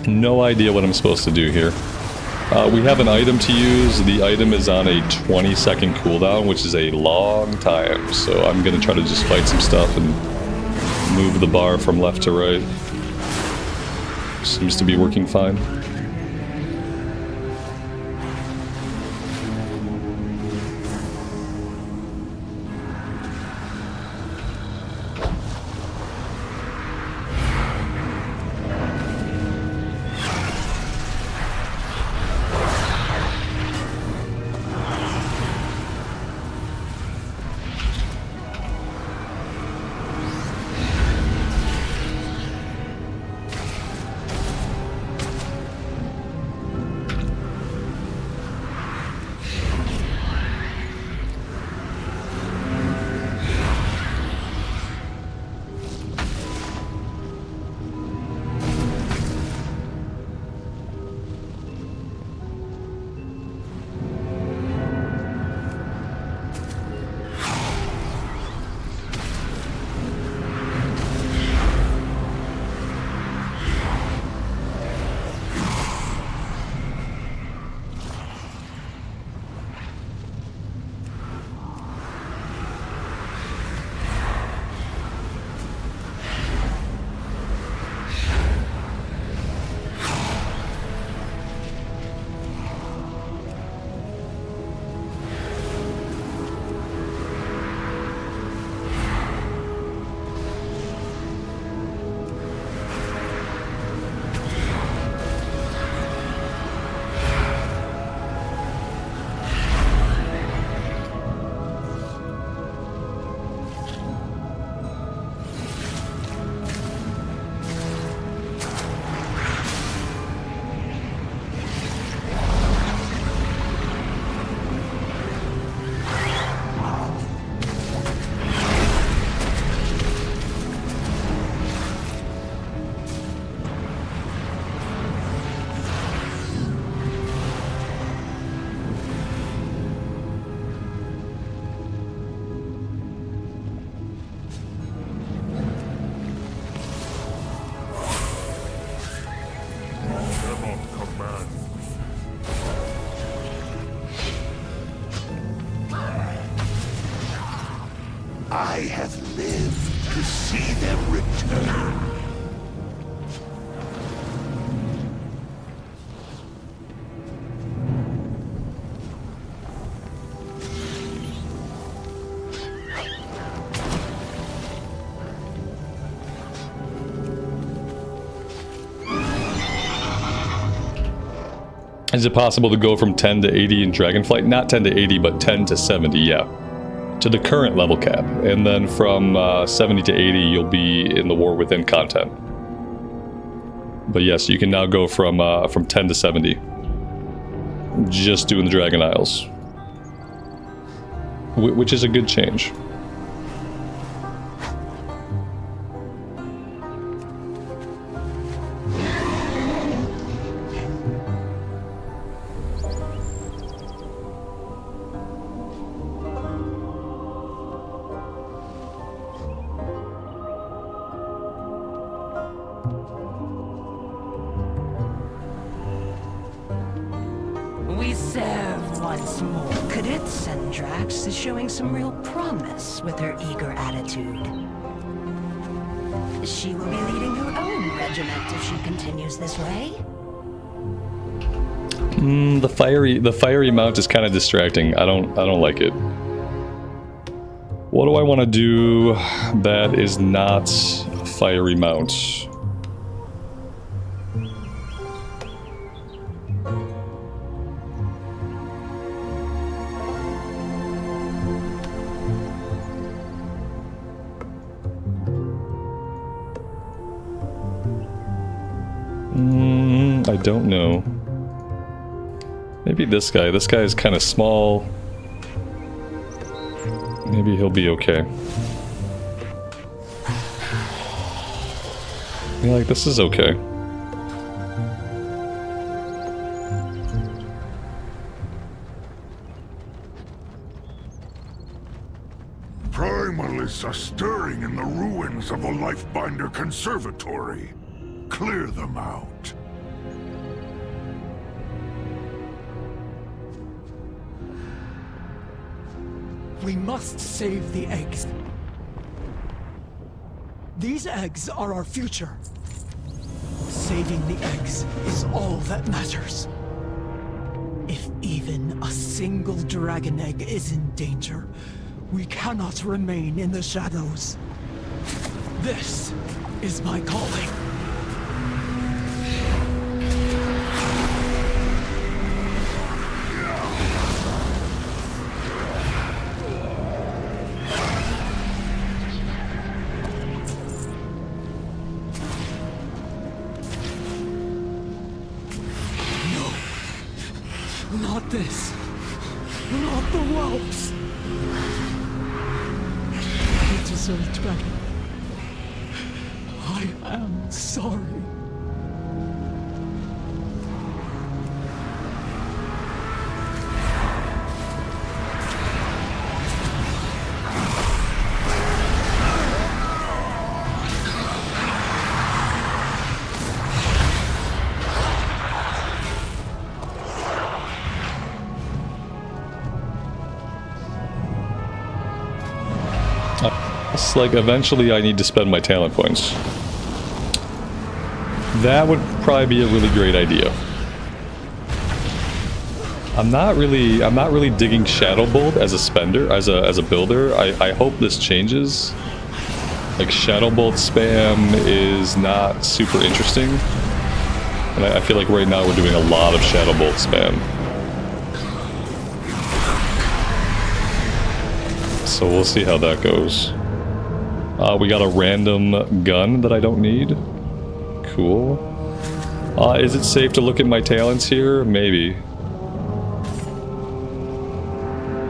A: No idea what I'm supposed to do here. We have an item to use. The item is on a 20-second cooldown, which is a long time. So I'm going to try to just fight some stuff and move the bar from left to right. Seems to be working fine.
G: I have lived to see them return.
A: Is it possible to go from 10 to 80 in Dragonflight? Not 10 to 80, but 10 to 70, yeah. To the current level cap. And then from 70 to 80, you'll be in the War Within content. But yes, you can now go from 10 to 70. Just doing the Dragon Isles. Which is a good change.
F: We serve once more. Cadet Sendrax is showing some real promise with her eager attitude. She will be leading her own regiment if she continues this way.
A: The fiery mount is kind of distracting. I don't like it. What do I want to do that is not a fiery mount? I don't know. Maybe this guy. This guy is kind of small. Maybe he'll be okay. Yeah, like this is okay.
G: Primalists are stirring in the ruins of the Lifebinder Conservatory. Clear them out.
C: We must save the eggs. These eggs are our future. Saving the eggs is all that matters. If even a single dragon egg is in danger, we cannot remain in the shadows. This is my calling. Not this. Not the whelps. I deserved better. I am sorry.
A: It's like eventually I need to spend my talent points. That would probably be a really great idea. I'm not really digging Shadow Bolt as a spender, as a builder. I hope this changes. Like Shadow Bolt spam is not super interesting. And I feel like right now we're doing a lot of Shadow Bolt spam. So we'll see how that goes. We got a random gun that I don't need. Cool. Is it safe to look at my talents here? Maybe.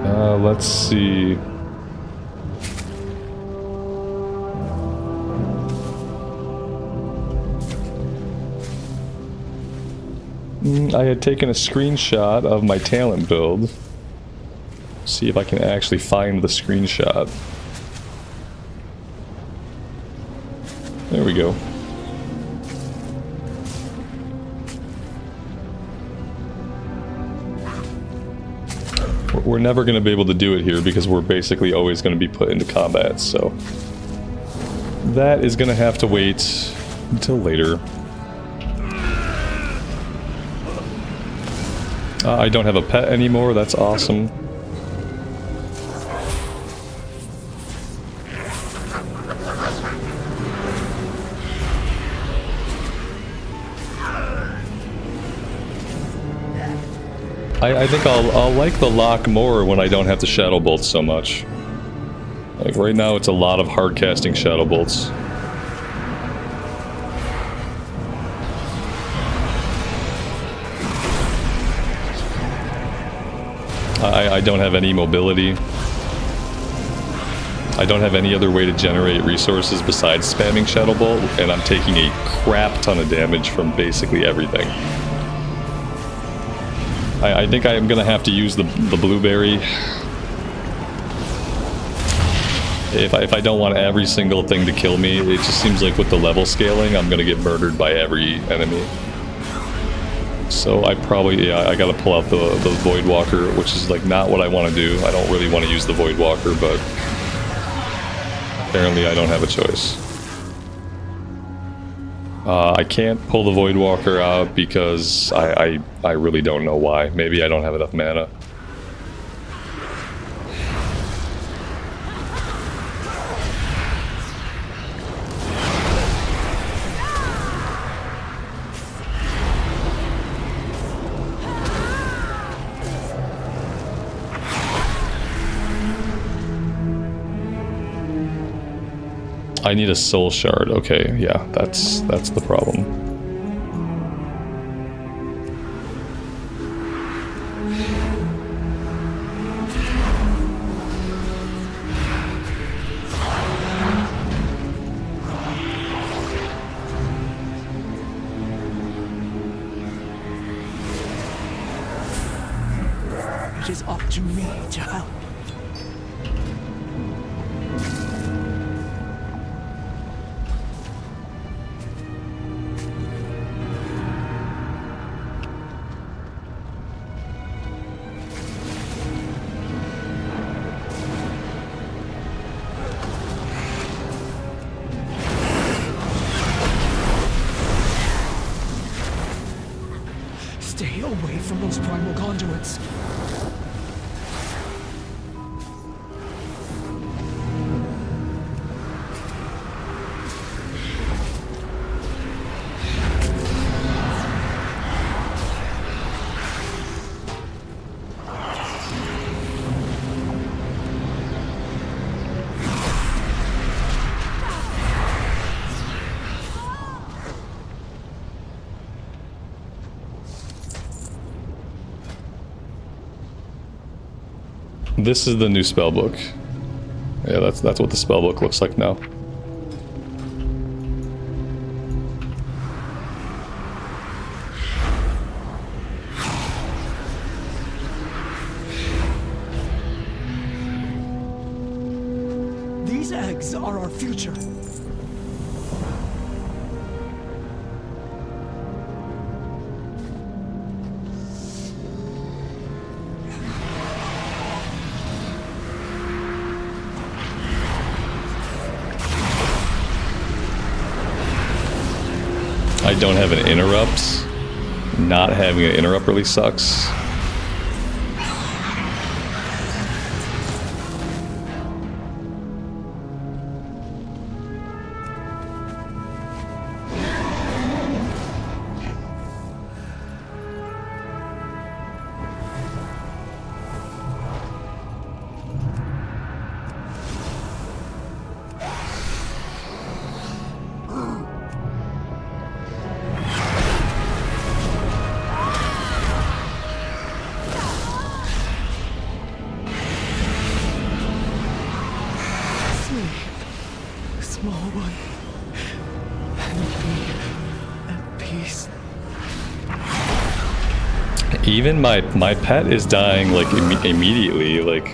A: Let's see. I had taken a screenshot of my talent build. See if I can actually find the screenshot. There we go. We're never going to be able to do it here because we're basically always going to be put into combat, so that is going to have to wait until later. I don't have a pet anymore, that's awesome. I think I'll like the lock more when I don't have to Shadow Bolt so much. Like right now it's a lot of hard casting Shadow Bolts. I don't have any mobility. I don't have any other way to generate resources besides spamming Shadow Bolt, and I'm taking a crap ton of damage from basically everything. I think I am gonna have to use the blueberry. If I don't want every single thing to kill me, it just seems like with the level scaling, I'm gonna get murdered by every enemy. So I probably, yeah, I gotta pull out the Void Walker, which is like not what I want to do. I don't really want to use the Void Walker, but apparently I don't have a choice. I can't pull the Void Walker out because I really don't know why. Maybe I don't have enough mana. I need a soul shard. Okay, yeah, that's the problem.
C: It is up to me to help. Stay away from those primal conduits.
A: This is the new spellbook. Yeah, that's what the spellbook looks like now.
C: These eggs are our future.
A: I don't have an interrupt. Not having an interrupt really sucks.
C: Small one, and be at peace.
A: Even my pet is dying like immediately. Like,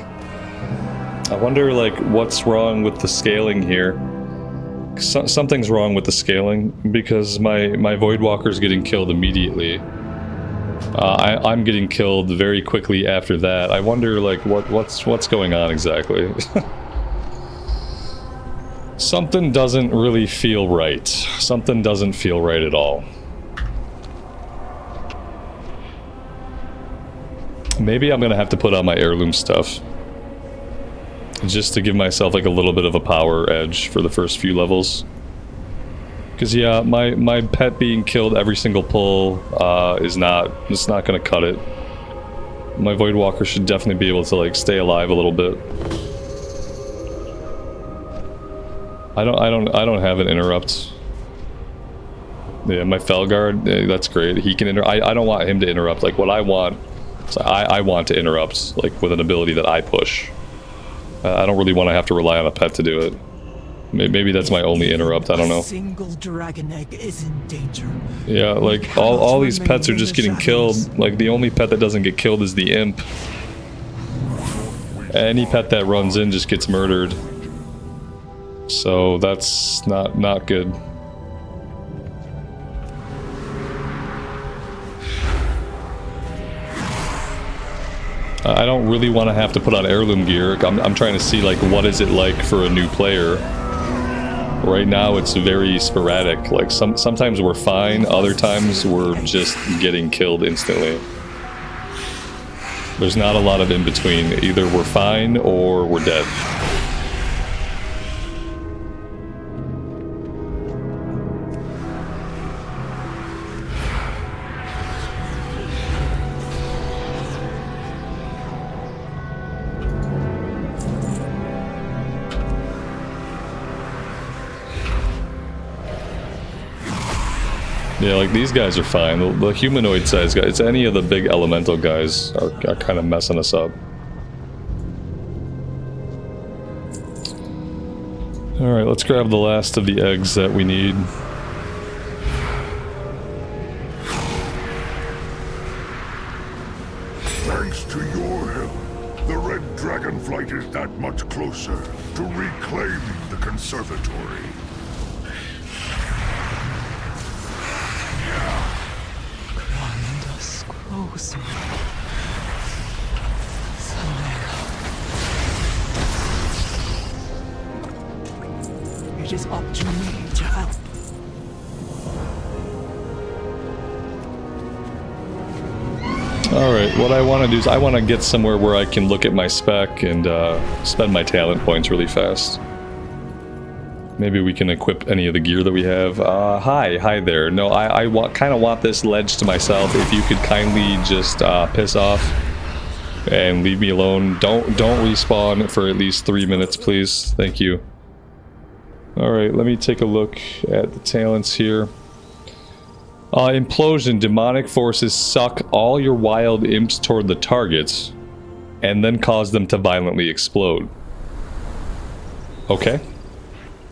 A: I wonder like what's wrong with the scaling here. Something's wrong with the scaling because my Void Walker's getting killed immediately. I'm getting killed very quickly after that. I wonder like what's going on exactly. Something doesn't really feel right. Something doesn't feel right at all. Maybe I'm gonna have to put on my heirloom stuff. Just to give myself like a little bit of a power edge for the first few levels. Because yeah, my pet being killed every single pull it's not gonna cut it. My Voidwalker should definitely be able to like stay alive a little bit. I don't have an interrupt. Yeah, my Felguard, that's great. He can I don't want him to interrupt. Like what I want, so I want to interrupt like with an ability that I push. I don't really want to have to rely on a pet to do it. Maybe that's my only interrupt, I don't know.
C: A single dragon egg is in danger.
A: Yeah, like all these pets are just getting killed. Like the only pet that doesn't get killed is the imp. Any pet that runs in just gets murdered. So that's not good. I don't really want to have to put on heirloom gear. I'm trying to see like what is it like for a new player. Right now it's very sporadic. Like sometimes we're fine, other times we're just getting killed instantly. There's not a lot of in between. Either we're fine or we're dead. Yeah, like these guys are fine. The humanoid size guys, any of the big elemental guys are kind of messing us up. Alright, let's grab the last of the eggs that we need.
G: Thanks to your help, the red dragonflight is that much closer to reclaiming the conservatory.
C: It is up to me to help.
A: Alright, what I want to do is I want to get somewhere where I can look at my spec and spend my talent points really fast. Maybe we can equip any of the gear that we have. Hi there. No, I kind of want this ledge to myself. If you could kindly just piss off and leave me alone. Don't respawn for at least 3 minutes, please. Thank you. Alright, let me take a look at the talents here. Implosion. Demonic forces suck all your wild imps toward the targets and then cause them to violently explode. Okay.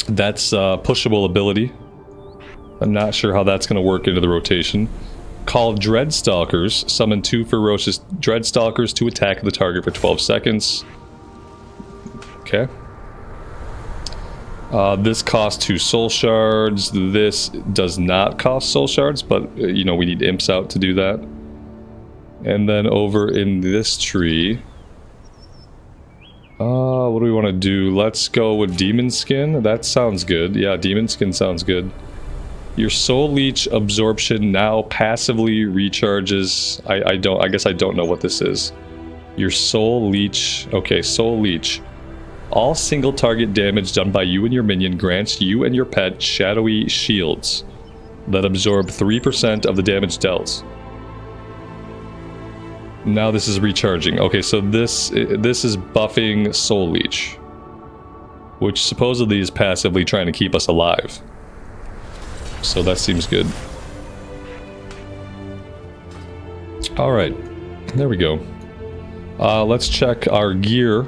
A: That's a pushable ability. I'm not sure how that's going to work into the rotation. Call Dreadstalkers. Summon 2 ferocious Dreadstalkers to attack the target for 12 seconds. Okay. This costs 2 soul shards. This does not cost soul shards, but you know, we need imps out to do that. And then over in this tree, what do we want to do? Let's go with Demon Skin. That sounds good. Yeah, Demon Skin sounds good. Your Soul Leech absorption now passively recharges. I guess I don't know what this is. Your Soul Leech. Okay, Soul Leech. All single target damage done by you and your minion grants you and your pet shadowy shields that absorb 3% of the damage dealt. Now this is recharging. Okay, so this is buffing Soul Leech, which supposedly is passively trying to keep us alive. So that seems good. Alright, there we go. Let's check our gear.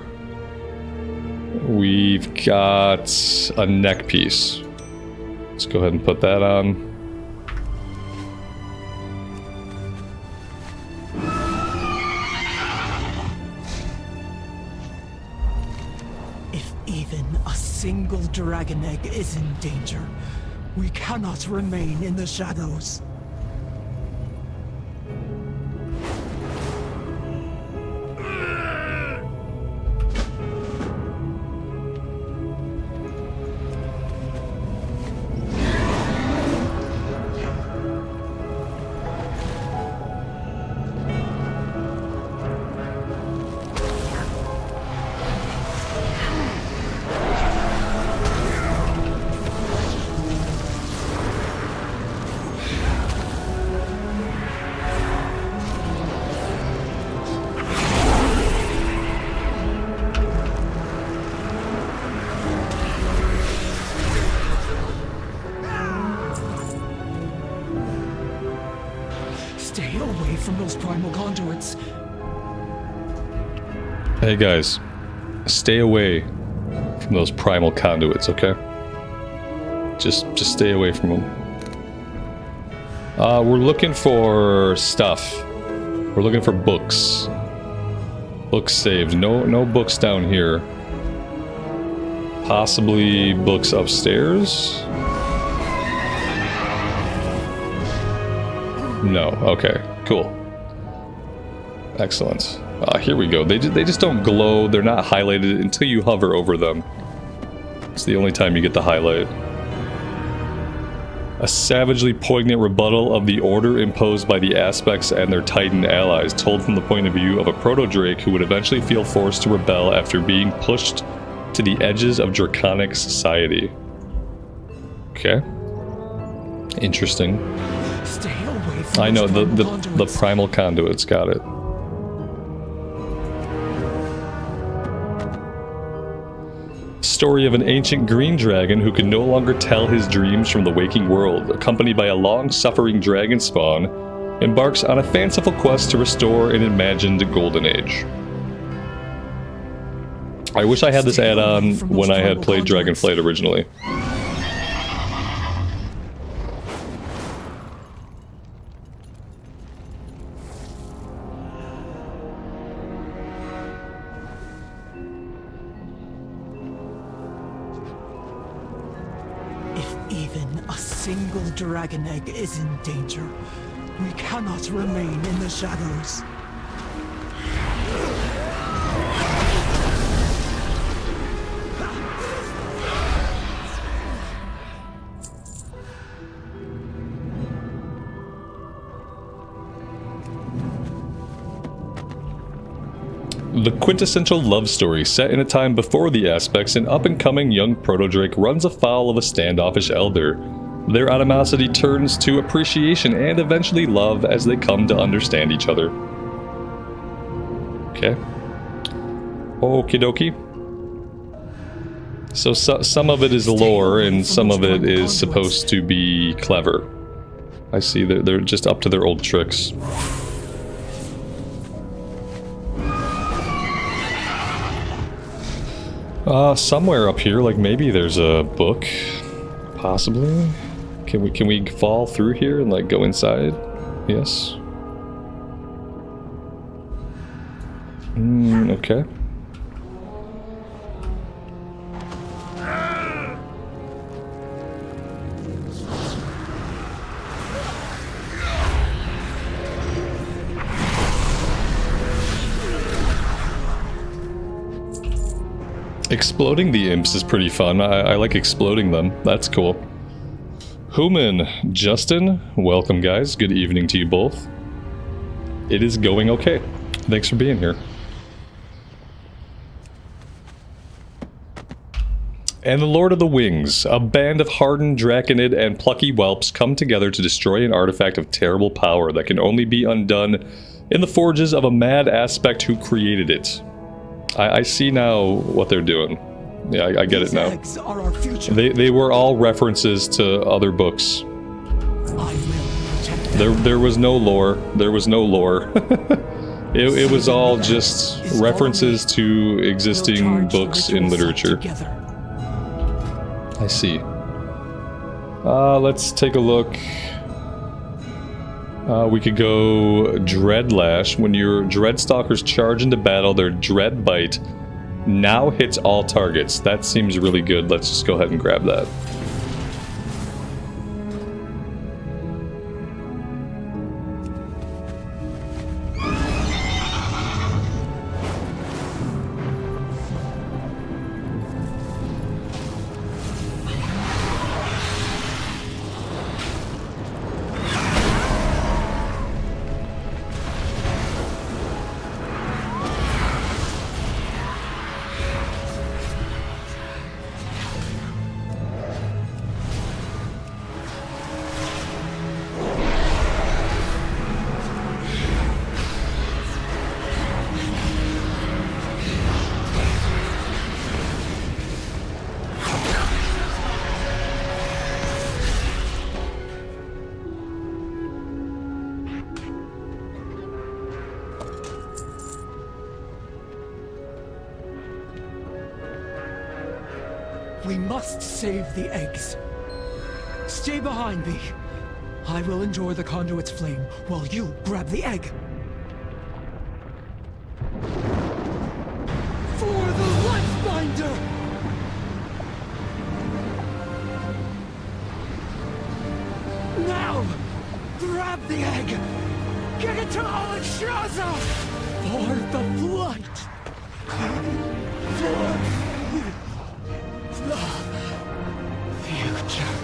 A: We've got a neck piece. Let's go ahead and put that on.
C: If even a single dragon egg is in danger, we cannot remain in the shadows. Stay away from those primal conduits.
A: Hey guys, stay away from those primal conduits, okay? Just stay away from them. We're looking for stuff. We're looking for books. Books saved. No books down here. Possibly books upstairs? No. Okay. Cool. Excellent. Here we go. They just don't glow. They're not highlighted until you hover over them. It's the only time you get the highlight. A savagely poignant rebuttal of the order imposed by the Aspects and their Titan allies, told from the point of view of a proto-Drake who would eventually feel forced to rebel after being pushed to the edges of draconic society. Okay. Interesting.
C: Stay away from
A: I know, the
C: conduits.
A: primal conduits, got it. Story of an ancient green dragon who can no longer tell his dreams from the waking world, accompanied by a long-suffering dragon spawn, embarks on a fanciful quest to restore an imagined golden age. I wish I had this add-on when I had played Dragonflight originally.
C: Single dragon egg is in danger. We cannot remain in the shadows.
A: The quintessential love story set in a time before the Aspects, an up-and-coming young proto-Drake runs afoul of a standoffish elder. Their animosity turns to appreciation and eventually love as they come to understand each other. Okay. Okie dokie. So some of it is lore and some of it is supposed to be clever. I see they're just up to their old tricks. Somewhere up here, like maybe there's a book, possibly. Can we fall through here and like go inside? Yes. Okay. Exploding the imps is pretty fun. I like exploding them. That's cool. Human, Justin, welcome guys. Good evening to you both. It is going okay. Thanks for being here. And the Lord of the Wings, a band of hardened draconid and plucky whelps come together to destroy an artifact of terrible power that can only be undone in the forges of a mad aspect who created it. I see now what they're doing. Yeah, I get it now. They were all references to other books. There was no lore. There was no lore. It was all just references to existing books in literature. I see. Let's take a look. We could go Dreadlash. When your Dreadstalkers charge into battle, their Dread Bite now hits all targets. That seems really good. Let's just go ahead and grab that.
C: We must save the eggs. Stay behind me. I will endure the conduit's flame while you grab the egg. For the Lifebinder! Now! Grab the egg! Get it to Alexstrasza! For the flight! For the future.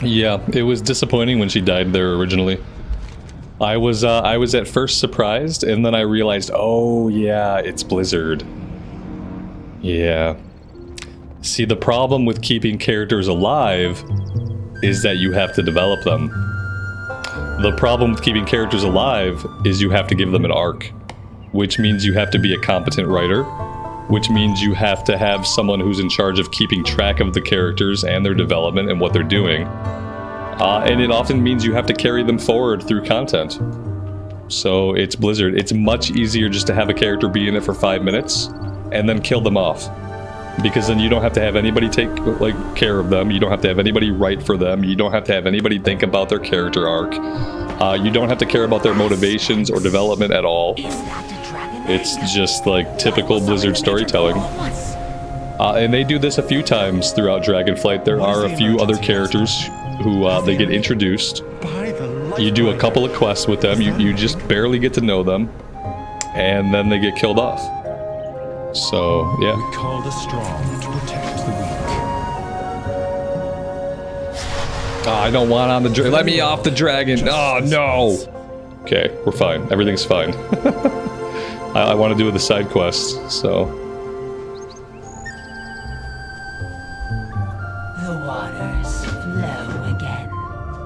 A: Yeah, it was disappointing when she died there originally. I was at first surprised, and then I realized, oh yeah, it's Blizzard. Yeah. See, the problem with keeping characters alive is that you have to develop them. The problem with keeping characters alive is you have to give them an arc, which means you have to be a competent writer, which means you have to have someone who's in charge of keeping track of the characters and their development and what they're doing. And it often means you have to carry them forward through content. So it's Blizzard. It's much easier just to have a character be in it for 5 minutes and then kill them off. Because then you don't have to have anybody take care of them. You don't have to have anybody write for them. You don't have to have anybody think about their character arc. You don't have to care about their motivations or development at all. It's just like typical Blizzard storytelling. And they do this a few times throughout Dragonflight. There are a few other characters who they get introduced. You do a couple of quests with them. You just barely get to know them. And then they get killed off. So, yeah.
K: We call the strong to protect the weak.
A: I don't want on the dragon. Let me off the dragon. Oh, no. Okay, we're fine. Everything's fine. I want to do the side quests, so.
F: The waters flow again.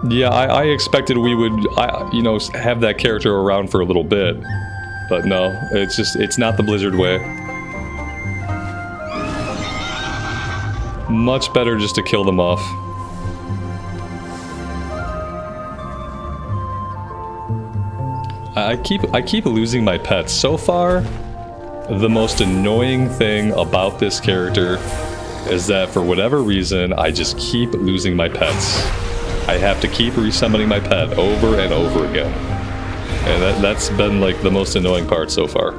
A: Yeah, I expected we would, have that character around for a little bit. But no, it's not the Blizzard way. Much better just to kill them off. I keep losing my pets. So far, the most annoying thing about this character is that for whatever reason, I just keep losing my pets. I have to keep resummoning my pet over and over again. And that's been like the most annoying part so far.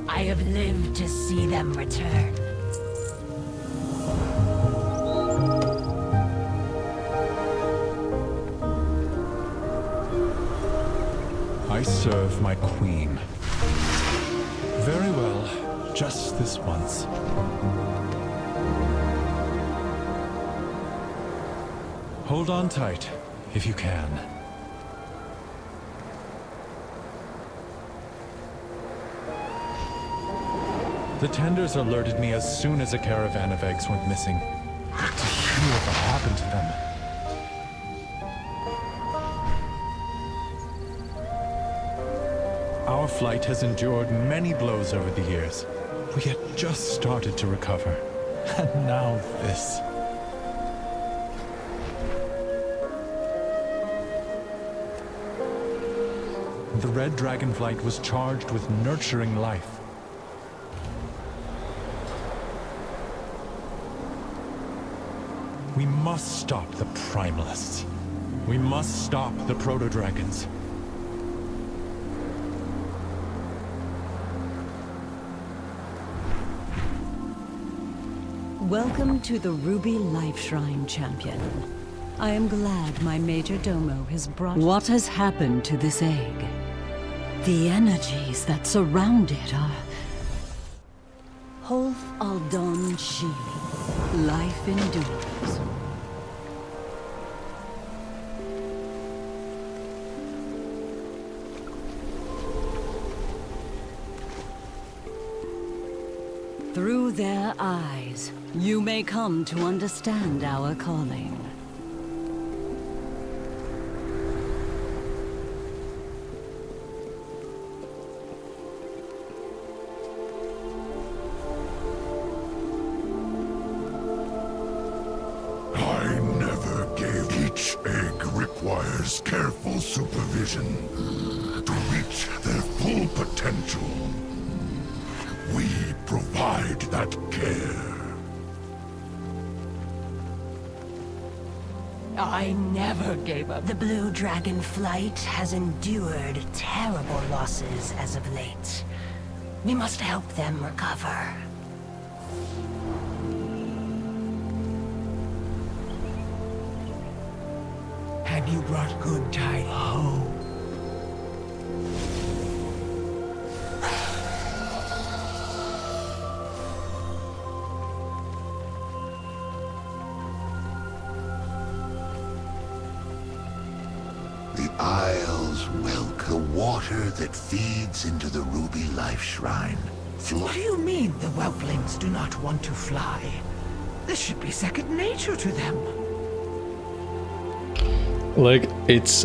F: I have lived to see them return.
K: I serve my queen. Very well, just this once. Hold on tight, if you can. The tenders alerted me as soon as a caravan of eggs went missing. But to hear what happened to them... Our flight has endured many blows over the years. We had just started to recover. And now this. The Red Dragonflight was charged with nurturing life. We must stop the Primalists. We must stop the Proto-Dragons.
O: Welcome to the Ruby Life Shrine, Champion. I am glad my Major Domo has brought... What has happened to this egg? The energies that surround it are... Holf Aldon Shi. Life endures. Through their eyes, you may come to understand our calling.
G: I never gave. Each egg requires careful supervision to reach their full potential. We provide that care.
F: I never gave up. The Blue Dragonflight has endured terrible losses as of late. We must help them recover.
E: Have you brought good tidings home?
P: The Isles welcome the water that feeds into the Ruby Life Shrine.
E: What do you mean the whelplings do not want to fly? This should be second nature to them.
A: Like,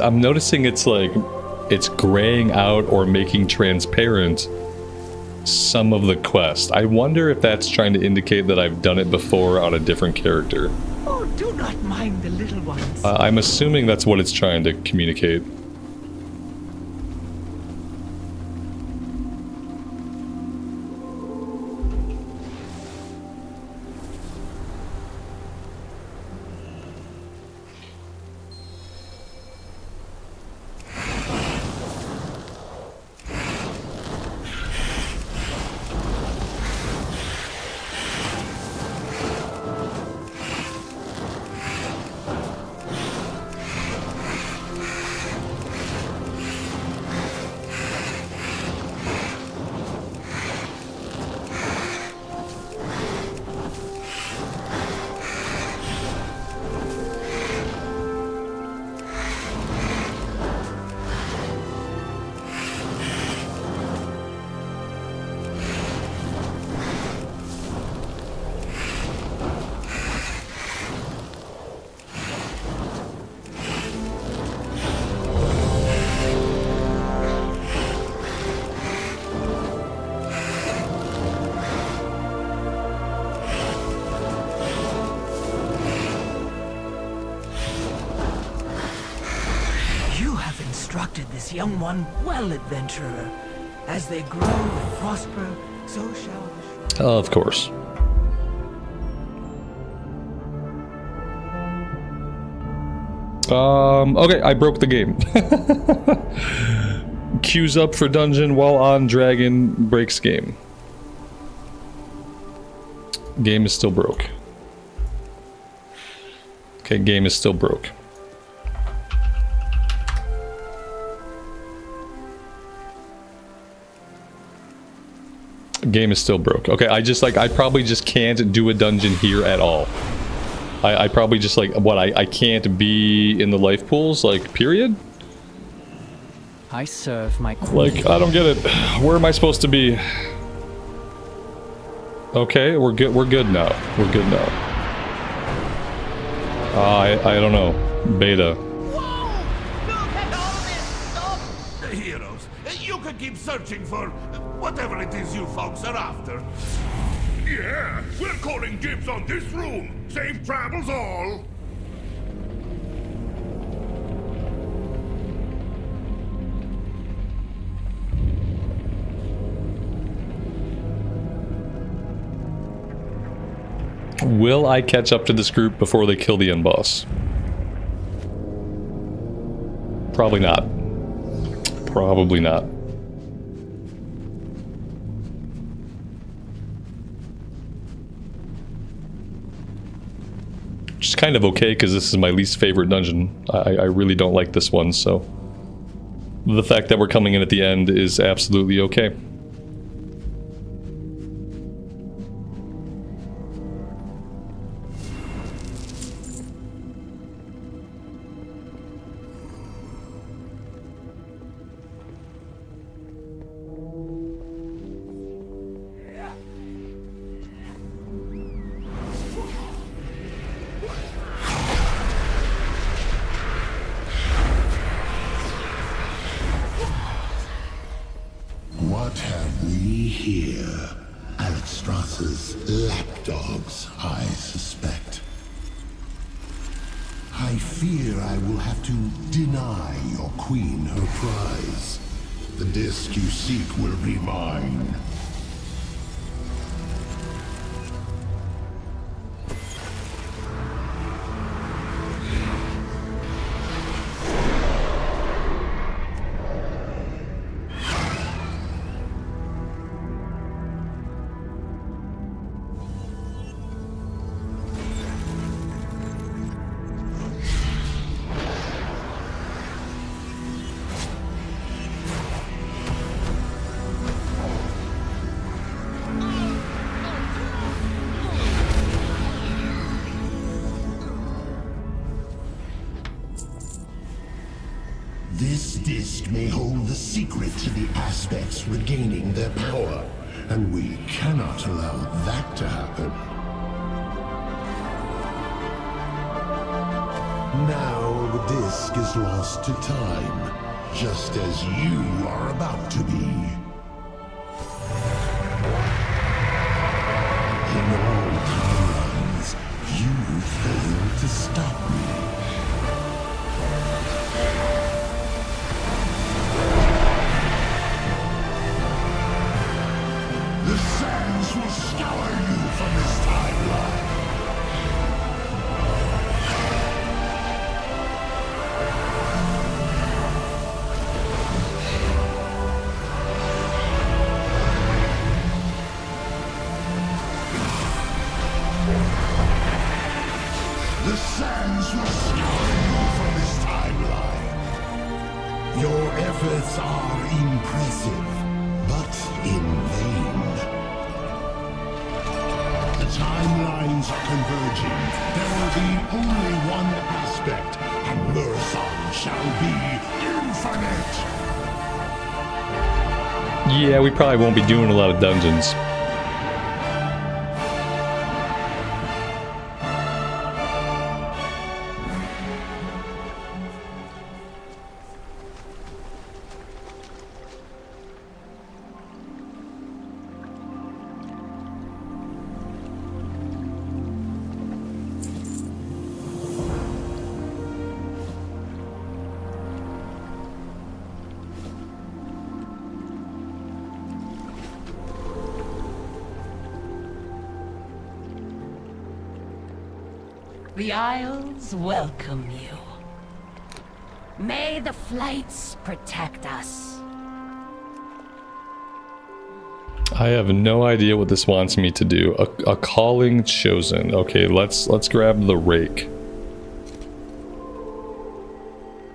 A: I'm noticing it's graying out or making transparent some of the quest. I wonder if that's trying to indicate that I've done it before on a different character.
E: Oh, do not mind the little ones.
A: I'm assuming that's what it's trying to communicate.
Q: instructed this young one well, adventurer. As they grow and prosper, so shall the...
A: Of course. Okay, I broke the game. Queues up for dungeon while on dragon, breaks game. Game is still broke. Okay, game is still broke. Game is still broke. Okay, I probably just can't do a dungeon here at all. I probably just I can't be in the life pools, like, period?
H: I serve my queen.
A: Like, I don't get it. Where am I supposed to be? Okay, we're good now. We're good now. I don't know. Beta.
G: Heroes, you can keep searching for whatever it is you folks are after. Yeah, we're calling dibs on this room. Safe travels all.
A: Will I catch up to this group before they kill the end boss? Probably not. Probably not. Which is kind of okay, because this is my least favorite dungeon. I really don't like this one, so... the fact that we're coming in at the end is absolutely okay.
P: What have we here? Alexstrasza's lapdogs, I suspect. I fear I will have to deny your queen her prize. The disc you seek will be mine. This disc may hold the secret to the aspects regaining their power, and we cannot allow that to happen. Now the disc is lost to time, just as you are about to be. In all timelines, you failed to stop me. The sands will scour you from this timeline. The sands will scour you from this timeline. Your efforts are impressive, but in vain. The timelines are converging. There will be only one aspect, and Murson shall be infinite.
A: Yeah, we probably won't be doing a lot of dungeons.
F: The Isles welcome you. May the flights protect us.
A: I have no idea what this wants me to do. A calling chosen. Okay, let's grab the rake.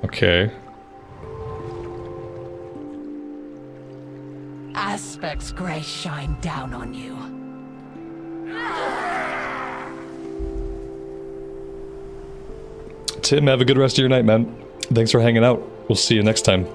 A: Okay.
F: Aspect's grace shine down on you.
A: Tim, have a good rest of your night, man. Thanks for hanging out. We'll see you next time.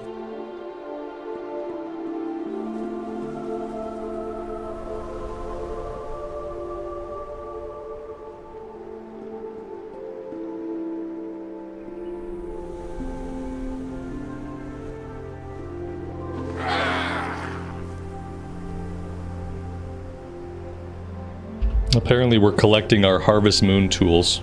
A: Apparently we're collecting our Harvest Moon tools.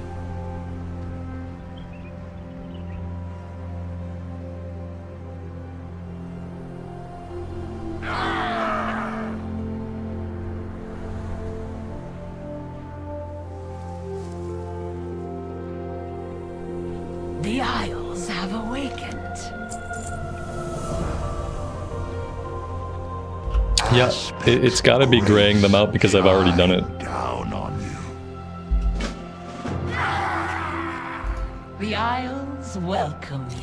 F: The Isles have awakened.
A: Yeah, it's gotta be graying them out because I've already done it.
G: Down on you.
F: The Isles welcome you.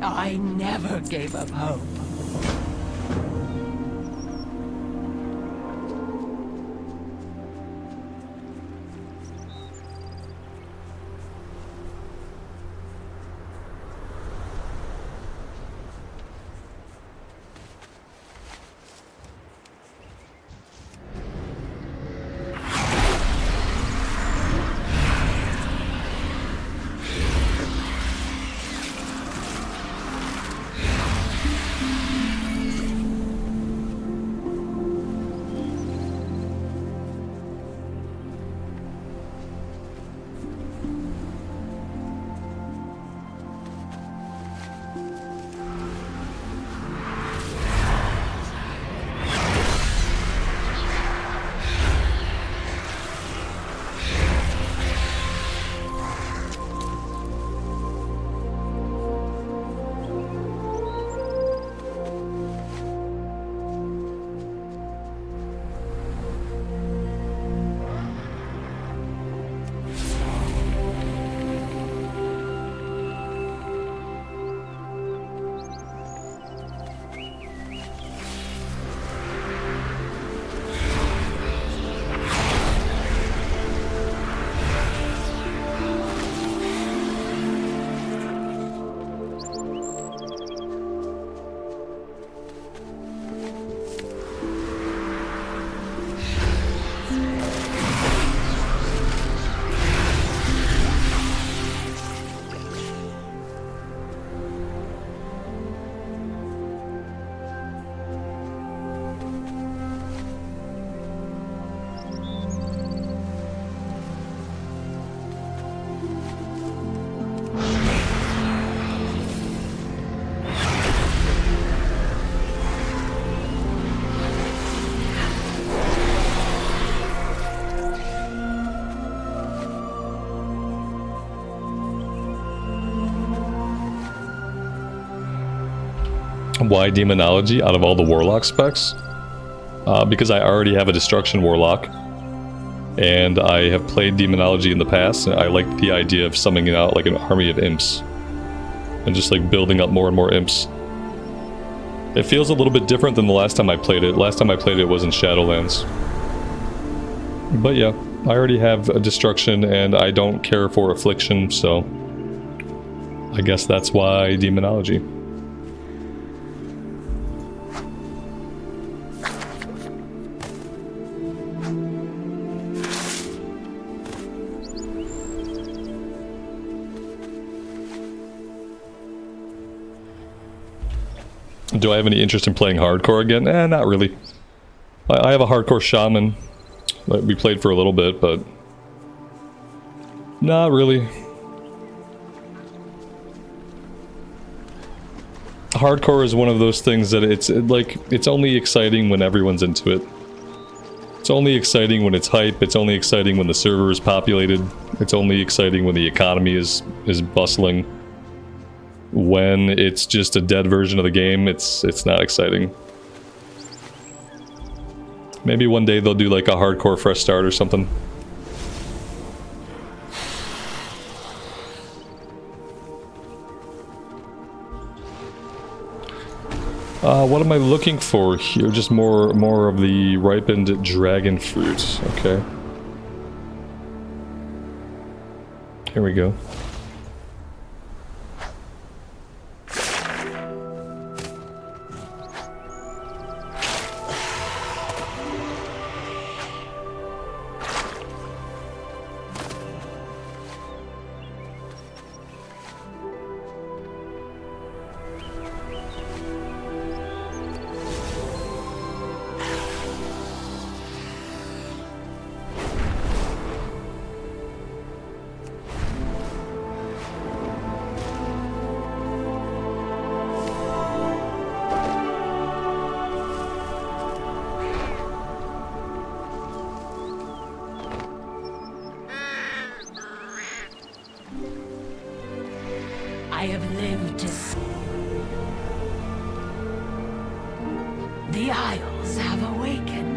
F: I never gave up hope.
A: Why Demonology out of all the Warlock specs? Because I already have a Destruction Warlock, and I have played Demonology in the past, and I like the idea of summoning out like an army of imps, and just like building up more and more imps. It feels a little bit different than the last time I played it. Last time I played it was in Shadowlands. But yeah, I already have a Destruction, and I don't care for Affliction, so I guess that's why Demonology. Do I have any interest in playing hardcore again? Not really. I have a hardcore shaman that we played for a little bit, but not really. Hardcore is one of those things that it's only exciting when everyone's into it. It's only exciting when it's hype, it's only exciting when the server is populated, it's only exciting when the economy is bustling. When it's just a dead version of the game, it's not exciting. Maybe one day they'll do like a hardcore fresh start or something. What am I looking for here? Just more of the ripened dragon fruit. Okay. Here we go.
F: I have lived to see. The Isles have awakened.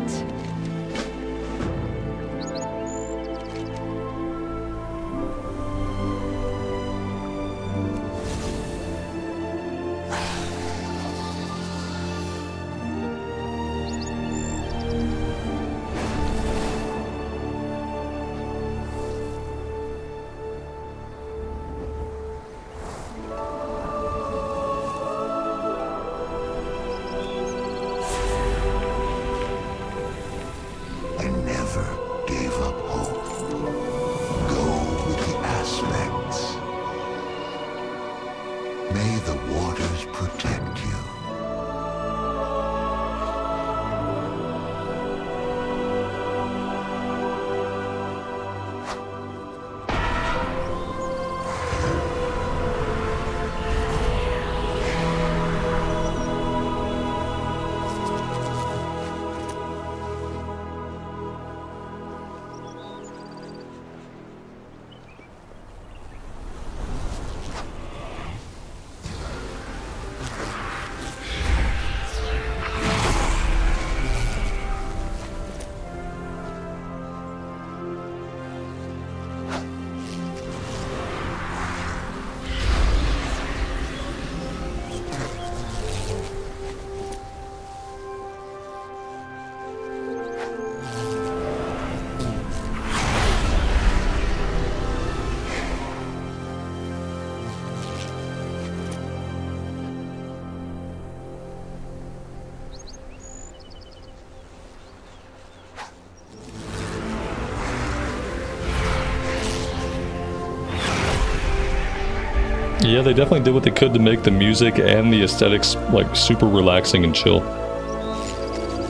F: Yeah, they definitely did what they could to make the music and the aesthetics like super relaxing and chill.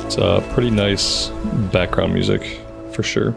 F: It's pretty nice background music for sure.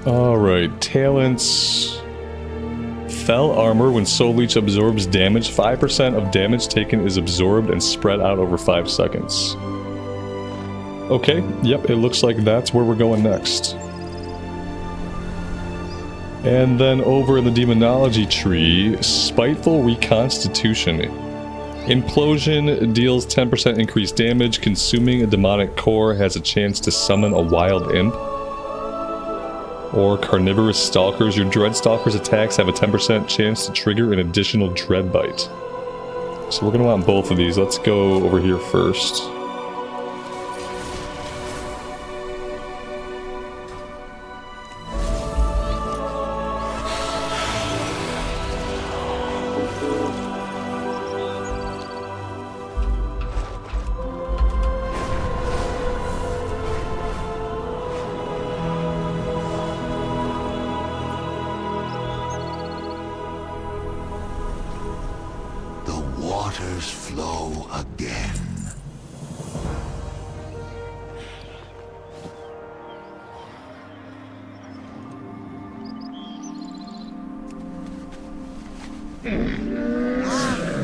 A: Alright, talents. Fell armor. When Soul Leech absorbs damage, 5% of damage taken is absorbed and spread out over 5 seconds. Okay, yep, it looks like that's where we're going next. And then over in the Demonology tree, Spiteful Reconstitution. Implosion deals 10% increased damage. Consuming a demonic core has a chance to summon a wild imp. Or Carnivorous Stalkers. Your Dread Stalkers attacks have a 10% chance to trigger an additional Dread Bite. So we're going to want both of these. Let's go over here first.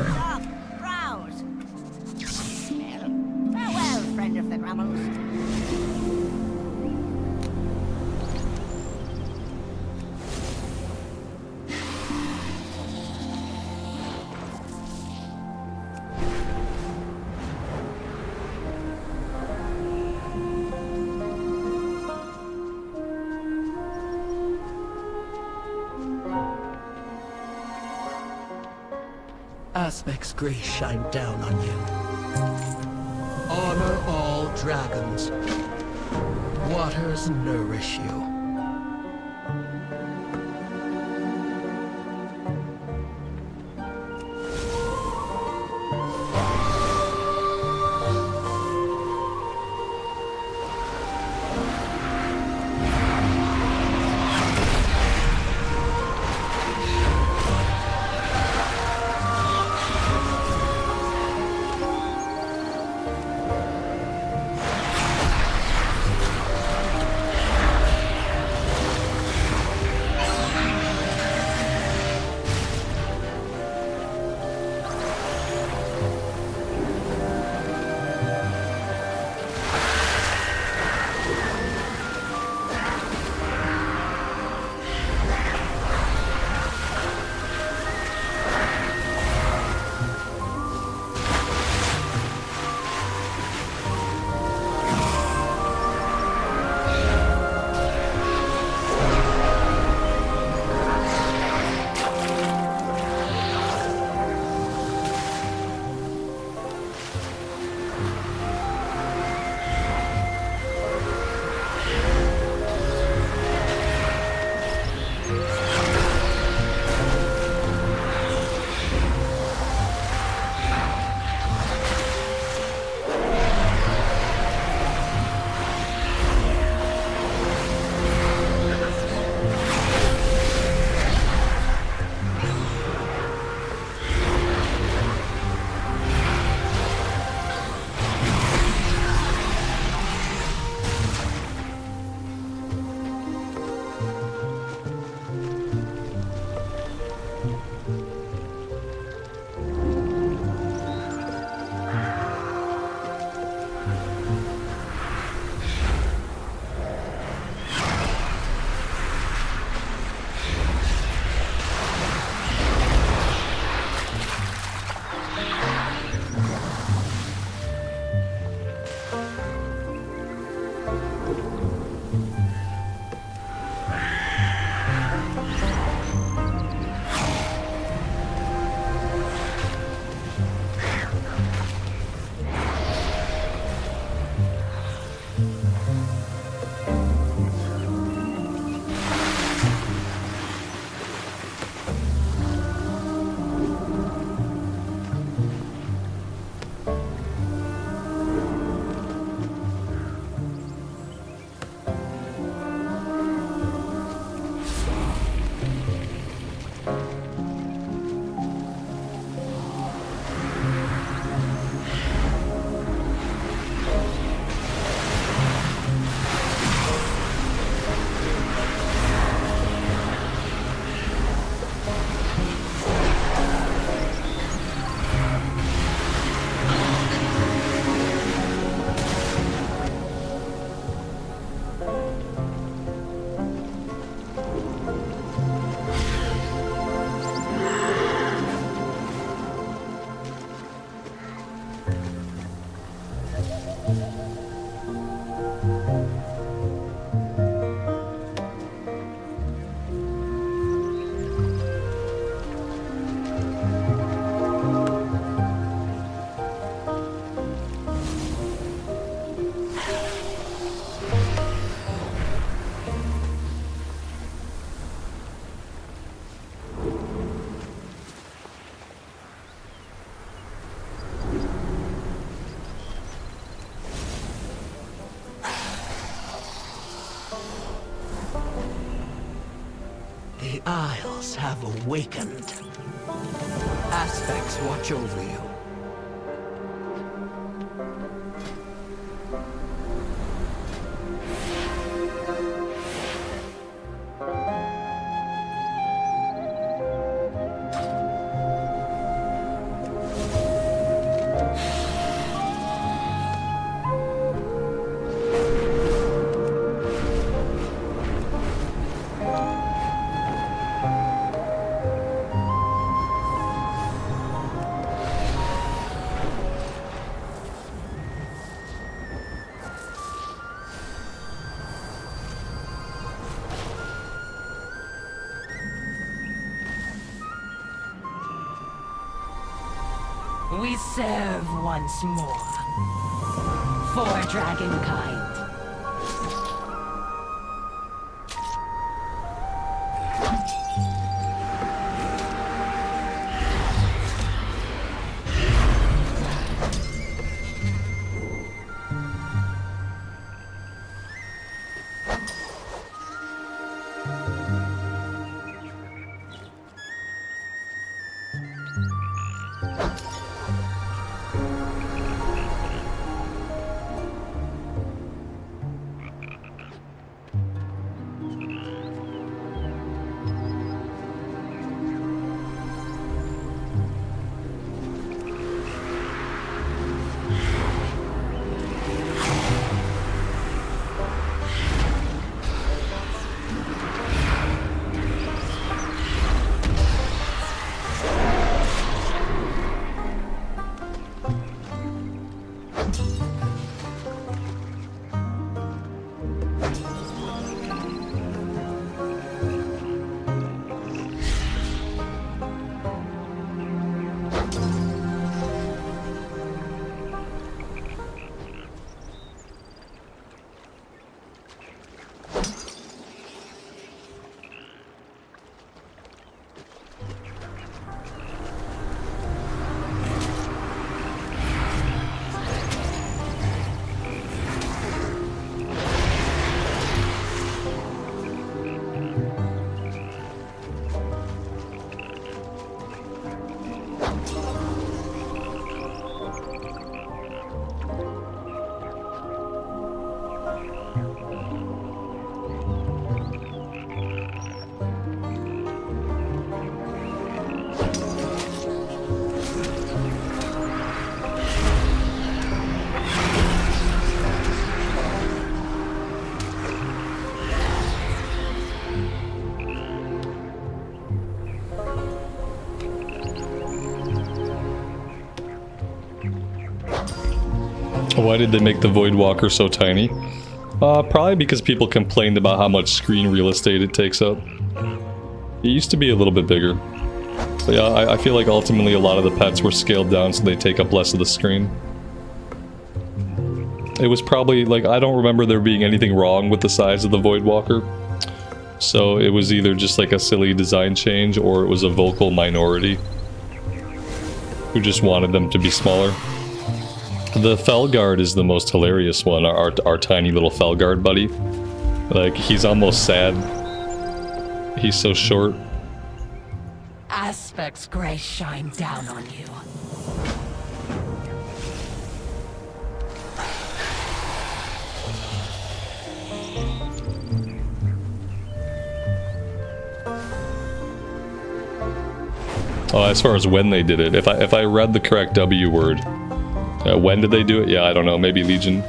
J: Stop! Browse! Well, farewell, friend of the Grummles.
Q: Aspect's grace shine down on you. Honor all dragons. Waters nourish you. Isles have awakened. Aspects watch over you.
O: We serve once more. For Dragonkind.
A: Why did they make the Voidwalker so tiny? Probably because people complained about how much screen real estate it takes up. It used to be a little bit bigger. But yeah, I feel like ultimately a lot of the pets were scaled down so they take up less of the screen. It was probably, like, I don't remember there being anything wrong with the size of the Voidwalker. So it was either just like a silly design change or it was a vocal minority who just wanted them to be smaller. The Felguard is the most hilarious one, our tiny little Felguard buddy. Like, he's almost sad. He's so short.
O: Aspect's grace shine down on you.
A: Oh, as far as when they did it, if I read the correct W word, when did they do it? Yeah, I don't know. Maybe Legion.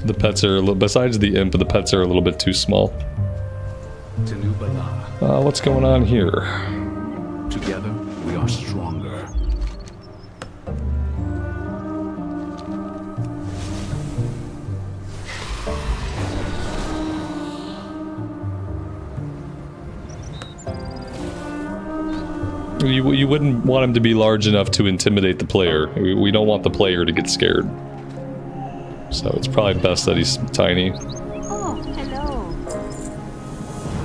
A: The pets are a little, besides the imp, the pets are a little bit too small. What's going on here?
R: Together, we are stronger.
A: You wouldn't want him to be large enough to intimidate the player. We don't want the player to get scared. So it's probably best that he's tiny.
S: Oh, hello.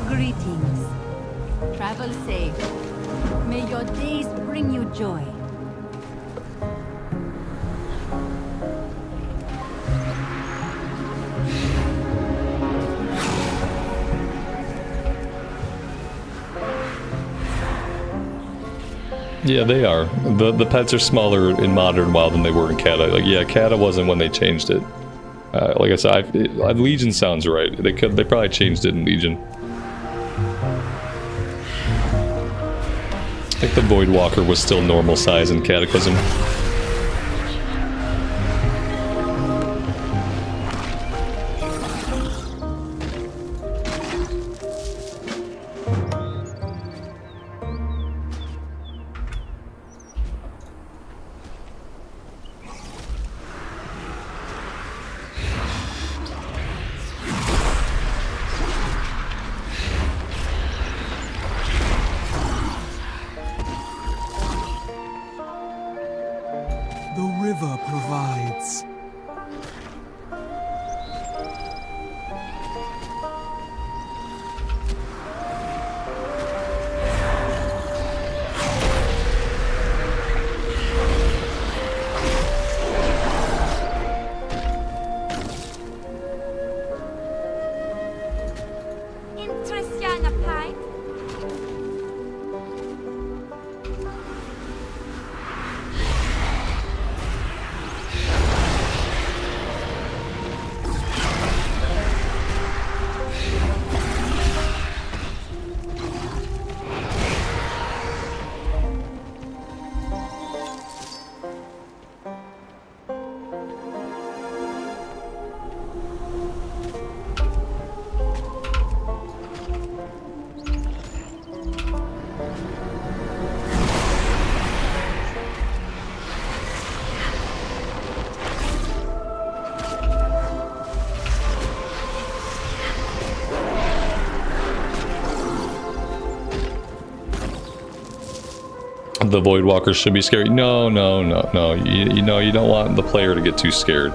S: Greetings. Travel safe. May your days bring you joy.
F: Yeah, they are. The pets are smaller in modern WoW than they were in Kata. Like, yeah, Kata wasn't when they changed it. Like I said, Legion sounds right. They probably changed it in Legion. I think the Voidwalker was still normal size in Cataclysm.
C: The river provides.
J: Intressant pipe.
F: The Voidwalkers should be scary. No. You know, you don't want the player to get too scared.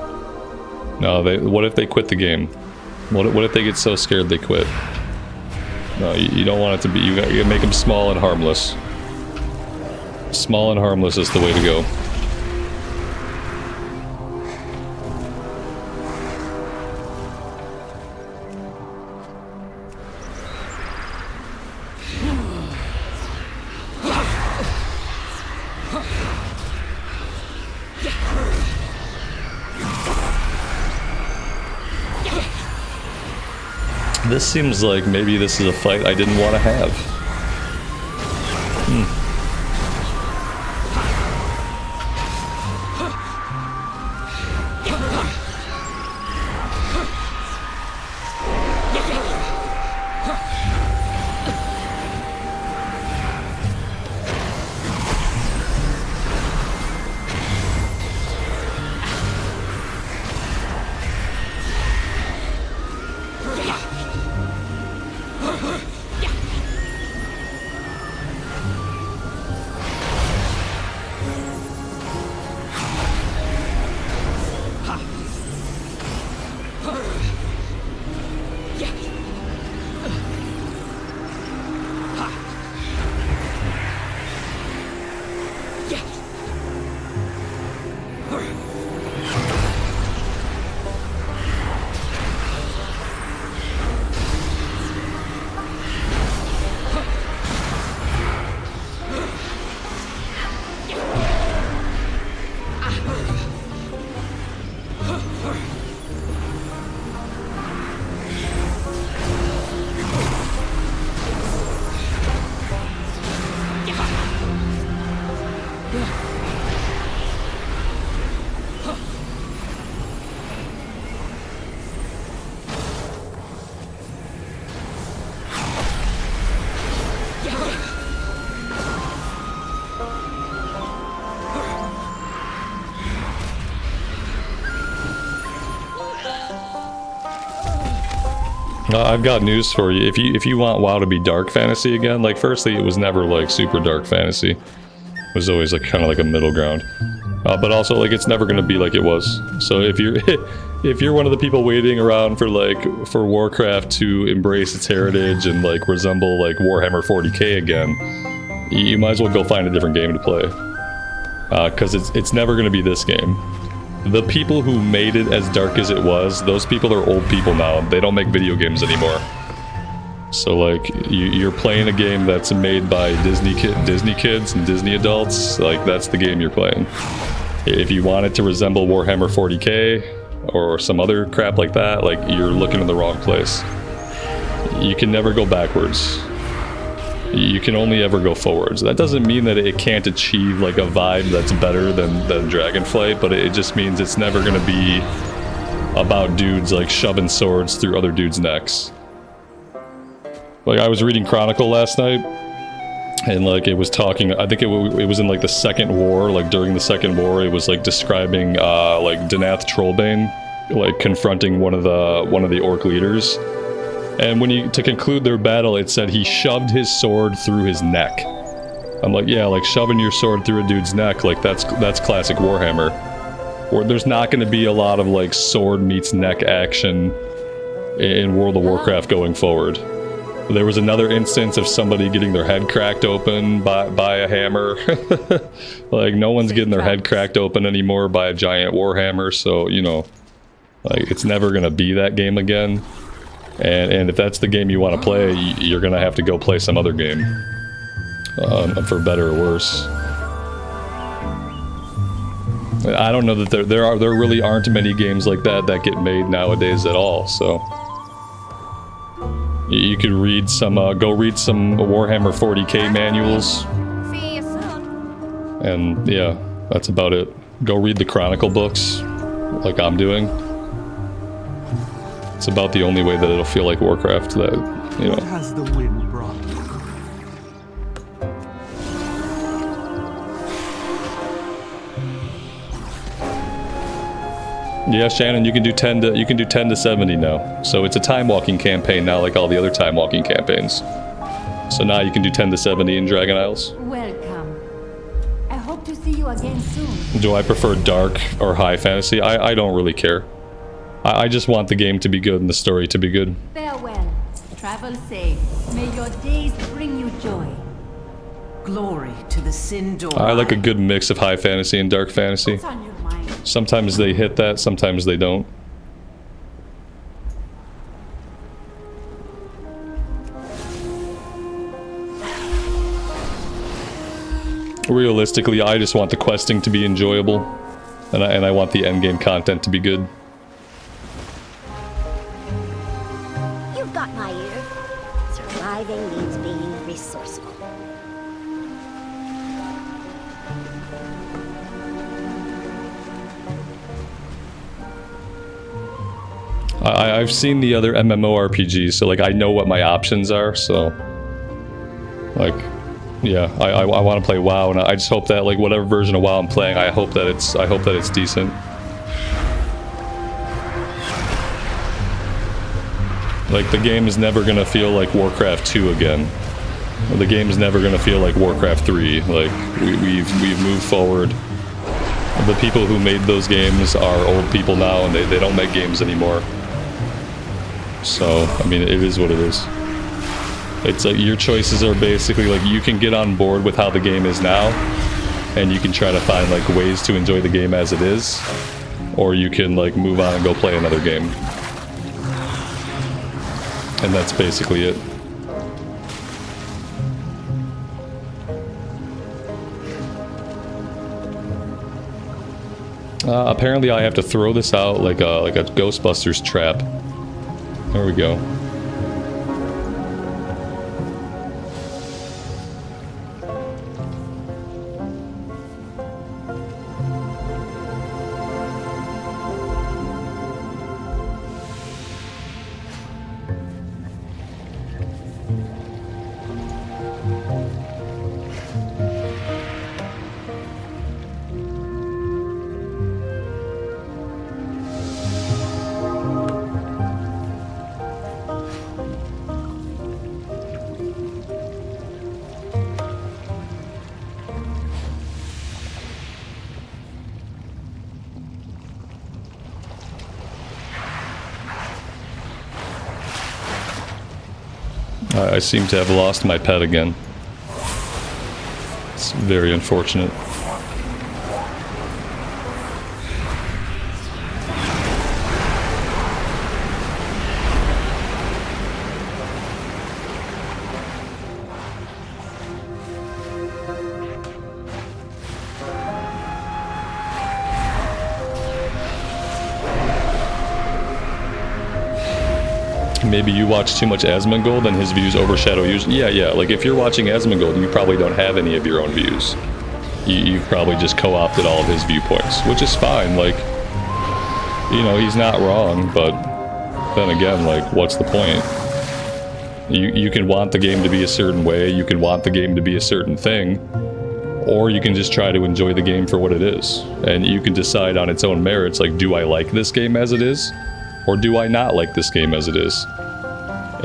F: No, what if they quit the game? What if they get so scared they quit? No, you don't want it to be. You gotta make them small and harmless. Small and harmless is the way to go. This seems like maybe this is a fight I didn't want to have. I've got news for you. If you want WoW to be dark fantasy again, like firstly, it was never like super dark fantasy. It was always like kind of like a middle ground. But also like it's never gonna be like it was. So if you're if you're one of the people waiting around for Warcraft to embrace its heritage and like resemble like Warhammer 40k again, you might as well go find a different game to play. Because it's never gonna be this game. The people who made it as dark as it was, those people are old people now. They don't make video games anymore. So like you're playing a game that's made by Disney kids and Disney adults. Like that's the game you're playing. If you want it to resemble Warhammer 40k or some other crap like that, like you're looking in the wrong place. You can never go backwards. You can only ever go forwards. That doesn't mean that it can't achieve like a vibe that's better than Dragonflight, but it just means it's never going to be about dudes like shoving swords through other dudes' necks. Like I was reading Chronicle last night, and like it was talking, I think it was in like the Second War, like during the Second War, it was like describing like Danath Trollbane like confronting one of the orc leaders. And to conclude their battle, it said he shoved his sword through his neck. I'm like, yeah, like shoving your sword through a dude's neck, like that's classic Warhammer. Or there's not going to be a lot of like sword meets neck action in World of Warcraft going forward. There was another instance of somebody getting their head cracked open by a hammer. Like no one's getting their head cracked open anymore by a giant warhammer, so you know, like it's never going to be that game again. And if that's the game you want to play, you're going to have to go play some other game. For better or worse. I don't know that there really aren't many games like that get made nowadays at all, so... You could read some, go read some Warhammer 40k manuals.
J: See you soon.
F: And yeah, that's about it. Go read the Chronicle books, like I'm doing. It's about the only way that it'll feel like Warcraft, that, you know.
Q: What has the wind brought?
F: Yeah, Shannon, you can do 10 to 70 now. So it's a time walking campaign now, like all the other time walking campaigns. So now you can do 10 to 70 in Dragon Isles.
S: Welcome. I hope to see you again soon.
F: Do I prefer dark or high fantasy? I don't really care. I just want the game to be good and the story to be good.
S: Farewell. Travel safe. May your days bring you joy.
O: Glory to the Sindor.
F: I like a good mix of high fantasy and dark fantasy.
S: What's on your mind?
F: Sometimes they hit that, sometimes they don't. Realistically, I just want the questing to be enjoyable, and I want the endgame content to be good.
J: You've got my ear. Surviving means being resourceful.
F: I've seen the other MMORPGs, so like I know what my options are, so like yeah, I want to play WoW, and I just hope that like whatever version of WoW I'm playing, I hope that it's decent. Like the game is never gonna feel like Warcraft 2 again. The game is never gonna feel like Warcraft 3. Like we've moved forward. The people who made those games are old people now, and they don't make games anymore. So, I mean, it is what it is. It's like your choices are basically like you can get on board with how the game is now, and you can try to find like ways to enjoy the game as it is, or you can like move on and go play another game. And that's basically it. Apparently I have to throw this out like a Ghostbusters trap. There we go. I seem to have lost my pet again. It's very unfortunate. maybe you watch too much Asmongold and his views overshadow yours. Yeah, like if you're watching Asmongold, you probably don't have any of your own views. You've probably just co-opted all of his viewpoints, which is fine. Like, you know, he's not wrong, but then again, like, what's the point? You can want the game to be a certain way, you can want the game to be a certain thing, or you can just try to enjoy the game for what it is. And you can decide on its own merits, like, do I like this game as it is? Or do I not like this game as it is?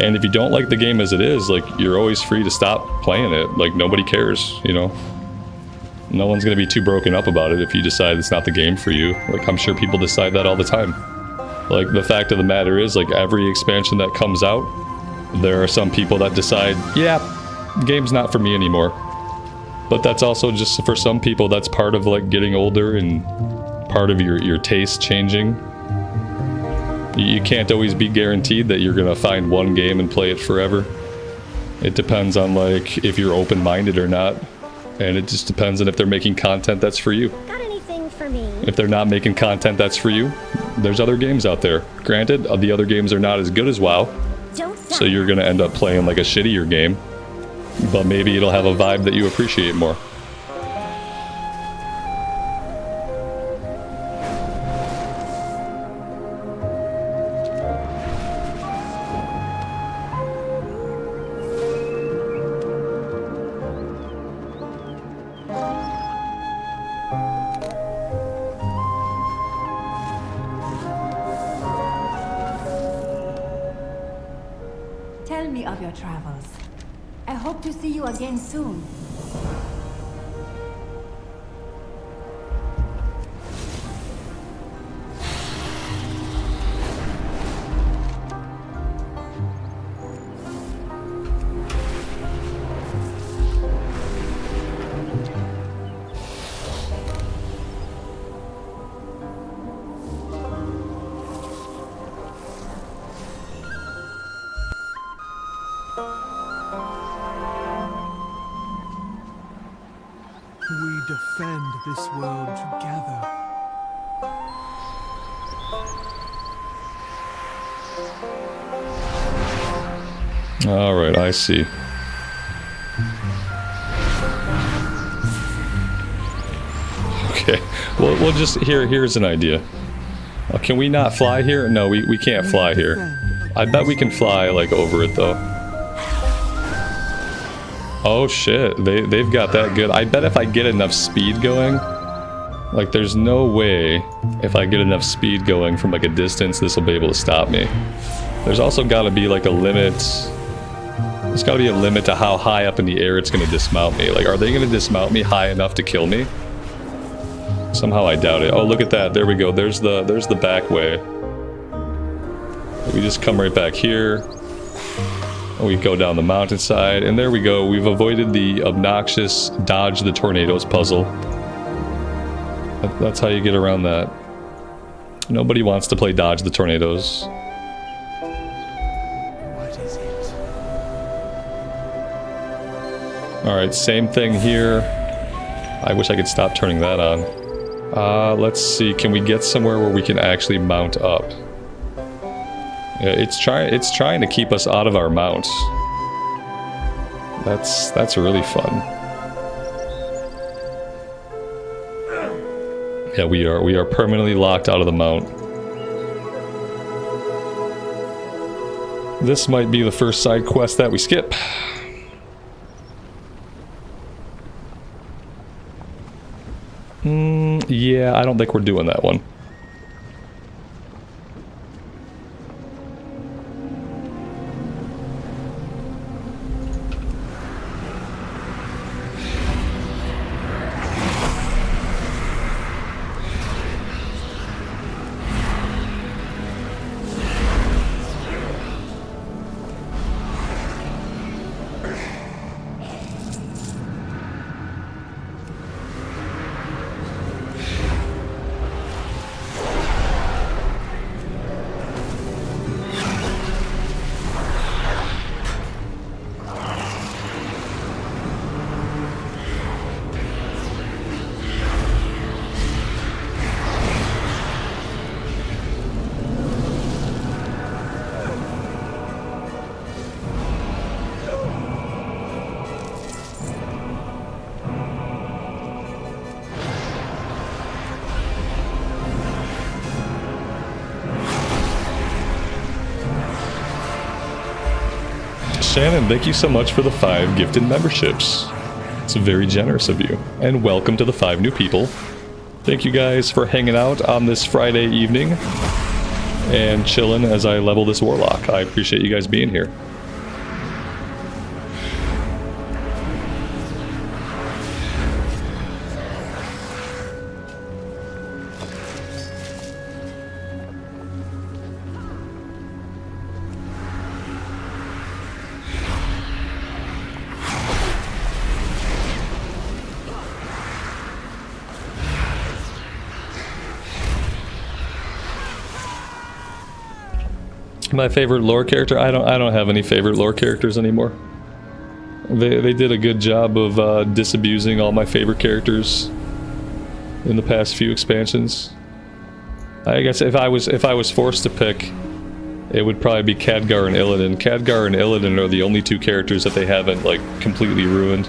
F: And if you don't like the game as it is, like, you're always free to stop playing it. Like, nobody cares, you know? No one's gonna be too broken up about it if you decide it's not the game for you. Like, I'm sure people decide that all the time. Like, the fact of the matter is, like, every expansion that comes out, there are some people that decide, yeah, game's not for me anymore. But that's also just, for some people, that's part of, like, getting older and part of your taste changing. You can't always be guaranteed that you're gonna find one game and play it forever. It depends on, like, if you're open-minded or not. And it just depends on if they're making content that's for you.
J: Got anything for me?
F: If they're not making content that's for you, there's other games out there. Granted, the other games are not as good as WoW, so you're gonna end up playing like a shittier game, but maybe it'll have a vibe that you appreciate more.
S: Tell me of your travels. I hope to see you again soon.
C: We defend this world together.
F: Alright, I see. Okay, well, we'll just, here's an idea. Can we not fly here? No, we can't fly here. I bet we can fly, like, over it, though. Oh shit, they've got that good. I bet if I get enough speed going, like, there's no way if I get enough speed going from, like, a distance, this will be able to stop me. There's also gotta be, like, a limit. There's gotta be a limit to how high up in the air it's gonna dismount me. Like, are they gonna dismount me high enough to kill me? Somehow I doubt it. Oh, look at that. There we go. There's the back way. We just come right back here. We go down the mountainside, and there we go. We've avoided the obnoxious dodge the tornadoes puzzle. That's how you get around that. Nobody wants to play dodge the tornadoes.
C: What is it?
F: Alright, same thing here. I wish I could stop turning that on. Let's see. Can we get somewhere where we can actually mount up? Yeah, it's trying to keep us out of our mounts. That's really fun. Yeah, we are permanently locked out of the mount. This might be the first side quest that we skip. Yeah, I don't think we're doing that one.
A: Shannon, thank you so much for the 5 gifted memberships. It's very generous of you. And welcome to the 5 new people. Thank you guys for hanging out on this Friday evening and chilling as I level this Warlock. I appreciate you guys being here. My favorite lore character? I don't have any favorite lore characters anymore. They did a good job of disabusing all my favorite characters in the past few expansions. I guess if I was forced to pick, it would probably be Khadgar and Illidan. Khadgar and Illidan are the only 2 characters that they haven't like completely ruined.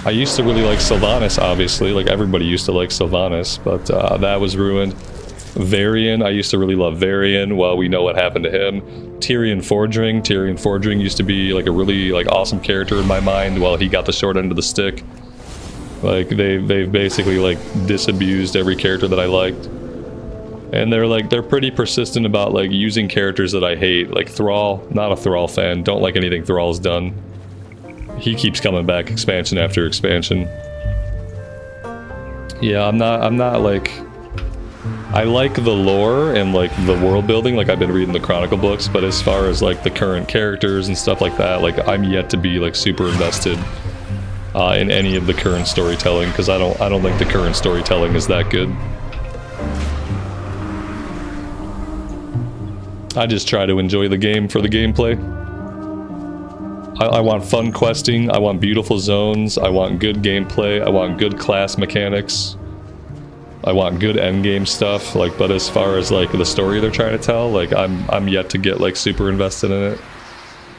A: I used to really like Sylvanas, obviously, like everybody used to like Sylvanas, but that was ruined. Varian, I used to really love Varian. Well, we know what happened to him. Tyrion Fordring used to be like a really like awesome character in my mind. Well, he got the short end of the stick. Like they've basically like disabused every character that I liked. And they're pretty persistent about like using characters that I hate. Like Thrall, not a Thrall fan. Don't like anything Thrall's done. He keeps coming back expansion after expansion. Yeah, I'm not like, I like the lore and like the world building, like I've been reading the Chronicle books, but as far as like the current characters and stuff like that, like I'm yet to be like super invested in any of the current storytelling, because I don't think the current storytelling is that good. I just try to enjoy the game for the gameplay. I want fun questing, I want beautiful zones, I want good gameplay, I want good class mechanics. I want good endgame stuff, like, but as far as like the story they're trying to tell, like I'm yet to get like super invested in it.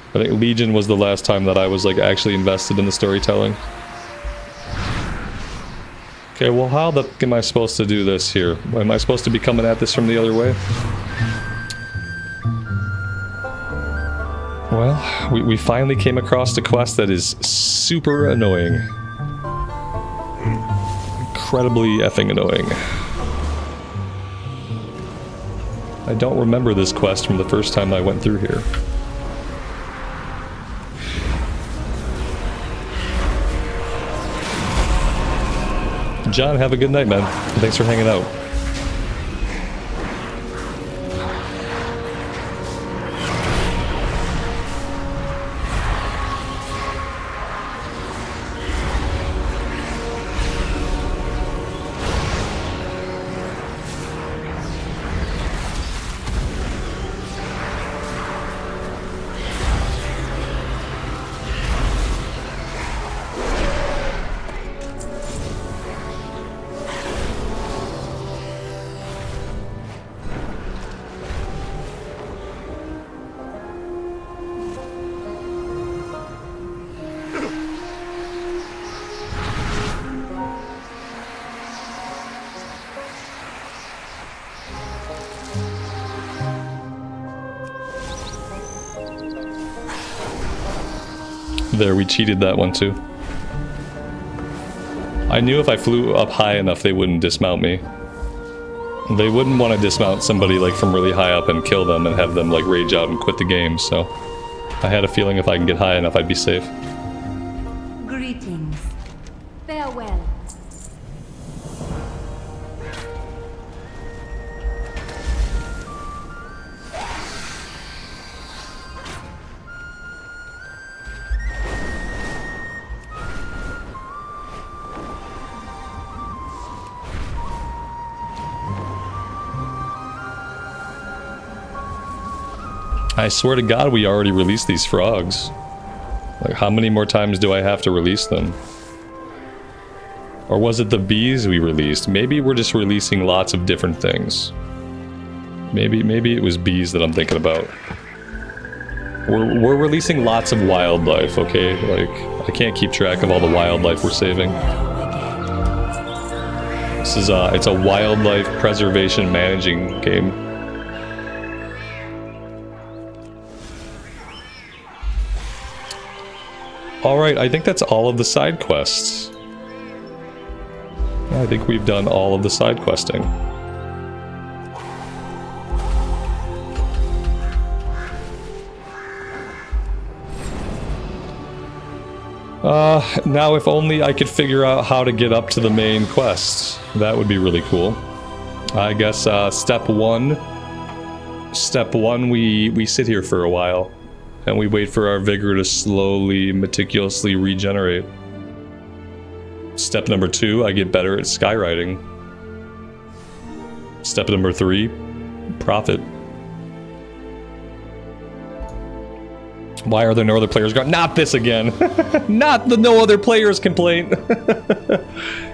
A: I think Legion was the last time that I was like actually invested in the storytelling. Okay, well how the fuck am I supposed to do this here? Am I supposed to be coming at this from the other way? Well, we finally came across a quest that is super annoying. Incredibly effing annoying. I don't remember this quest from the first time I went through here. John, have a good night, man. Thanks for hanging out. There, we cheated that one too. I knew if I flew up high enough they wouldn't dismount me. They wouldn't want to dismount somebody like from really high up and kill them and have them like rage out and quit the game, so I had a feeling if I can get high enough I'd be safe.
S: Greetings. Farewell.
A: I swear to God we already released these frogs. Like how many more times do I have to release them? Or was it the bees we released? Maybe we're just releasing lots of different things. Maybe it was bees that I'm thinking about. We're releasing lots of wildlife, okay? Like, I can't keep track of all the wildlife we're saving. This is it's a wildlife preservation managing game.
F: Alright, I think that's all of the side quests. I think we've done all of the side questing. Now if only I could figure out how to get up to the main quest. That would be really cool. I guess, step one, we sit here for a while. And we wait for our vigor to slowly, meticulously regenerate. Step number 2, I get better at skywriting. Step number 3, profit. Why are there no other players gone? Not this again! Not the no other players complaint!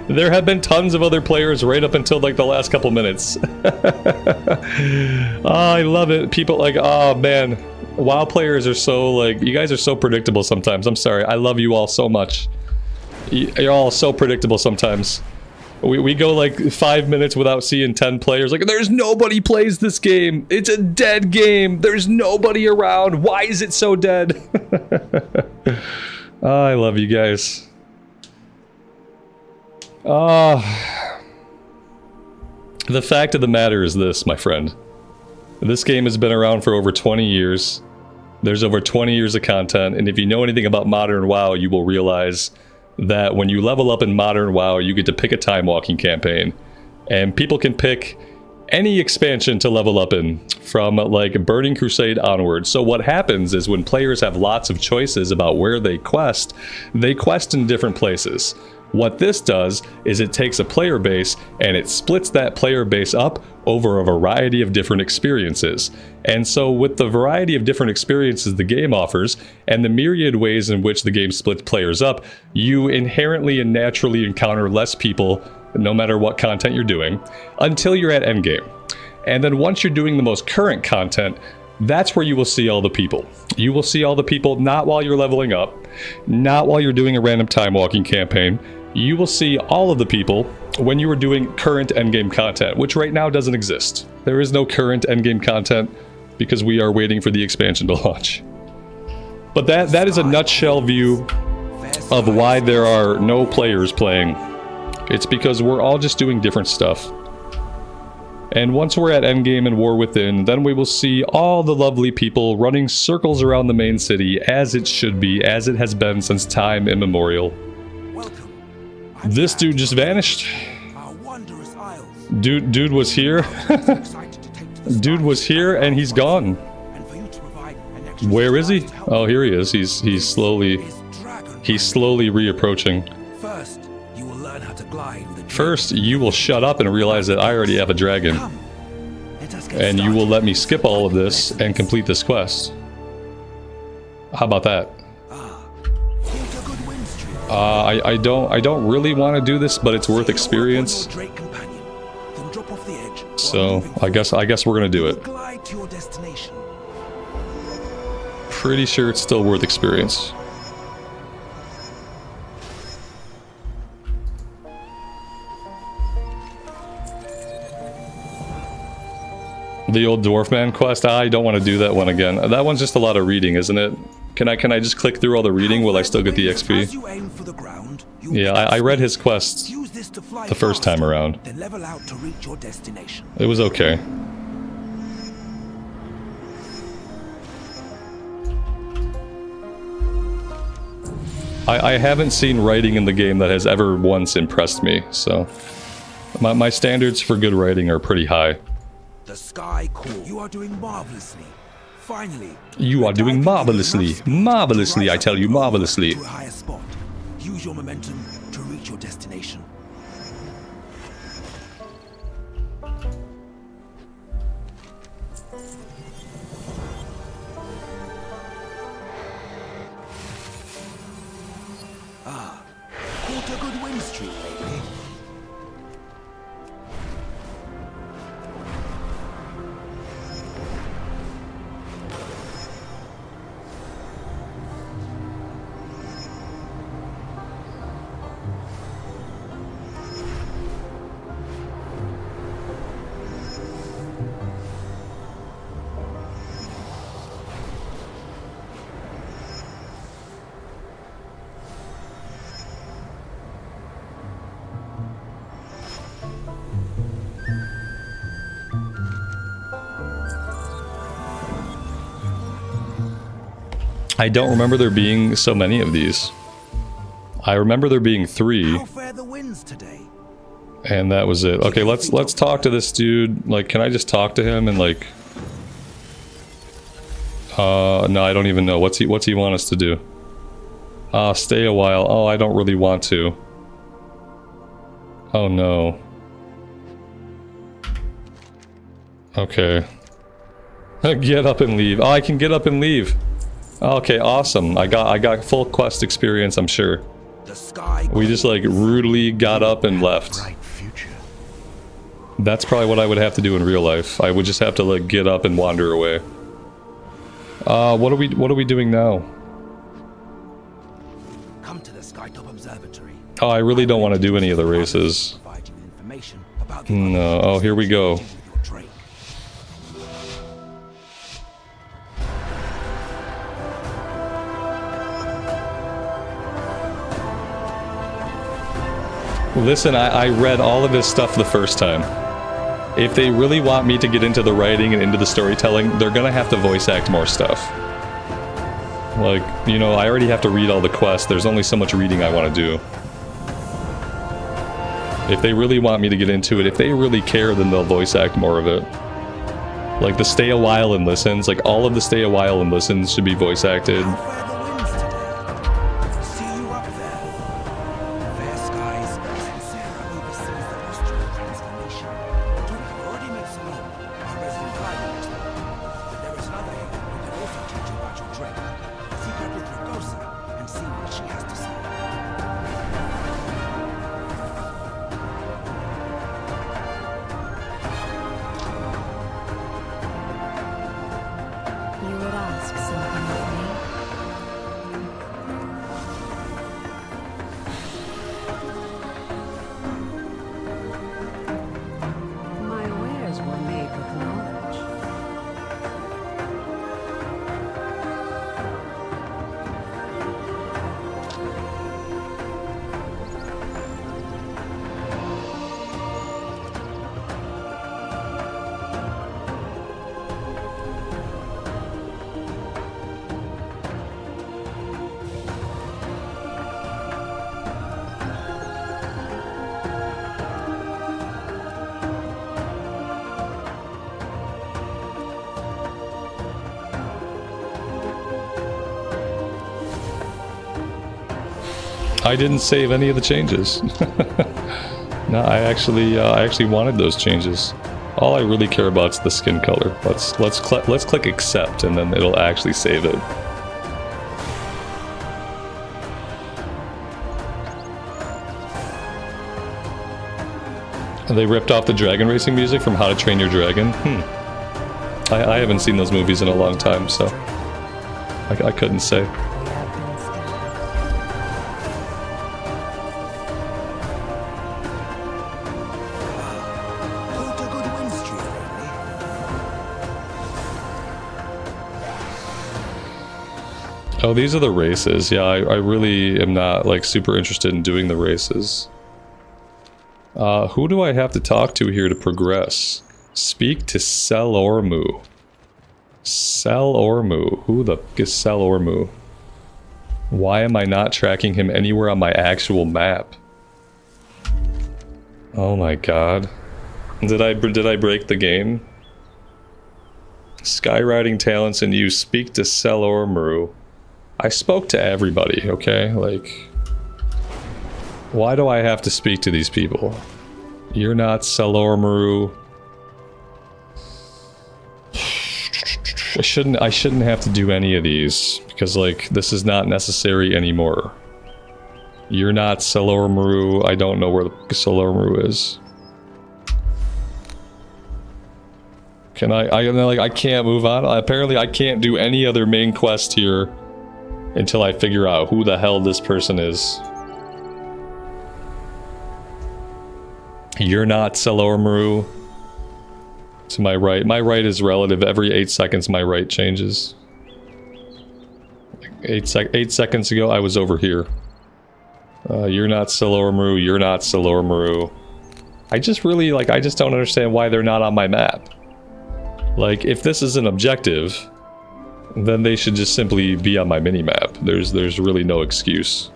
F: There have been tons of other players right up until like the last couple minutes. Oh, I love it. People like, oh man. WoW players are so like, you guys are so predictable sometimes. I'm sorry. I love you all so much. You're all so predictable sometimes. We go like 5 minutes without seeing 10 players. Like, there's nobody plays this game. It's a dead game. There's nobody around. Why is it so dead? Oh, I love you guys. The fact of the matter is this, my friend. This game has been around for over 20 years. There's over 20 years of content, and if you know anything about modern WoW, you will realize that when you level up in modern WoW, you get to pick a time walking campaign. And people can pick any expansion to level up in, from like Burning Crusade onward. So what happens is when players have lots of choices about where they quest in different places. What this does is it takes a player base and it splits that player base up over a variety of different experiences. And so with the variety of different experiences the game offers, and the myriad ways in which the game splits players up, you inherently and naturally encounter less people, no matter what content you're doing, until you're at endgame. And then once you're doing the most current content, that's where you will see all the people. You will see all the people not while you're leveling up, not while you're doing a random time walking campaign. You will see all of the people when you are doing current endgame content, which right now doesn't exist. There is no current endgame content because we are waiting for the expansion to launch. But that is a nutshell view of why there are no players playing. It's because we're all just doing different stuff. And once we're at endgame and War Within, then we will see all the lovely people running circles around the main city as it should be, as it has been since time immemorial. This dude just vanished. Dude was here. Dude was here and he's gone. Where is he? Oh, here he is. He's slowly reapproaching. First, you will shut up and realize that I already have a dragon. And you will let me skip all of this and complete this quest. How about that? I don't really want to do this, but it's worth experience. So I guess we're gonna do it. Pretty sure it's still worth experience. The old dwarf man quest? I don't want to do that one again. That one's just a lot of reading, isn't it? Can I just click through all the reading? Will I still get the XP? Yeah, I read his quest the first time around. It was okay. I haven't seen writing in the game that has ever once impressed me, so my standards for good writing are pretty high.
D: The sky call. You are doing marvelously. Finally.
F: You are doing marvelously. Marvelously, I tell you, marvelously.
D: To a higher spot. Use your momentum to reach your destination. Ah, caught a good win streak lately.
F: I don't remember there being so many of these. I remember there being 3.
Q: How fare the winds today?
F: And that was it. Okay, let's talk to this dude. Like, can I just talk to him and like... no, I don't even know. What's he want us to do? Stay a while. Oh, I don't really want to. Oh no. Okay. Get up and leave. Oh, I can get up and leave. Okay, awesome. I got full quest experience, I'm sure. We just like rudely got up and left. That's probably what I would have to do in real life. I would just have to like get up and wander away. What are we doing now?
Q: Come to the Skytop Observatory.
F: Oh, I really don't want to do any of the races. No. Oh, here we go. Listen, I read all of his stuff the first time. If they really want me to get into the writing and into the storytelling, they're gonna have to voice act more stuff. Like, you know, I already have to read all the quests. There's only so much reading I want to do. If they really want me to get into it, if they really care, then they'll voice act more of it. Like the stay a while and listens, like all of the stay a while and listens should be voice acted. I didn't save any of the changes. No, I actually wanted those changes. All I really care about is the skin color. Let's click accept, and then it'll actually save it. They ripped off the dragon racing music from How to Train Your Dragon. I haven't seen those movies in a long time, so I couldn't say. Oh, these are the races. Yeah, I really am not, like, super interested in doing the races. Who do I have to talk to here to progress? Speak to Selormu. Selormu. Who the f*** is Selormu? Why am I not tracking him anywhere on my actual map? Oh my god. Did I break the game? Skywriting talents and you speak to Selormu. I spoke to everybody, okay? Like, why do I have to speak to these people? You're not Selormu. I shouldn't have to do any of these because, like, this is not necessary anymore. You're not Selormu. I don't know where the Selormu is. Can I can't move on. Apparently I can't do any other main quest here until I figure out who the hell this person is. You're not Selormu. To my right. My right is relative. Every 8 seconds my right changes. 8 seconds ago I was over here. You're not Selormu. You're not Selormu. I just really, like, I just don't understand why they're not on my map. Like, if this is an objective, then they should just simply be on my mini-map. There's really no excuse.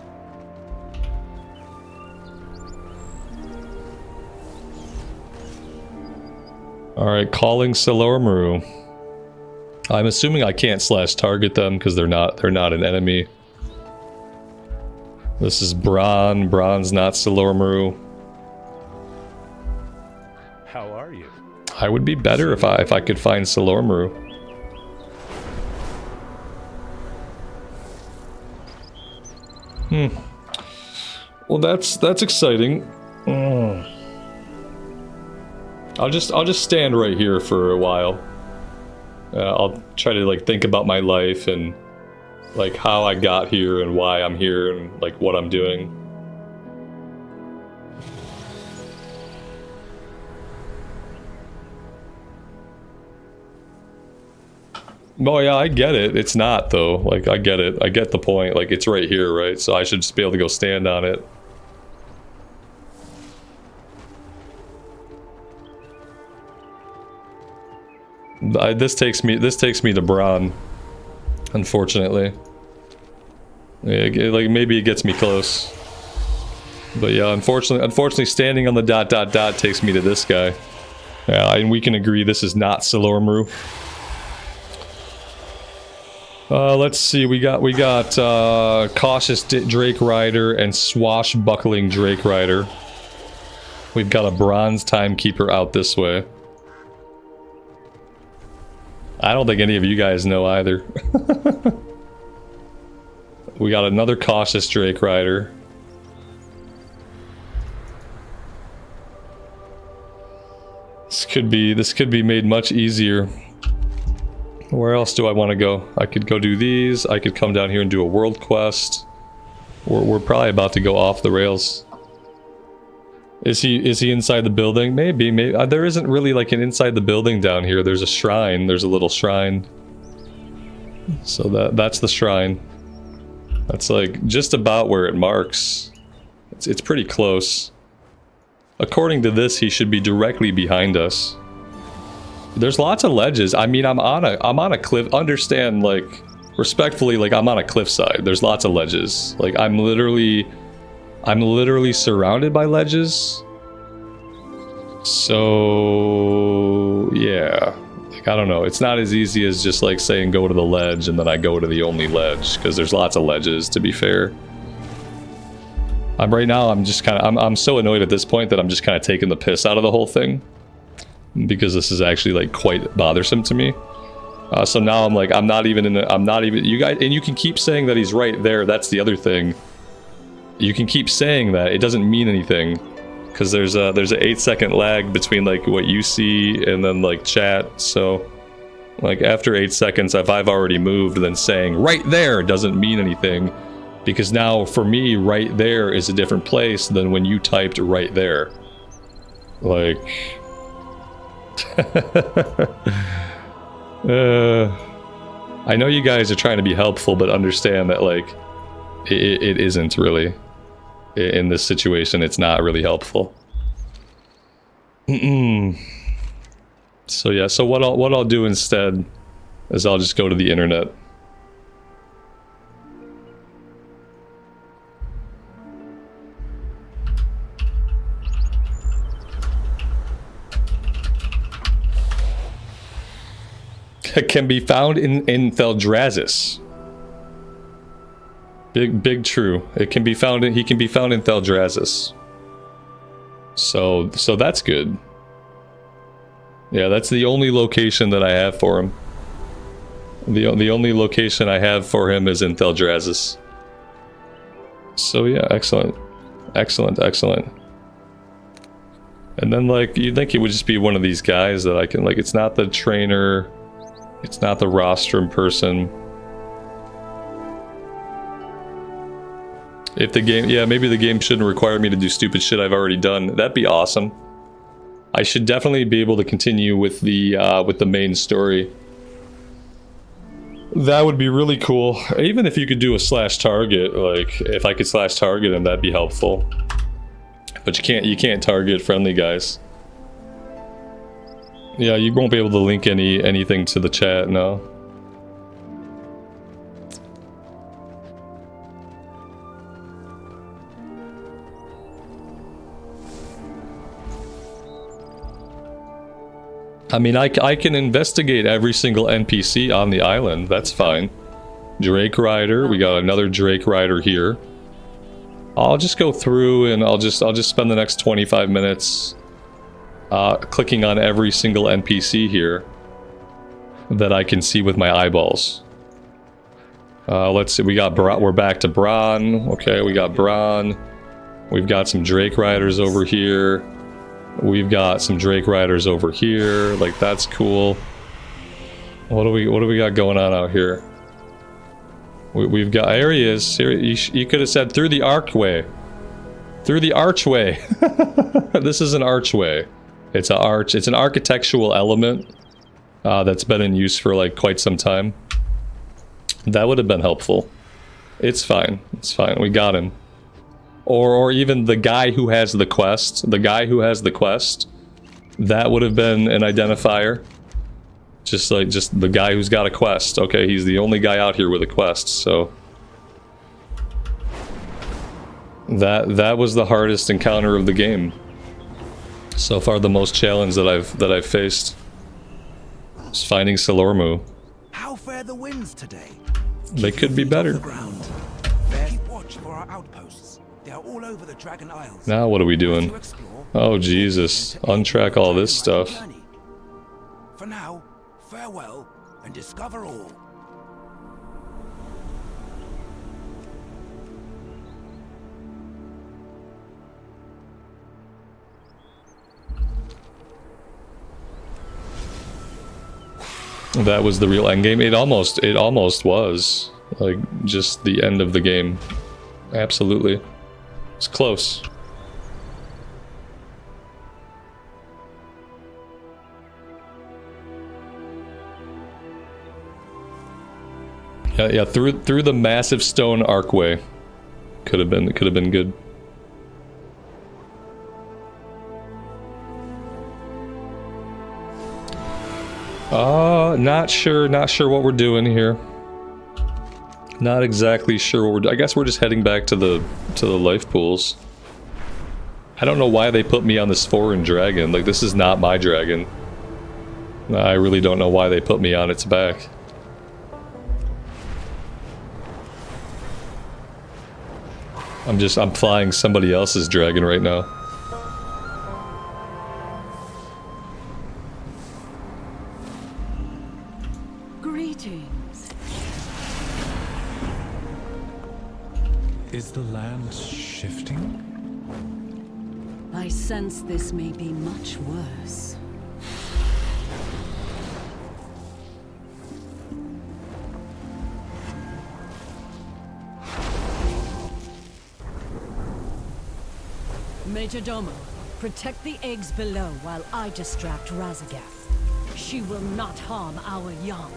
F: Alright, calling Silormaru. I'm assuming I can't slash target them because they're not an enemy. This is Bronn. Bronn's not Silormaru.
T: How are you?
F: I would be better if I could find Silormaru. Well, that's exciting. I'll just stand right here for a while. I'll try to like think about my life and like how I got here and why I'm here and like what I'm doing. Oh yeah, I get it. It's not though. Like I get it. I get the point. Like it's right here, right? So I should just be able to go stand on it. This takes me to Bronn, unfortunately. Yeah, like maybe it gets me close, but yeah, unfortunately, standing on the ... takes me to this guy. Yeah, and we can agree this is not Silormaru. Let's see. We got cautious Drake Rider and swashbuckling Drake Rider. We've got a bronze timekeeper out this way. I don't think any of you guys know either. We got another cautious Drake Rider. This could be made much easier. Where else do I want to go? I could go do these. I could come down here and do a world quest. We're probably about to go off the rails. Is he inside the building? Maybe. There isn't really like an inside the building down here. There's a shrine. There's a little shrine. So that's the shrine. That's like just about where it marks. It's pretty close. According to this, he should be directly behind us. There's lots of ledges. I mean, I'm on a cliff. Understand, like, respectfully, like I'm on a cliffside. There's lots of ledges. Like I'm literally surrounded by ledges. So yeah, like I don't know. It's not as easy as just like saying go to the ledge and then I go to the only ledge, because there's lots of ledges, to be fair. I'm so annoyed at this point that I'm just kind of taking the piss out of the whole thing, because this is actually like quite bothersome to me. So now I'm like, I'm not even you guys, and you can keep saying that he's right there. That's the other thing. You can keep saying that, it doesn't mean anything, because there's a 8-second lag between like what you see and then like chat. So like after 8 seconds, if I've already moved, then saying right there doesn't mean anything, because now for me right there is a different place than when you typed right there. Like I know you guys are trying to be helpful, but understand that like it isn't really. In this situation, it's not really helpful. So yeah, so what I'll do instead is I'll just go to the internet. It can be found in Theldraszus. Big true. He can be found in Theldraszus. So that's good. Yeah, that's the only location that I have for him. The only location I have for him is in Theldraszus. So yeah, excellent. Excellent. And then like you'd think it would just be one of these guys that I can like, it's not the trainer, it's not the rostrum person. If the game, yeah, maybe the game shouldn't require me to do stupid shit I've already done. That'd be awesome. I should definitely be able to continue with the main story. That would be really cool. Even if you could do a slash target, like if I could slash target him, that'd be helpful. But you can't target friendly guys. Yeah, you won't be able to link anything to the chat, no. I mean, I can investigate every single NPC on the island. That's fine. Drake Rider. We got another Drake Rider here. I'll just go through and I'll just spend the next 25 minutes clicking on every single NPC here that I can see with my eyeballs. Let's see. We're back to Bron. Okay, we got Bron. We've got some Drake Riders over here. We've got some Drake Riders over here. Like, that's cool. What do we got going on out here? We've got areas here. You could have said through the archway. Through the archway. This is an archway. It's an arch. It's an architectural element that's been in use for like quite some time. That would have been helpful. It's fine. It's fine. We got him. Or even the guy who has the quest. The guy who has the quest. That would have been an identifier. Just the guy who's got a quest. Okay, he's the only guy out here with a quest, so... That was the hardest encounter of the game. So far the most challenge that I've faced. Is finding Salormu.
Q: How fare the winds today?
F: They could be better.
Q: Keep watch for our outposts. They are all over the Dragon Isles.
F: Now what are we doing? Oh Jesus. Untrack all this stuff.
Q: For now, farewell and discover all.
F: That was the real endgame. It almost was. Like, just the end of the game. Absolutely. It's close. Yeah, through the massive stone archway. Could have been good. Not sure what we're doing here. Not exactly sure what we're doing. I guess we're just heading back to the life pools. I don't know why they put me on this foreign dragon. Like, this is not my dragon. I really don't know why they put me on its back. I'm flying somebody else's dragon right now.
O: Greetings.
K: Is the land shifting?
O: I sense this may be much worse. Major Domo, protect the eggs below while I distract Razagath. She will not harm our young.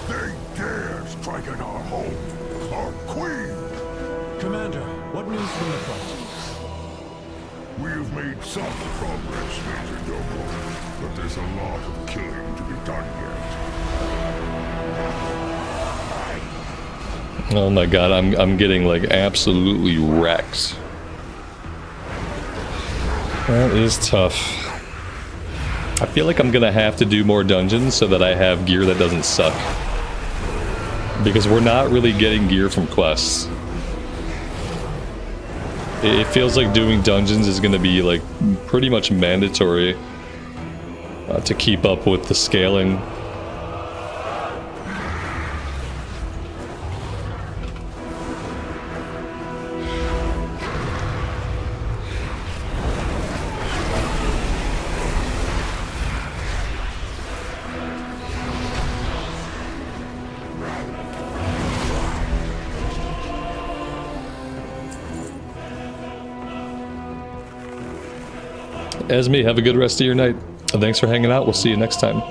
G: They dare strike at our home, our queen!
K: Commander, what news from the front?
G: We've made some progress, Major Domo, but there's a lot of killing to be done yet.
F: Oh my god, I'm getting like absolutely wrecked. That is tough. I feel like I'm gonna have to do more dungeons so that I have gear that doesn't suck. Because we're not really getting gear from quests. It feels like doing dungeons is gonna be like pretty much mandatory to keep up with the scaling. Esme, have a good rest of your night. Thanks for hanging out. We'll see you next time.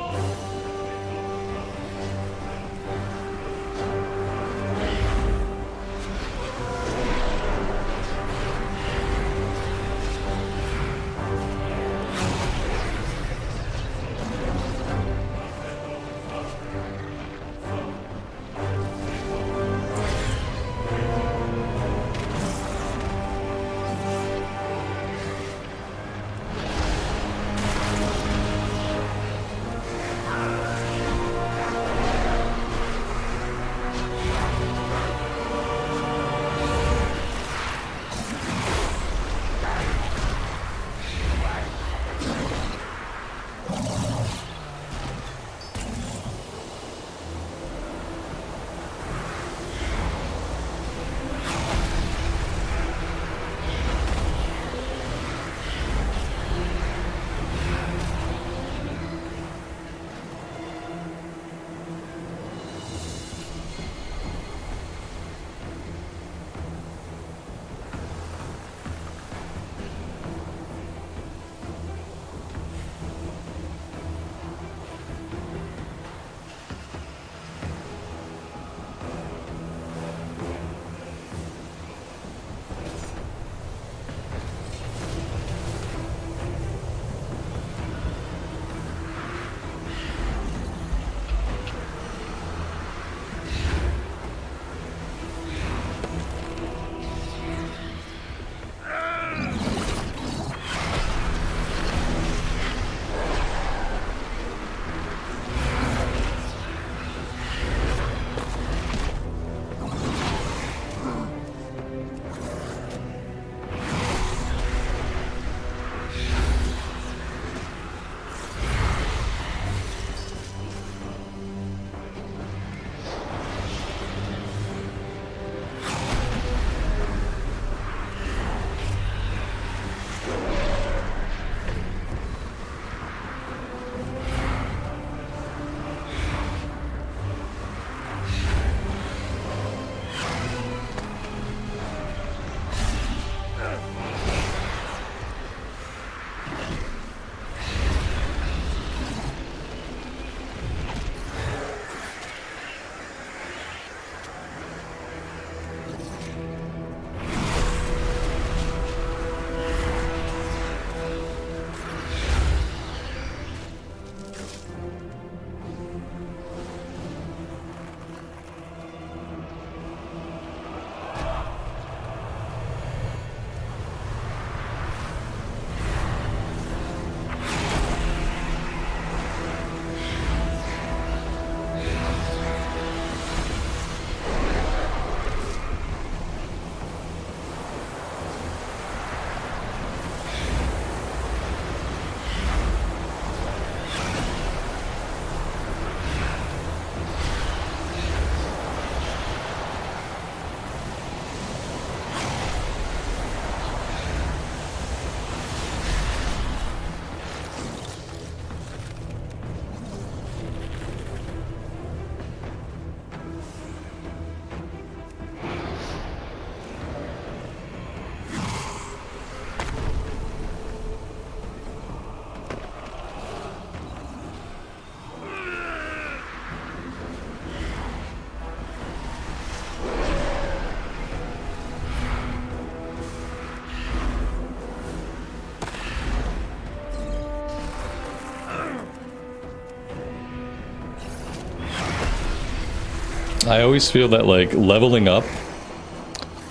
A: I always feel that like leveling up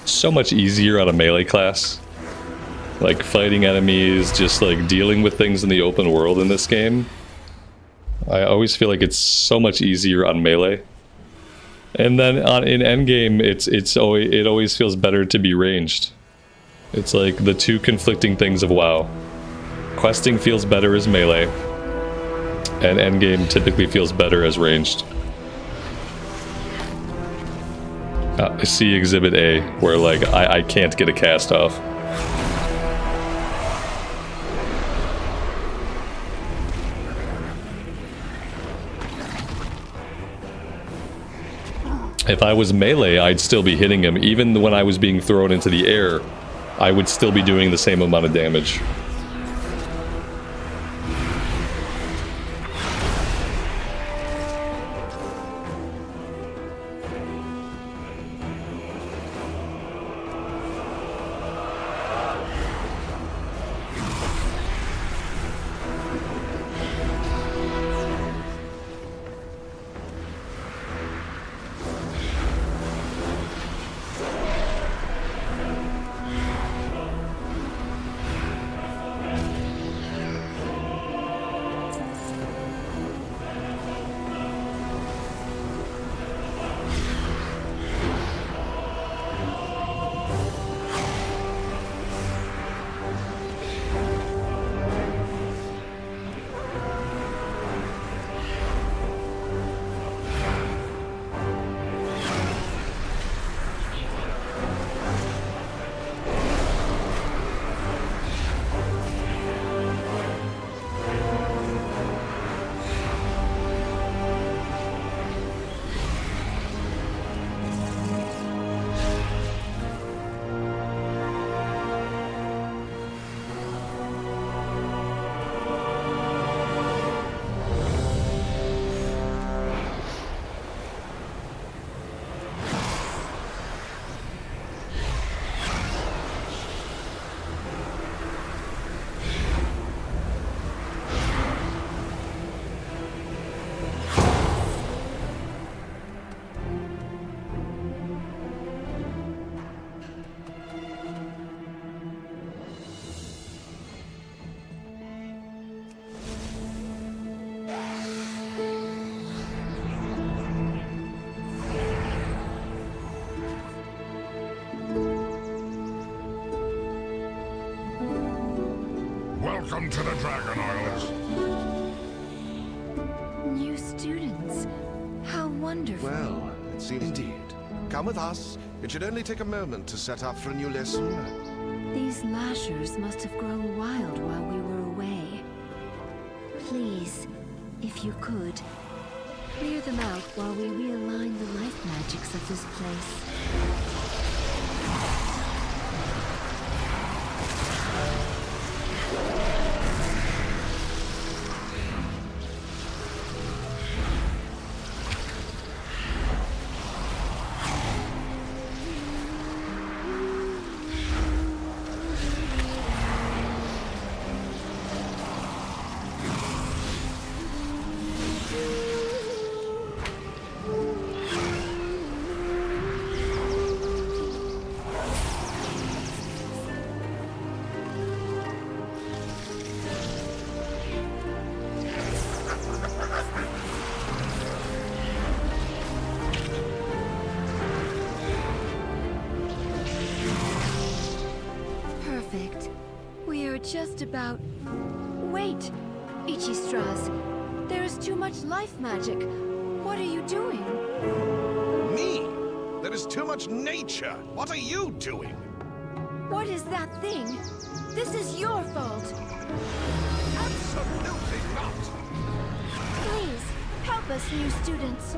A: so much easier on a melee class. Like fighting enemies, just like dealing with things in the open world in this game. I always feel like it's so much easier on melee. And then in endgame, it always feels better to be ranged. It's like the two conflicting things of WoW. Questing feels better as melee, and endgame typically feels better as ranged. I see Exhibit A, where like I can't get a cast off. If I was melee, I'd still be hitting him. Even when I was being thrown into the air, I would still be doing the same amount of damage.
G: Welcome to the Dragon Isles.
J: New students. How wonderful.
T: Well, it seems indeed. Come with us. It should only take a moment to set up for a new lesson.
J: These lashers must have grown wild while we were away. Please, if you could, clear them out while we realign the life magics of this place. Just about... Wait! Ichistras, there is too much life magic. What are you doing?
T: Me? There is too much nature. What are you doing?
J: What is that thing? This is your fault.
T: Absolutely not!
J: Please, help us, new students.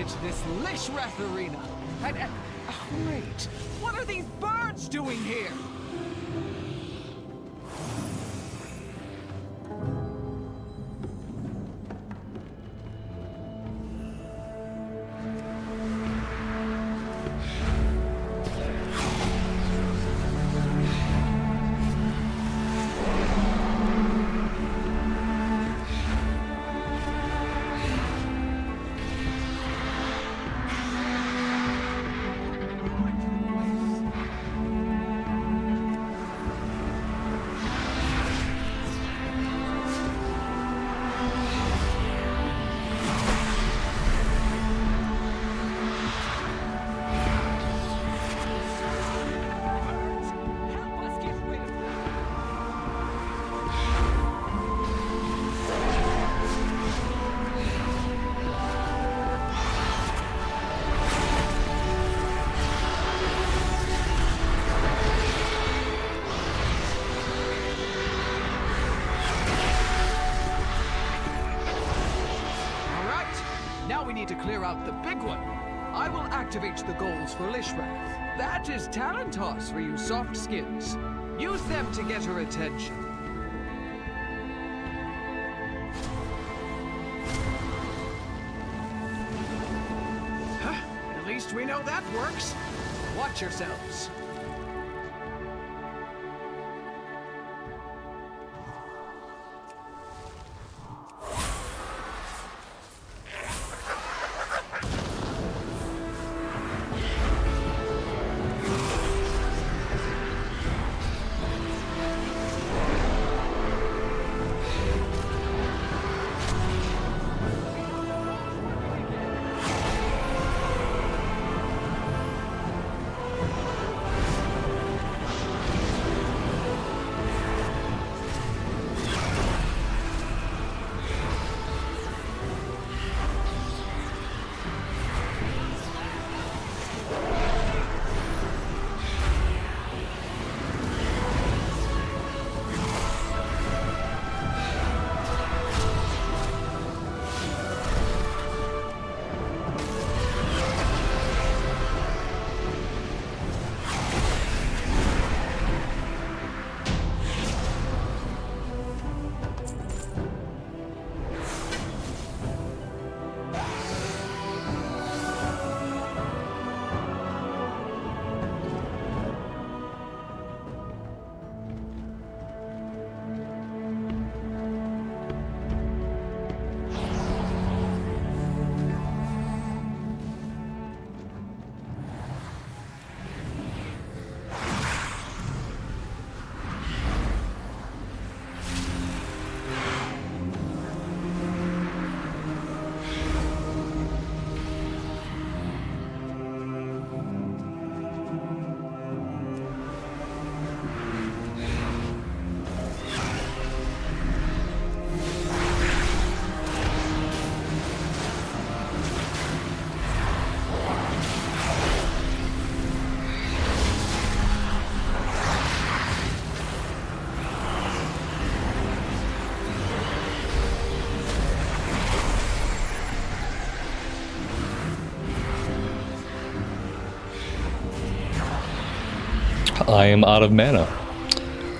Q: to this Lishrath arena. And wait, what are these birds doing here? To clear out the big one, I will activate the goals for Lishrath. That is talent toss for you soft skins. Use them to get her attention. At least we know that works. Watch yourselves.
A: I am out of mana.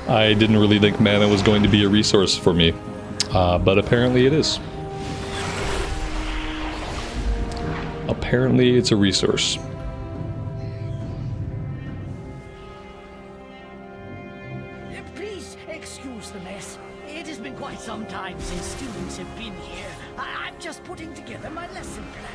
A: I didn't really think mana was going to be a resource for me, but apparently it is. Apparently it's a resource.
U: Please excuse the mess. It has been quite some time since students have been here. I'm just putting together my lesson plan.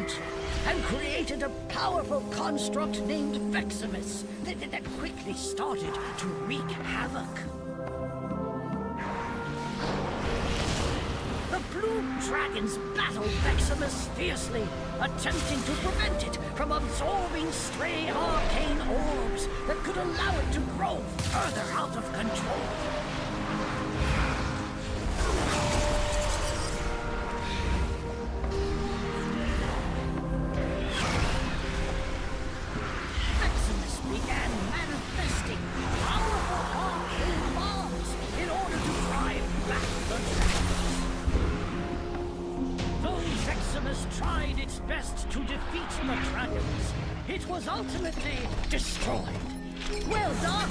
U: council and created a powerful construct named Veximus that quickly started to wreak havoc. The blue dragons battled Veximus fiercely, attempting to prevent it from absorbing stray arcane orbs that could allow it to grow further out of control. Veximus began manifesting powerful arcane bombs in order to drive back the dragons. Though Veximus tried its best to defeat the dragons, it was ultimately destroyed. Well done!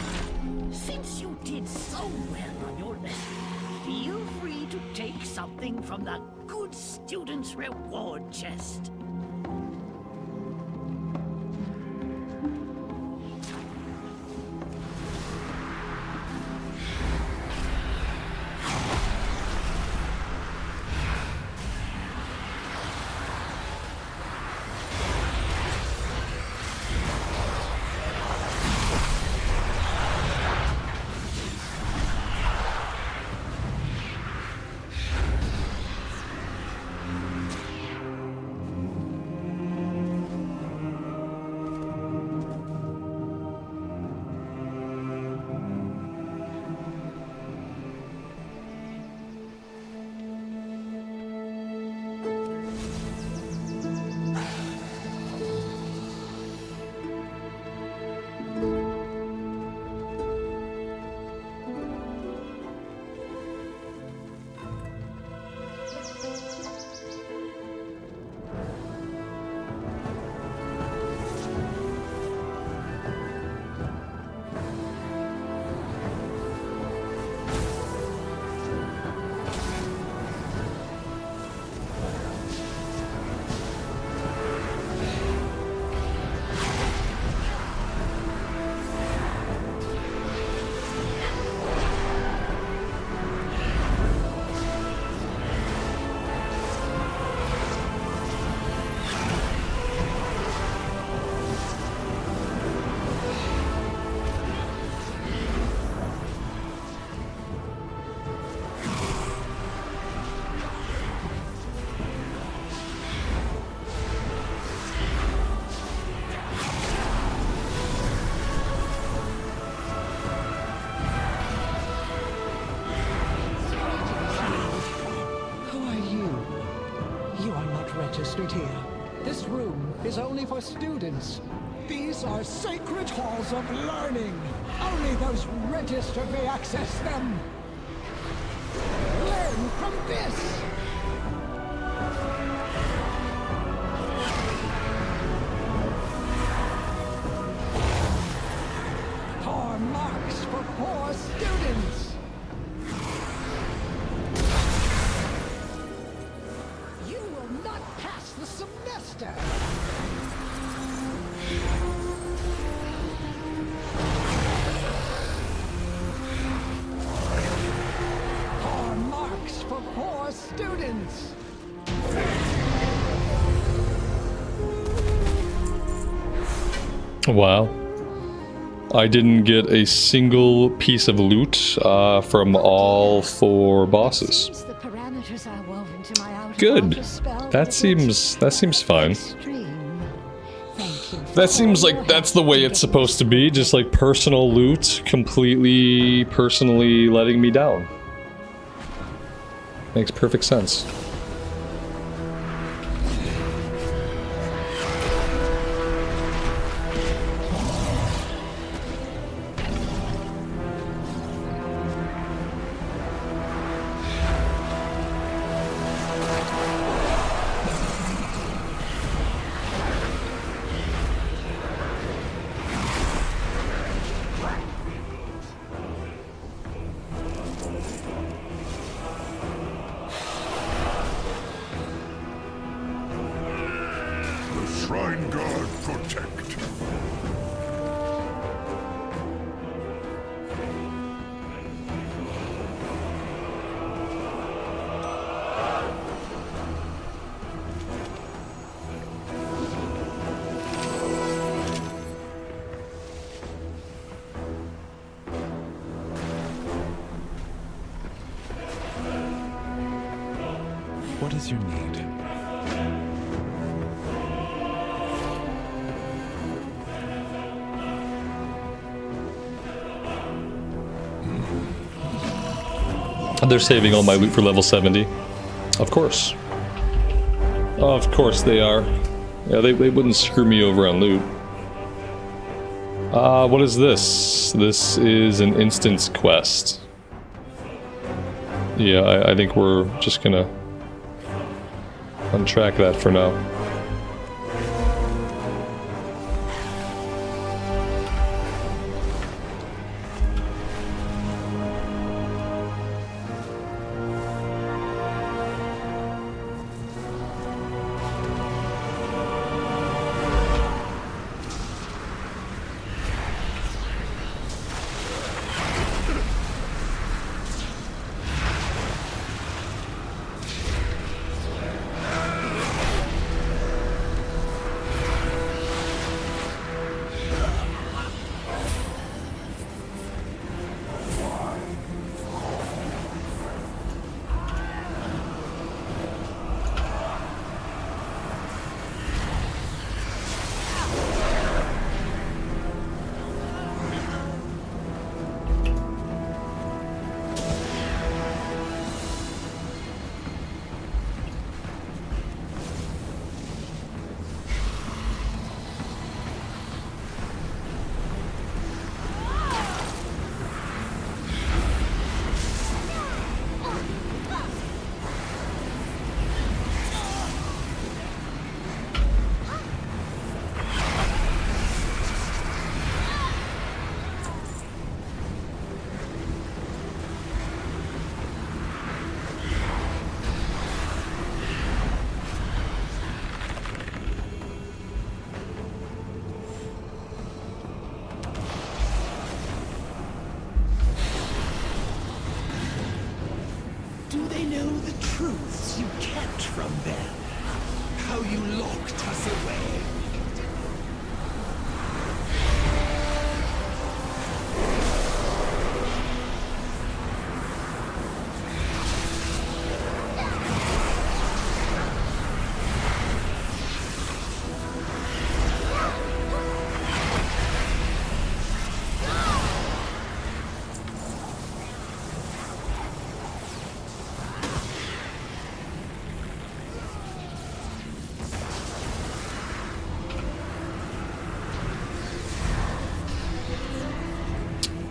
U: Since you did so well on your lesson, feel free to take something from the good student's reward chest. Registered here. This room is only for students. These are sacred halls of learning. Only those registered may access them. Learn from this. Poor marks for poor students. The semester. Poor marks for poor students.
F: Wow. I didn't get a single piece of loot from all 4 bosses. Good. That seems fine. That seems like that's the way it's supposed to be, just like personal loot, completely personally letting me down. Makes perfect sense.
G: Shrine Guard protect.
K: is your need?
F: They're saving all my loot for level 70. Of course. Of course they are. Yeah, they wouldn't screw me over on loot. What is this? This is an instance quest. Yeah, I think we're just gonna untrack that for now.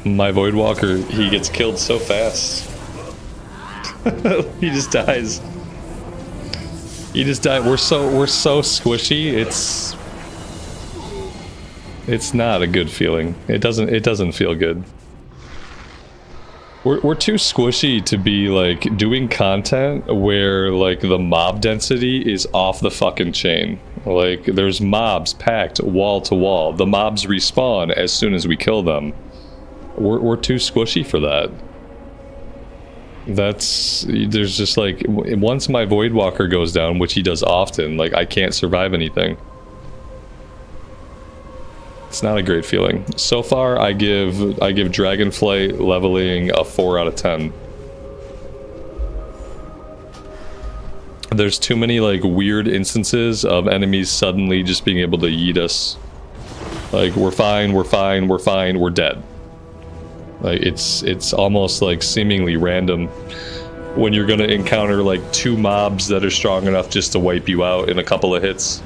F: My Voidwalker, he gets killed so fast. He just dies. He just died. We're so squishy. It's not a good feeling. It doesn't feel good. We're too squishy to be like doing content where like the mob density is off the fucking chain. Like there's mobs packed wall to wall. The mobs respawn as soon as we kill them. We're too squishy for that. There's just like, once my Voidwalker goes down, which he does often, like I can't survive anything. It's not a great feeling. So far, I give Dragonflight leveling a 4 out of 10. There's too many like weird instances of enemies suddenly just being able to yeet us. Like we're fine, we're dead. Like it's almost like seemingly random when you're gonna encounter like 2 mobs that are strong enough just to wipe you out in a couple of hits.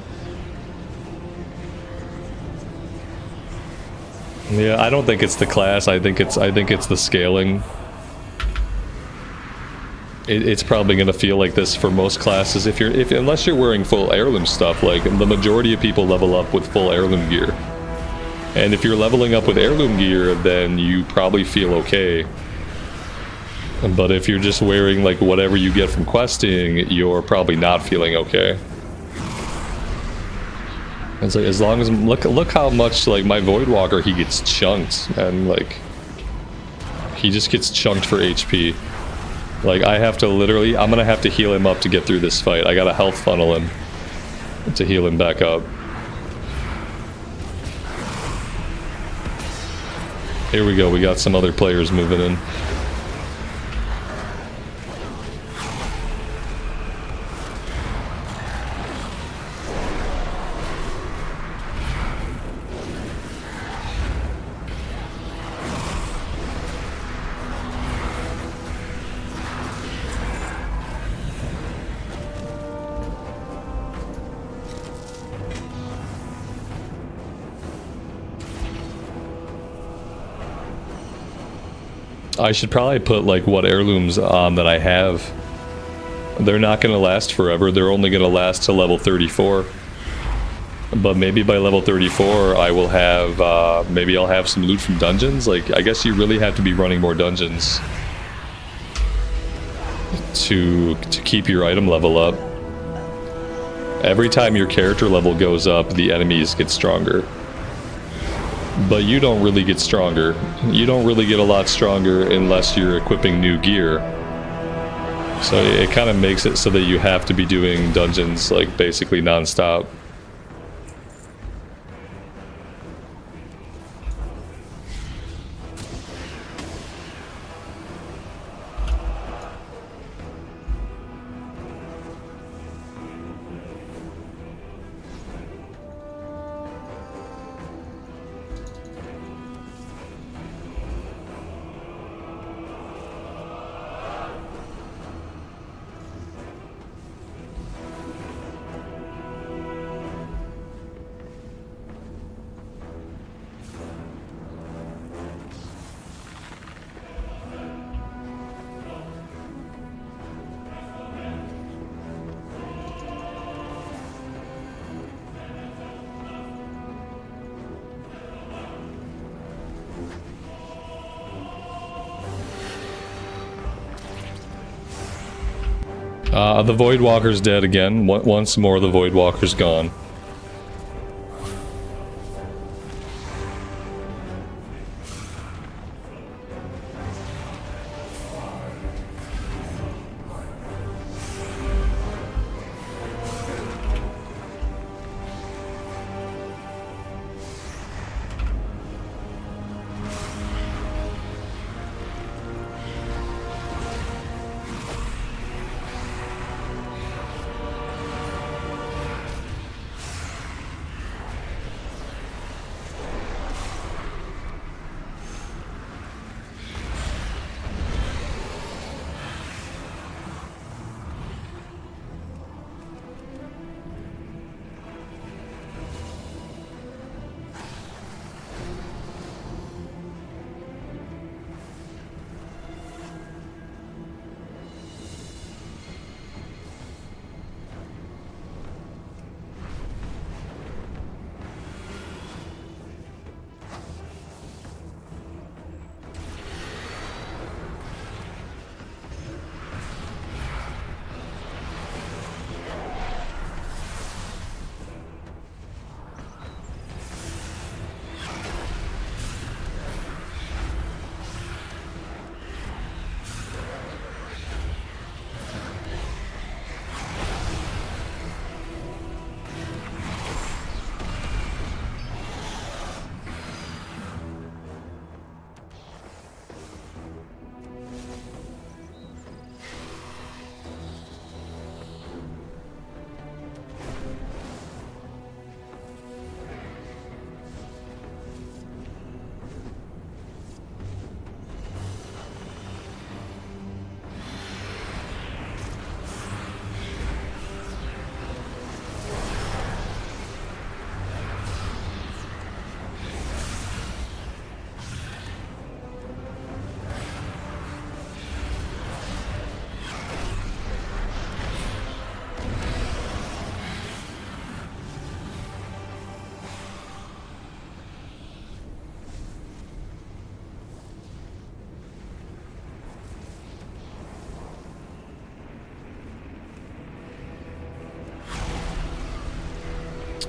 F: Yeah, I don't think it's the class. I think it's the scaling. It's probably gonna feel like this for most classes unless you're wearing full heirloom stuff. Like the majority of people level up with full heirloom gear. And if you're leveling up with heirloom gear, then you probably feel okay. But if you're just wearing like whatever you get from questing, you're probably not feeling okay. It's like as long as look how much like my Voidwalker, he gets chunked, and like he just gets chunked for HP. Like I have to literally, I'm gonna have to heal him up to get through this fight. I gotta health funnel him to heal him back up. Here we go, we got some other players moving in.
A: I should probably put like what heirlooms on that I have. They're not going to last forever. They're only going to last to level 34. But maybe by level 34 I will have, maybe I'll have some loot from dungeons. Like, I guess you really have to be running more dungeons to keep your item level up. Every time your character level goes up, the enemies get stronger. But you don't really get stronger. You don't really get a lot stronger unless you're equipping new gear. So it kind of makes it so that you have to be doing dungeons like basically non-stop. The Voidwalker's dead again. Once more, the Voidwalker's gone.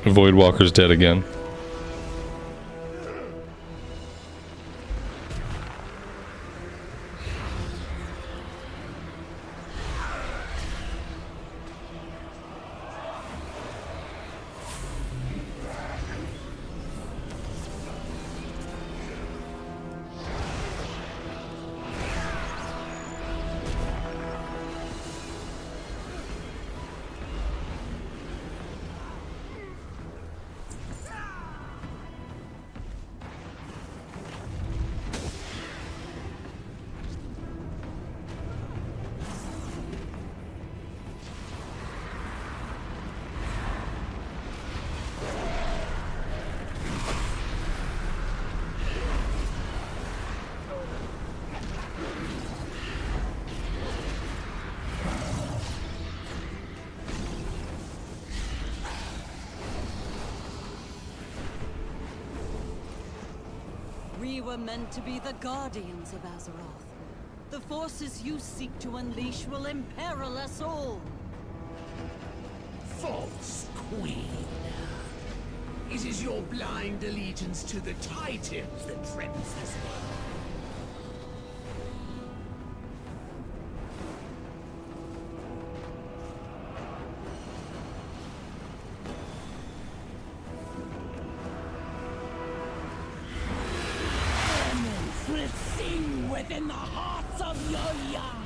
A: Voidwalker's dead again.
O: were meant to be the guardians of Azeroth. The forces you seek to unleash will imperil us all.
U: False Queen. It is your blind allegiance to the Titans that threatens this world. Will sing within the hearts of your young.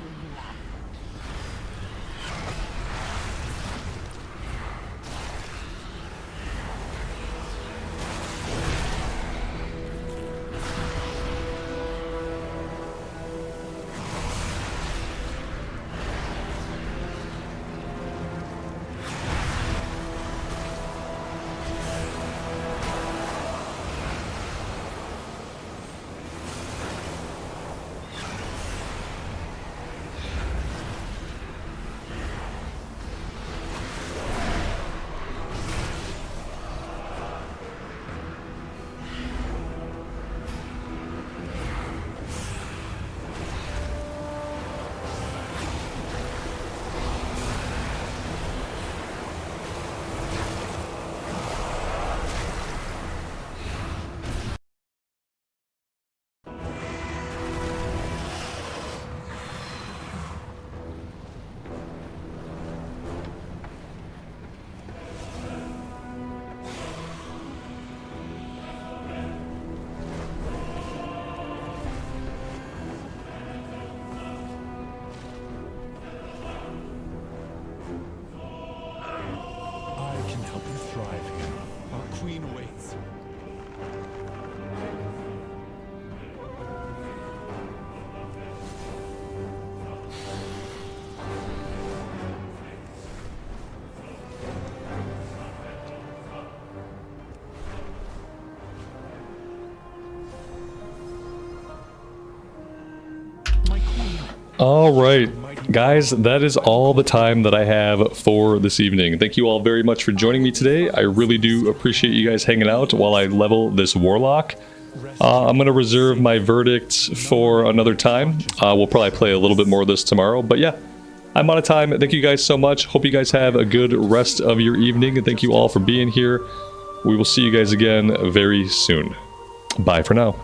A: Alright, guys, that is all the time that I have for this evening. Thank you all very much for joining me today. I really do appreciate you guys hanging out while I level this Warlock. I'm going to reserve my verdict for another time. We'll probably play a little bit more of this tomorrow, but yeah, I'm out of time. Thank you guys so much. Hope you guys have a good rest of your evening, and thank you all for being here. We will see you guys again very soon. Bye for now.